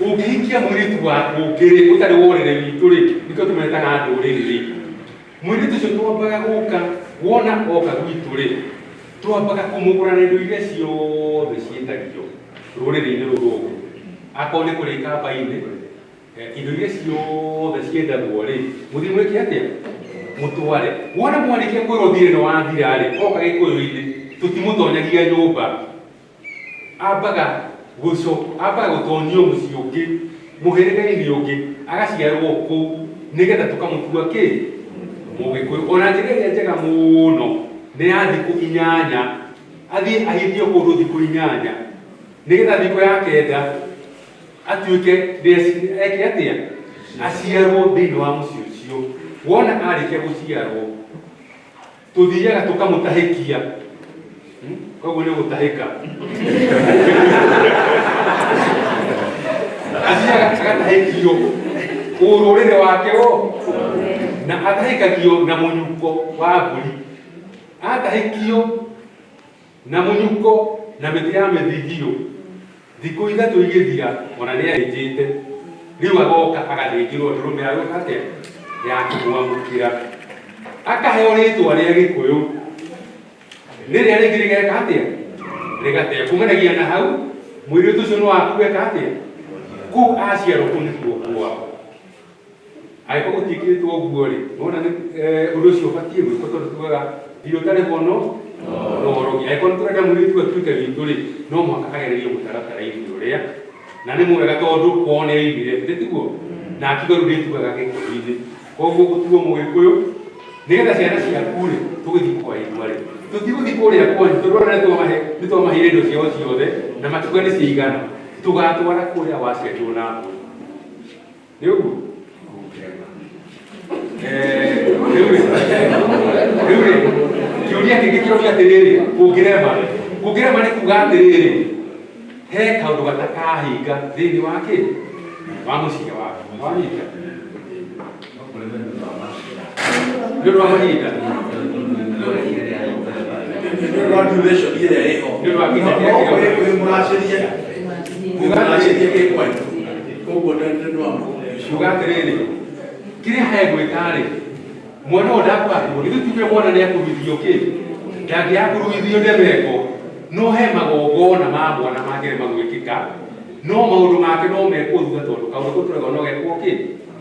S2: ũngĩhikia mũirĩtu waku ũngĩ ũtarĩ worere witũ rĩ nĩkĩo tũmetaga ndũrĩrĩ rĩ mũirĩtu ũcio twambaga gũka wona oka gwitũ rĩ twambaga kũmũgũrana indo iria ciothe ciĩtagio rũrĩrĩ-inĩ rũrũ rũngĩ akorwo nĩ kũrĩ kamba-inĩ indo iria ciothe ciendagwo rĩ mũthiĩ mwĩke atĩa mũtware wona mwarĩkia kwĩrwo thirĩ nĩ wathira rĩ oka gĩkũyũ-inĩ tũtimũtonyagia nyũmba ambaga gũtonio mũciĩ ũngĩ mũhĩrĩga-inĩ ũngĩ agaciarwo kũu nĩgetha tũkamũtua kĩ mũgĩkũyũ ona njĩra ĩrĩa njega mũno nĩ ya thikũ 8 athiĩ ahithio kũndũ thikũ 8 nĩgetha thikũ ya kenda atuĩke eke atĩa aciarwo thĩinĩ wa mũciĩ ũcio wona arĩkia gũciarwo tũthiaga tũkamũtahĩkia koguo nĩ gũtahĩka akahekio ururire wake wo na akahekagio na munyuko wa mburi, akahekio na munyuko na mĩtĩ ya mĩthingio. Thikũ ithatũ igĩthira ona nĩ ahĩnjĩte, rĩu agoka agathĩnjĩrwo ndũrũme ya gwĩka atĩa, ya kũmwamũkĩra, akaheo rĩtwa rĩa Gĩkũyũ, rĩrĩa rĩngĩ rĩgeka atĩa, rĩgatekũmenagia na hau mũirĩtu ũcio nĩ wakueka atĩa, kũu aciarwo kũu nĩkuo kwao. Angĩkorwo gũtiĩkĩrĩtwo ũguo-rĩ, wona ũndũ ũcio ũbatiĩ gwĩkwo tondũ tugaga thiĩ ũtarĩ bono nohorogia. Angĩkorwo nĩtũrenda mũirĩtu atuĩke witũ-rĩ, no mũhaka agererio mũtaratara-inĩ ũrĩa, na nĩ mwega tondũ wona oimire tiguo, na akiuga rĩu nĩtugaga Gĩkũyũ-inĩ. Koguo gũtuo Mũgĩkũyũ nĩgetha ciana ciaku-rĩ tũgĩthiĩ kwa irua-rĩ, tũtigũthiĩ kũrĩa kwanyu tondũ ona nĩtwamaheire indo ciao ciothe na makiuga nĩ ciaigana, tũgatwara kũrĩa waciarirwo na mbũri. Nĩ ũguo? Rĩu-rĩ kĩũria kĩngĩ kĩroria atĩrĩrĩ, kũngĩrema nĩ kuga atĩrĩrĩ, he kaũndũ gatakahinga thĩinĩ wa kĩ, wa mũciĩ waku, wanyita nĩ ũndũ wa mahinda, nĩ ũndũ wa duration ĩrĩa ĩho, nĩ ũndũ wa kĩhinda kĩrĩa mũgacĩrie gĩkwanyu. Koguo kuga atĩrĩrĩ, kĩrĩa hegwĩka-rĩ, mwana ũyũ ndakwatwo, gĩtũtuge mwana nĩ akũruithio kĩ, ndangĩaga kũruithio ndemeko, no he magongona ma mwana mangĩrema gwĩkĩka, no maũndũ make no mekwo thutha tondũ kaũndũ kau tũrauga no gekwo kĩ,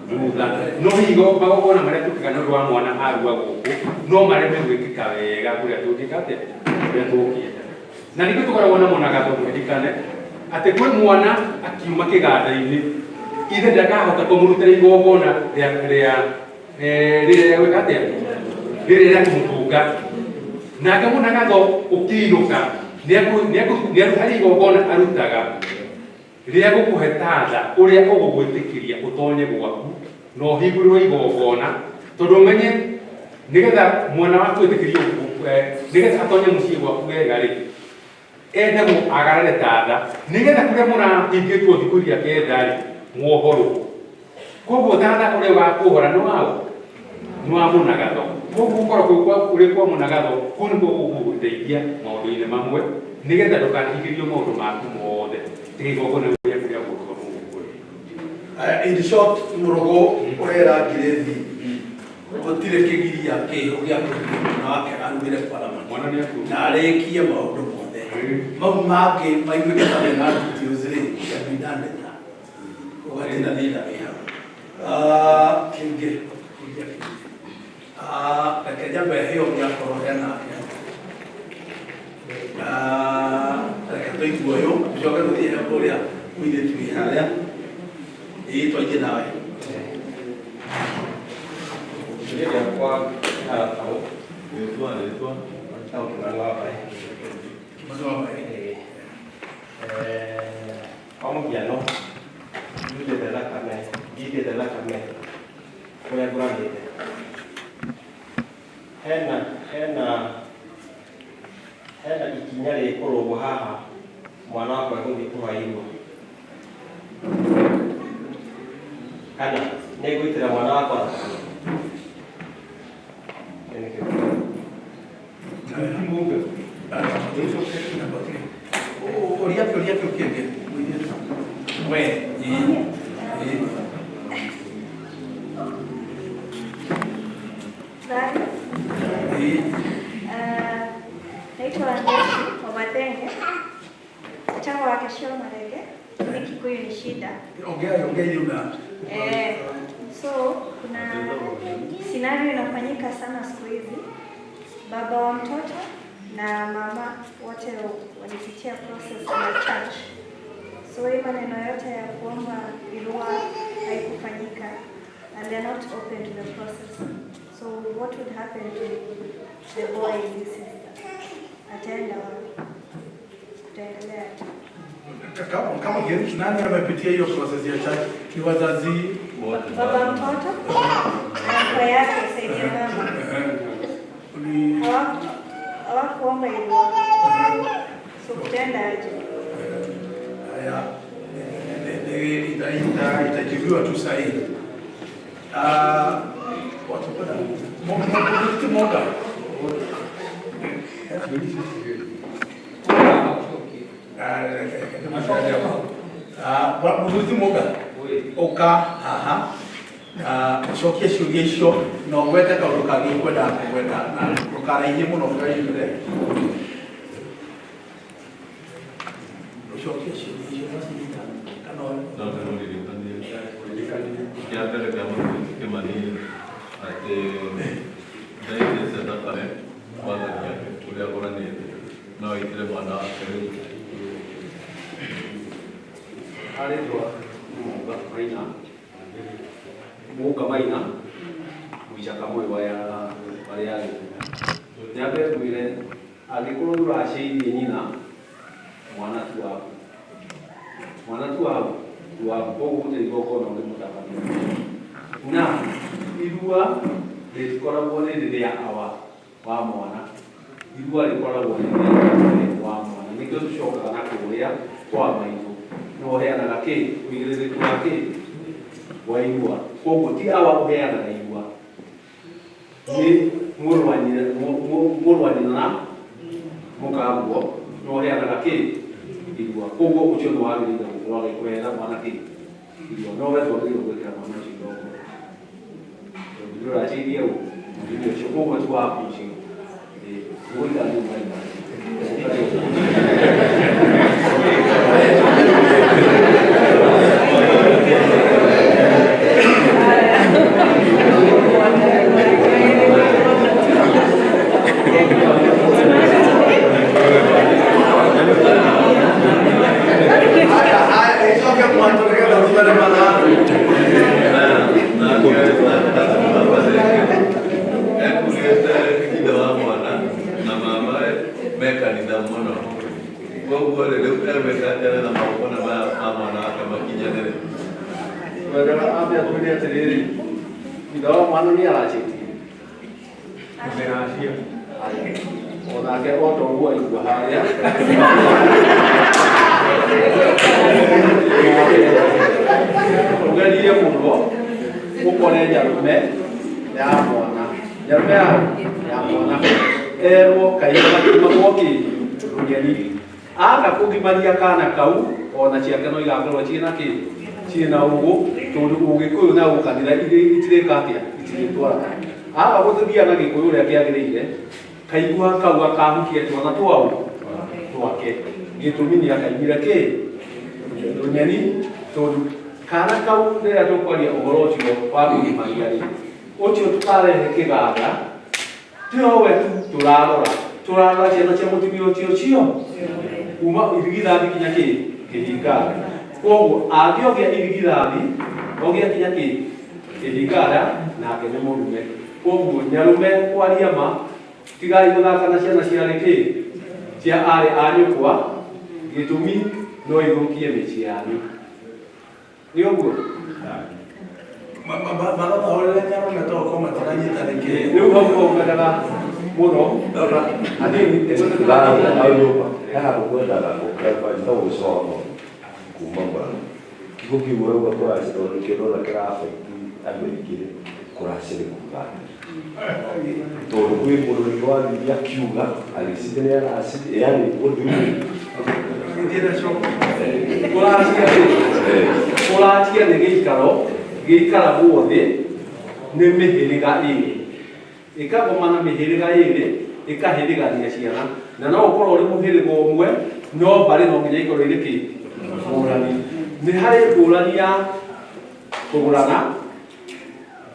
S2: thutha. No hihi magongona marĩa twĩkaga nĩ ũndũ wa mwana arua gũkũ, no mareme gwĩkĩka wega kũrĩa tũngĩka atĩa, kũrĩa tũngĩenda. Na ningĩ tũkoragwo na mũnagatho mũririkane atĩ kwĩ mwana akiuma kĩganda-inĩ, ithe ndakahota kũmũrutĩra igongona rĩrĩa gwĩka atĩa, rĩrĩa kũmũtũnga. Nake mũnagatho ũkĩinũka harĩ igongona arutaga rĩrĩa gũkũhe tatha ũrĩa ũgũgwĩtĩkĩria ũtonye gwaku na ũhingũrĩrwo igongona, tondũ ũmenye nĩgetha mwana waku wĩtĩkĩrio, nĩgetha atonye mũciĩ gwaku wega-rĩ, ende agarare tatha, nĩgetha kũrĩa mũrahingĩtwo thikũ iria kenda-rĩ muohorwo. Koguo tatha ũrĩa ũgakuohora nĩ waũ? Nĩ wa mũnagatho. Koguo ũkorwo ũrĩ kwa mũnagatho, kũu nĩkuo gũgũteithia maũndũ-inĩ mamwe, nĩgetha ndũkahingĩrio maũndũ maku mothe tiga igongona rĩrĩa kũrĩa gũkũ Mũgĩkũyũ.
S1: In short, mũrogo ũrera ngirĩthi gũtirĩ kĩgiria kĩho gĩa kũrũmĩrĩra wake arugĩre parliament na arĩkie maũndũ mothe mau mangĩ maiguĩke ta mena details-rĩ ndandĩka ũgatina thĩna wĩ hau. Kĩngĩ reke nyambe heo gĩakorwo hena reke tũigue ũyũ tũcoke tũthiĩ he kũrĩa mũirĩtu wĩ harĩa twaingĩ nawe.
S3: Kwa mũhiano ndithĩte thakame kũrĩa ngũranĩte, hena ikinya rĩkũrũgwo haha mwana wakwa gũthiĩ kũhairwo, kana nĩ ngũitĩra mwana wakwa thakame.
S10: Naitwa Njeshi wa Mathenge, mchango wa Keshio Marege, ni Kikuyu ni shida. So kuna scenario inafanyika sana siku hizi, baba wa mtoto na mama wote walipitia process ya church. So hii maneno yote ya kuomba ilikuwa haikufanyika and they are not open to the process. So what would happen to the boy in this instance? Ataenda wapi? Tutaendelea tu.
S1: Kama nani amepitia hiyo process ya church? Ni wazazi,
S10: baba mtoto na kwa yake saidia mama. Hawakuomba ilikuwa. So kutenda aje?
S1: Haya, itajibiwa tu sahihi. Watu kuna moga muruti moga oka haha cokia ciũria icio na ũgwete kaũndũ kangĩ ũkwenda na ndũkarainie mũno ũkaiyũre cokia ciũria icio kana
S2: Muka maina wichaka mwe ya Mariani. Nyabe mwile alikorwo rashidi nyina mwana tu wa bogo te goko no mutaka. Na irua lekora bone de ya awa wa mwana. Irua lekora bone wa mwana. Nikyo tushoka na kuya kwa maitu. No hea na lake wigire kwake waigua koguo ti awa uheana na igua ni murwani na mukaguo no heanaga ki igua koguo ucio no wagirire gukorwo agikuhera mwana ki igua no wetwo ngirwo gwikira mwana ucio ndogo ndiro racirie u ndio ucio koguo tu waku ucio gwika ni mwana kana kau ona ciake no igakorwo ciina ki ciina ugu tondu ugikuyu na ukanira itireka atia itiritwara aba guthia na gikuyu ria kiagirire kaigua kau akahukia twana twau twake gitumi ni akaimira ki runyani tondu kana kau rira tukwaria uhoro ucio wa kugimaria ri ucio tukarehe kigaga tio wetu turarora ciana cia mutumia ucio uma irigithathi kinya ki kihinga koguo angiogia irigithathi ogia kinya ki kihinga nake ni murume koguo nyarume kwaria ma tigai guthaka na ciana ciarĩ ki cia arĩ a nyũkwa gĩtũmi no igũkie mĩciĩ yanyu nĩ ũguo
S1: marahorera nyarume toko matiranyitana
S2: rĩu hau mendaga mũno hanini
S11: haha gũkwendaga gũkĩra gũcono kuma mbara kiugo kĩu ũrauga kũracĩ tondũ kĩndũ ona kĩrabaiti andũ aingĩ kũracĩ nĩ kuga tondũ kwĩ mũndũ nĩwathithia akiuga agĩcithĩrĩa racĩ yani
S2: kũracia nĩ gĩikara guothe nĩ mĩhĩrĩga ĩrĩ ĩkagomana mĩhĩrĩga ĩrĩ ĩkahĩrĩgania ciana na no ũkorwo ũrĩ mũhĩrĩga ũmwe no mbarĩ no nginya ikorwo irĩ kĩ ngũrani nĩ harĩ ngũrani ya kũgũrana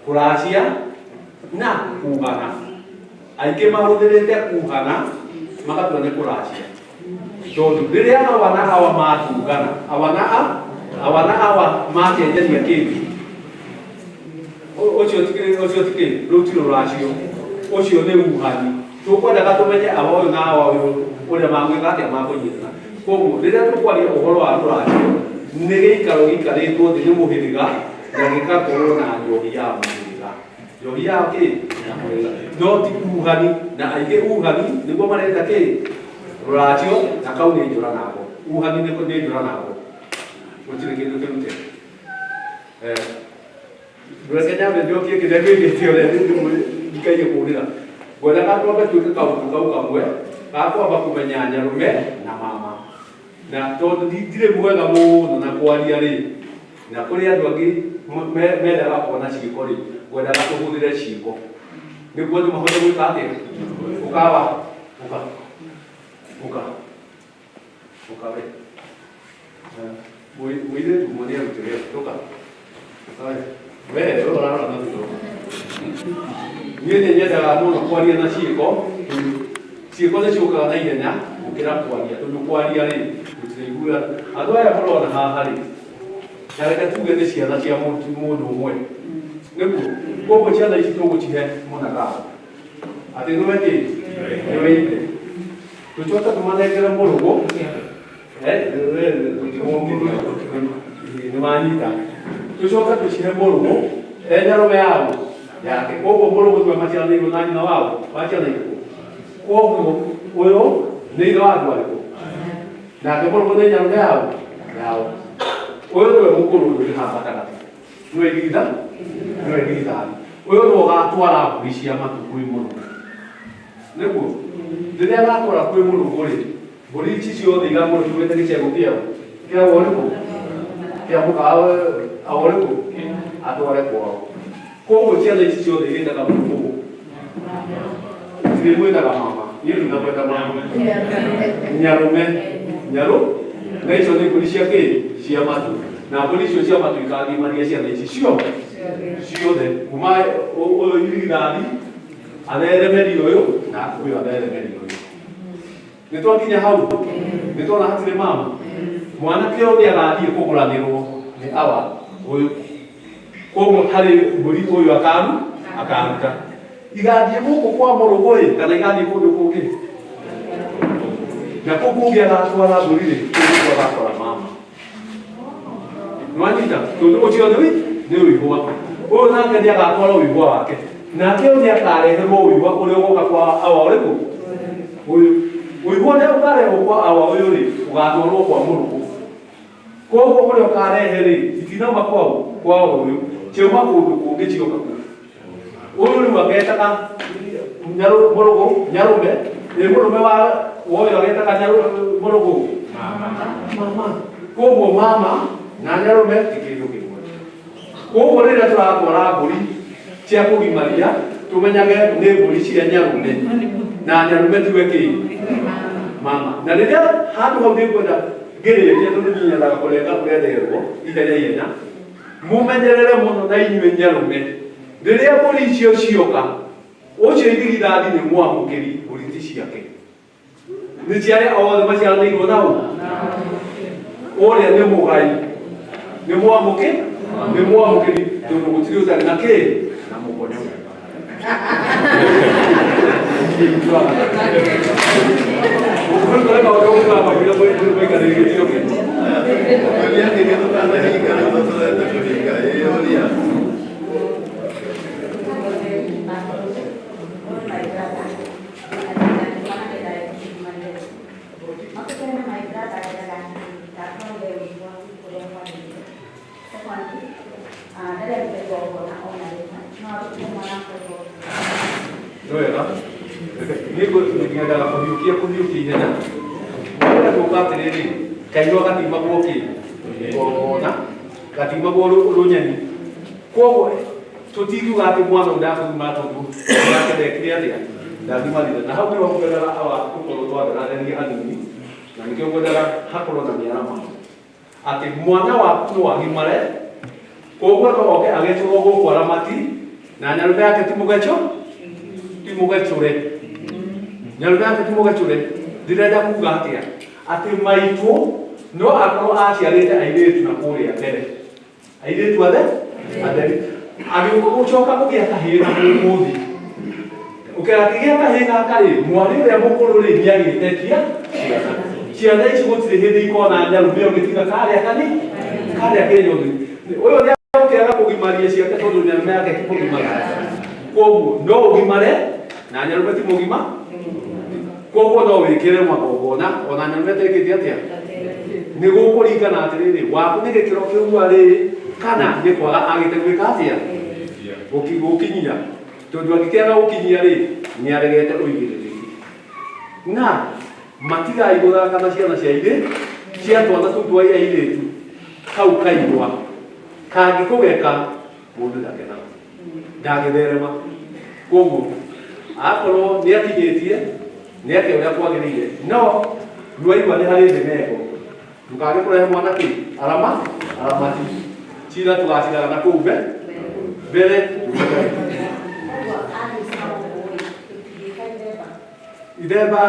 S2: kũracia na kuugana aingĩ mahũthĩrĩte kuugana magatua nĩ kũracia tondũ rĩrĩa awana awa matungana awana awa makenjania kĩndũ ũcio tikĩ rĩu ti rũracio ũcio nĩ uhani tũkwendaga tũmenye awa ũyũ na awa ũyũ ũrĩa magwĩka atĩa makũnyitana koguo rĩrĩa tũkwaria ũhoro wa rũracio nĩ gĩikaro gĩikarĩtwo thĩ nĩ mũhĩrĩga na gĩgakorwo na njohi ya mũhĩrĩga njohi ya kĩ no ti uhani na aingĩ uhani nĩguo marenda kĩ rũracio na kau nĩ njũranagwo uhani nĩ njũranagwo gũtirĩ kĩndũ kĩrute ndureke nyambe njokie kĩrĩa gĩkĩte ũrĩa ndikaige kũrĩra ngwendaga twambe twĩke kaũndũ kau kamwe ga kwamba kũmenya Nyarume na mama na tondũ ndirĩ mwega mũno na kwaria rĩ na kũrĩ andũ angĩ mendaga kuona ciĩko rĩ ngwendaga tũhũthĩre ciĩko nĩguo andũ mahote gwĩka atĩa ũkawa ũka we mũirĩtu mũnĩ arutĩre ũka we ũrarora na thutha niĩ nĩ nyendaga mũno kwaria na ciĩko nĩ ciũkaga na ihenya gũkĩra kwaria tondũ kwaria rĩ gũtiraiguana andũ aya mũrona haha rĩ na reke tuge nĩ ciana cia mũndũ ũmwe nĩguo koguo ciana ici tũgũcihe mũnagago atĩ nĩwekĩ nĩweite tũcoke tũmanengere mũrũgũ nĩmanyita tũcoke tũcihe mũrũgũ Nyarume yao yake koguo mũrũgũ twemacianĩirwo na nyina wao wacianĩirwo koguo ũyũ nĩ ithe wa andũ arĩkũ nake mũrũgũ nĩ Nyarume yao ũyũ nĩwe mũkũrũ ũrĩ haha gatagatĩ nĩwe ndigithani ũyũ nĩwe ũgatwara mbũri cia matu kwĩ mũrũgũ nĩguo rĩrĩa agatwara kwĩ mũrũgũ rĩ mbũri ici ciothe igamũrũgĩte gĩcegũ kĩa ũrĩkũ kĩa mũkawa ũrĩkũ atware kwao koguo ciana ici ciothe irĩtaga mũrũgũ cirĩmwĩtaga mama niĩ ndinamwĩta mama Nyarume na icio nĩ mbũri cia kĩ cia matu na mbũri icio cia matu ikagimaria ciana ici ciothe kuma ũyũ irigithathi atheremeri ũyũ na ũyũ atheremeri ũyũ nĩ twakinya hau nĩ twona hatirĩ mama mwanake ũyũ agathiĩ kũgũranĩrwo nĩ awa ũyũ koguo harĩ mbũri ũyũ akaruta igathiĩ gũkũ kwa mũrũgũ kana igathiĩ kũndũ kũngĩ na kũu kũngĩ agatwara mbũri rĩ kũu agatwara mama nĩwanyita tondũ ũcio nĩ ũigua ũyũ nake nĩ agatwara ũigua wake nake ũyũ nĩ akareherwo ũigua ũrĩa ũgoka kwa awa ũrĩkũ ũyũ ũigua ũrĩa ũkarehwo kwa awa ũyũ rĩ ũgatwarwo kwa mũrũgũ koguo ũrĩa ũkarehe rĩ itinauma kwao ũyũ ciauma kũndũ kũngĩ cioka kũu ũyũ rĩu agetaga mũrũgũ Nyarume mũrũme wa ũyũ agetaga mũrũgũ mama koguo mama na Nyarume ti kĩndũ kĩmwe koguo rĩrĩa tũratwara mbũri cia kũgimaria tũmenyage nĩ mbũri cia Nyarume na Nyarume tiwe kĩ mama na rĩrĩa handũ hau nĩngwenda ngĩrĩkia tondũ nĩnyendaga kũrenga kũrenderwo ihenya mũmenyerere mũno na inyuĩ Nyarume rĩrĩa mbũri icio cioka ũcio irigithathi nĩ mwamũkĩri mbũri ti ciake nĩ ciarĩa othe maciaranĩirwo nao ũrĩa nĩ mũgai nĩ mwamũkĩri tondũ gũtirĩ ũtarĩ na kĩ na mũkonyo nĩngendaga kũhiũkia ihenya ũrĩa tũka atĩrĩrĩ kairwo gatimagwo kĩ ona gatimagwo rũnyeni koguo tũtingiuga atĩ mwana ũyũ ndakũthima tondũ nake ndekire atĩa ndathimarire na hau nĩho ngwendaga gũkorwo twatheratheria hanini na nĩkĩo ngwendaga hakorwo na mĩarama atĩ mwana waku no agimare koguo no oke agĩtũrwo gũkũ aramati na Nyarume yake ti mũgecũre Nyarume yake ti mũgecũre ndĩrenda kuga atĩa atĩ maitũ no akorwo aciarĩte airĩtu na kũrĩa mbere airĩtu atheri agĩcoka kũgĩa kahĩĩ na mũmũthi ũkĩgĩa kahĩĩ gaka rĩ mwarĩ ũrĩa mũkũrũ rĩ nĩagĩtetia ciana ici gũtirĩ hĩndĩ ikona Nyarume ũgĩtiga karĩa kĩnyũthi ũyũ nĩ ũkĩaga kũgimaria ciake tondũ Nyarume yake ti mũgimaria koguo no ũgimare na Nyarume ti mũgima koguo no wĩkĩre magongona ona Nyarume tekĩte atĩa nĩ gũkũringana atĩrĩrĩ waku nĩ gĩkĩro kĩu arĩ
S11: kana nĩ kwaga agĩte gwĩka atĩa gũkinyia tondũ angĩkĩaga gũkinyia rĩ nĩ aregete ũigĩrĩrĩki na matigai gũthaka na ciana cia airĩ cia twana tũu twa airĩtu kau kaigua kangĩkũgeka mũndũ ndakenaga ndangĩtherema koguo akorwo nĩ akinyĩtie nĩ ake ũrĩa kwagĩrĩire no rwaigua nĩ harĩ thĩmeko ndũkage kũrehe mwana kĩ aramati cira tũgaciraga na kũu mbere ithemba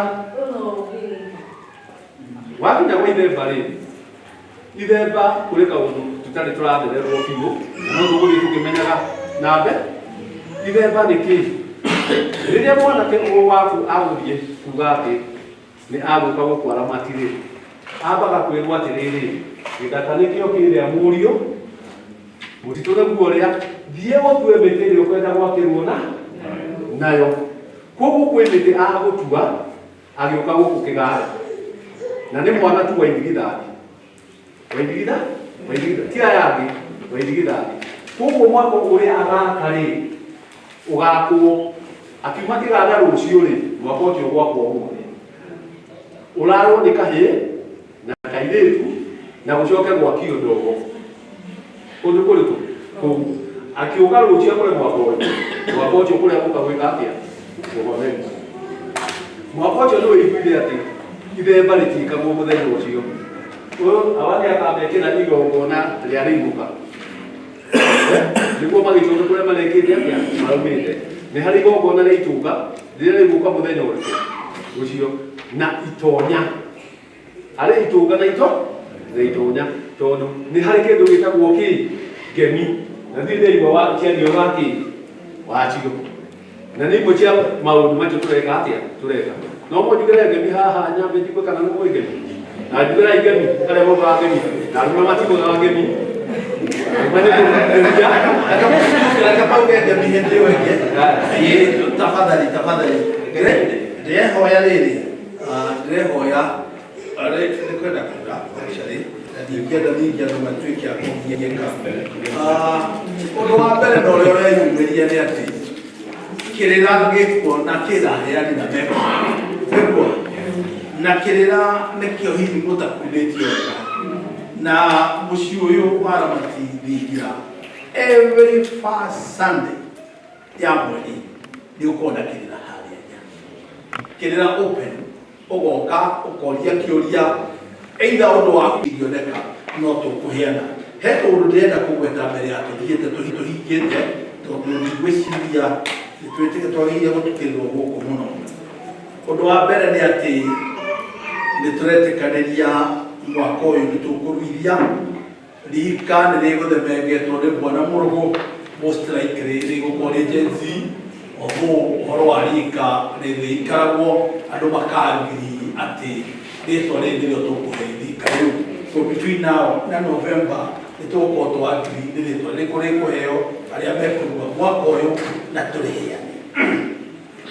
S11: wakinya gwa ithemba rĩ ithemba kũrĩ kaũndũ tũtarĩ tũrathererwo biũ no tũgũthiĩ tũkĩmenyaga nambe ithemba nĩ kĩ rĩrĩa mwanake ũyũ waku agũthiĩ kuga atĩ nĩ agũka gũkwara matirĩ ambaga kwĩrwo atĩrĩrĩ gĩthaka nĩkĩo kĩrĩa mũriũ mũtitũ nĩguo ũrĩa thiĩ gũtue mĩtĩ ĩrĩa ũkwenda gwakĩrwo nayo koguo kwĩ mĩtĩ agũtua agĩũka gũkũ kĩgare na nĩ mwana tu wa indigithathi ti aya angĩ wa indigithathi koguo mwaka ũrĩa agaka rĩ ũgakwo akiuma kĩganda rũciũ rĩ mwaka ũcio gwakwo ũmũthĩ ũrarwo nĩ kahĩĩ na kairĩtu na gũcoke gwakio ndogo ũndũ kũrĩkũ kũu akiuga rũciũ kũrĩ mwaka ũcio kũrĩa gũka gwĩka atĩa mwaka ũcio nĩ wĩiguire atĩ ithemba rĩtikagwo mũthenya ũcio ũyũ awa nĩ akambekĩra igongona rĩa rĩinũka nĩguo magĩtũnda kũrĩa marekĩte atĩa maraumĩte nĩ harĩ igongona rĩa itunga rĩrĩa rĩgũka mũthenya ũrĩkũ ũcio na itonya harĩ itunga na itonya tondũ nĩ harĩ kĩndũ gĩtagwo ngemi na thĩinĩ wa kĩario gakĩ wacio na nĩ imwe cia maũndũ macio tũreka atĩa no mũnjugĩre ngemi haha nyambe njigue kana nĩ mũigemi na njugĩra ngemi arĩa mokaga ngemi na arũme matigũgaga ngemi
S1: tafadhali ndĩrehoya rĩrĩ ndĩrehoya nĩkwenda kuga actually ndingĩenda ningĩ andũ matuĩke a kũgiĩka ũndũ wa mbere na ũrĩa ũreyumĩria nĩ atĩ kĩrĩra gĩkuo na kĩraheani na mekwo na kĩrĩra nĩkĩo hihi mũtakunĩtio wega na mũciĩ ũyũ wa Ramati Thingira every first Sunday ya mweri nĩ ũkorwo na kĩrĩra harĩa nja kĩrĩra open ũgoka ũkoria kĩũria either ũndũ wa kũgioneka no tũkũheana he ũndũ ndĩrenda kũgweta mbere ya tũthiĩte tũhingĩte tondũ ndigwĩciria nĩtwĩtĩke twagĩrĩire gũtukĩrĩrwo gũkũ mũno ũndũ wa mbere nĩ atĩ nĩtũretĩkanĩria mwaka ũyũ nĩtũkũruithia rika nĩrĩgũthemengetwo nĩ mwana mũrũgũ most likely rĩgũkorwo rĩ Gen Z ũhoro wa rika rĩikaragwo andũ makagiri atĩ rĩtwa rĩrĩ nĩrĩo tũkũhe rika rĩu so between now na November nĩtũgũkorwo twagiri nĩ rĩtwa rĩrĩkũ rĩkũheo arĩa mekũrua mwaka ũyũ na tũrĩheane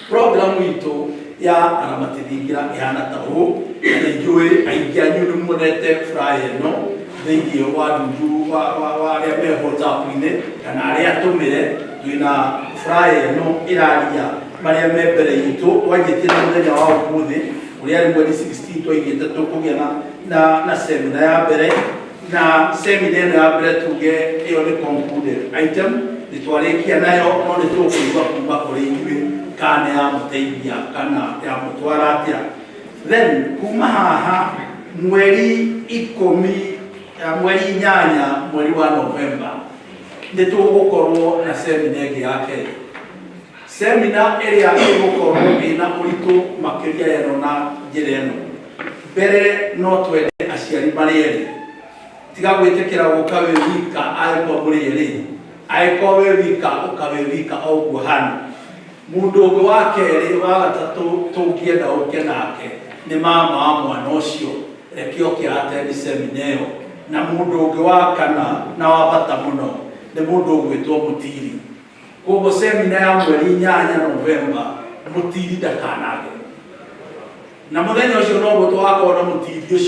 S1: programu itũ ya Ramati Thingira ĩhana ta ũũ na njũĩ aingĩ anyu nĩmuonete flyer ĩno thĩinĩ wa ndundu wa arĩa me WhatsApp-inĩ kana arĩa atũmĩre twĩna flyer ĩno ĩraria marĩa me mbere itũ twanjĩtie na mũthenya wa ũmũthĩ ũrĩa arĩ mweri 16 twaigĩte tũkũgĩa na seminar ya mbere na seminar ĩno ya mbere tuge ĩyo nĩ concluded item nĩtwarĩkia nayo no nĩtũkũigua kuma kũrĩ inyuĩ kana ya mũteithia kana ya mũtwara atĩa then kuma haha mweri 8 mweri wa November nĩtũgũkorwo na seminar ĩngĩ ya kerĩ seminar ĩrĩa ĩgũkorwo ĩna ũritũ makĩria ĩno na njĩra ĩno mbere no twende aciari marĩ erĩ tiga gwĩtĩkĩra gũka wĩ wika angĩkorwo mũrĩ erĩ angĩkorwo wĩ wika ũka wĩ wika o ũguo hana mũndũ ũngĩ wa kerĩ wa gatatũ tũngĩenda ũke nake nĩ mama wa mwana ũcio reke oke atendi seminar ĩyo na mũndũ ũngĩ wa kana na wa bata mũno nĩ mũndũ ũgwĩtwo Mũtiri koguo seminar ya mweri 8 November Mũtiri ndakanage na mũthenya ũcio no gũtwakorwo na Mũtiri ũcio